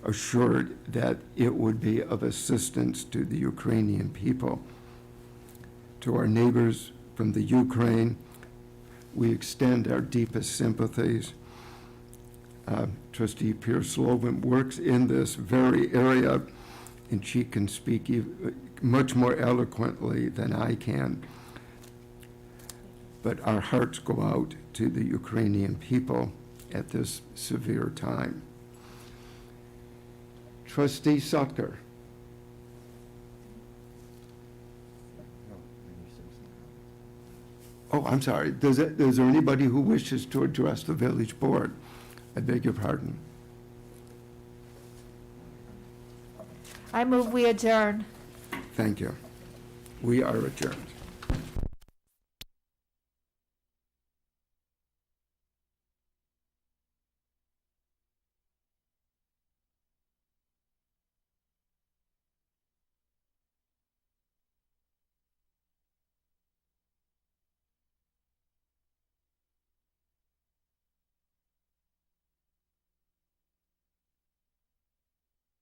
assured that it would be of assistance to the Ukrainian people. To our neighbors from the Ukraine, we extend our deepest sympathies. Trustee Pierce-Lovin works in this very area, and she can speak much more eloquently than I can. But our hearts go out to the Ukrainian people at this severe time. Trustee Sutker. Oh, I'm sorry. Is there anybody who wishes to address the village board? I beg your pardon. I move we adjourn. Thank you. We are adjourned.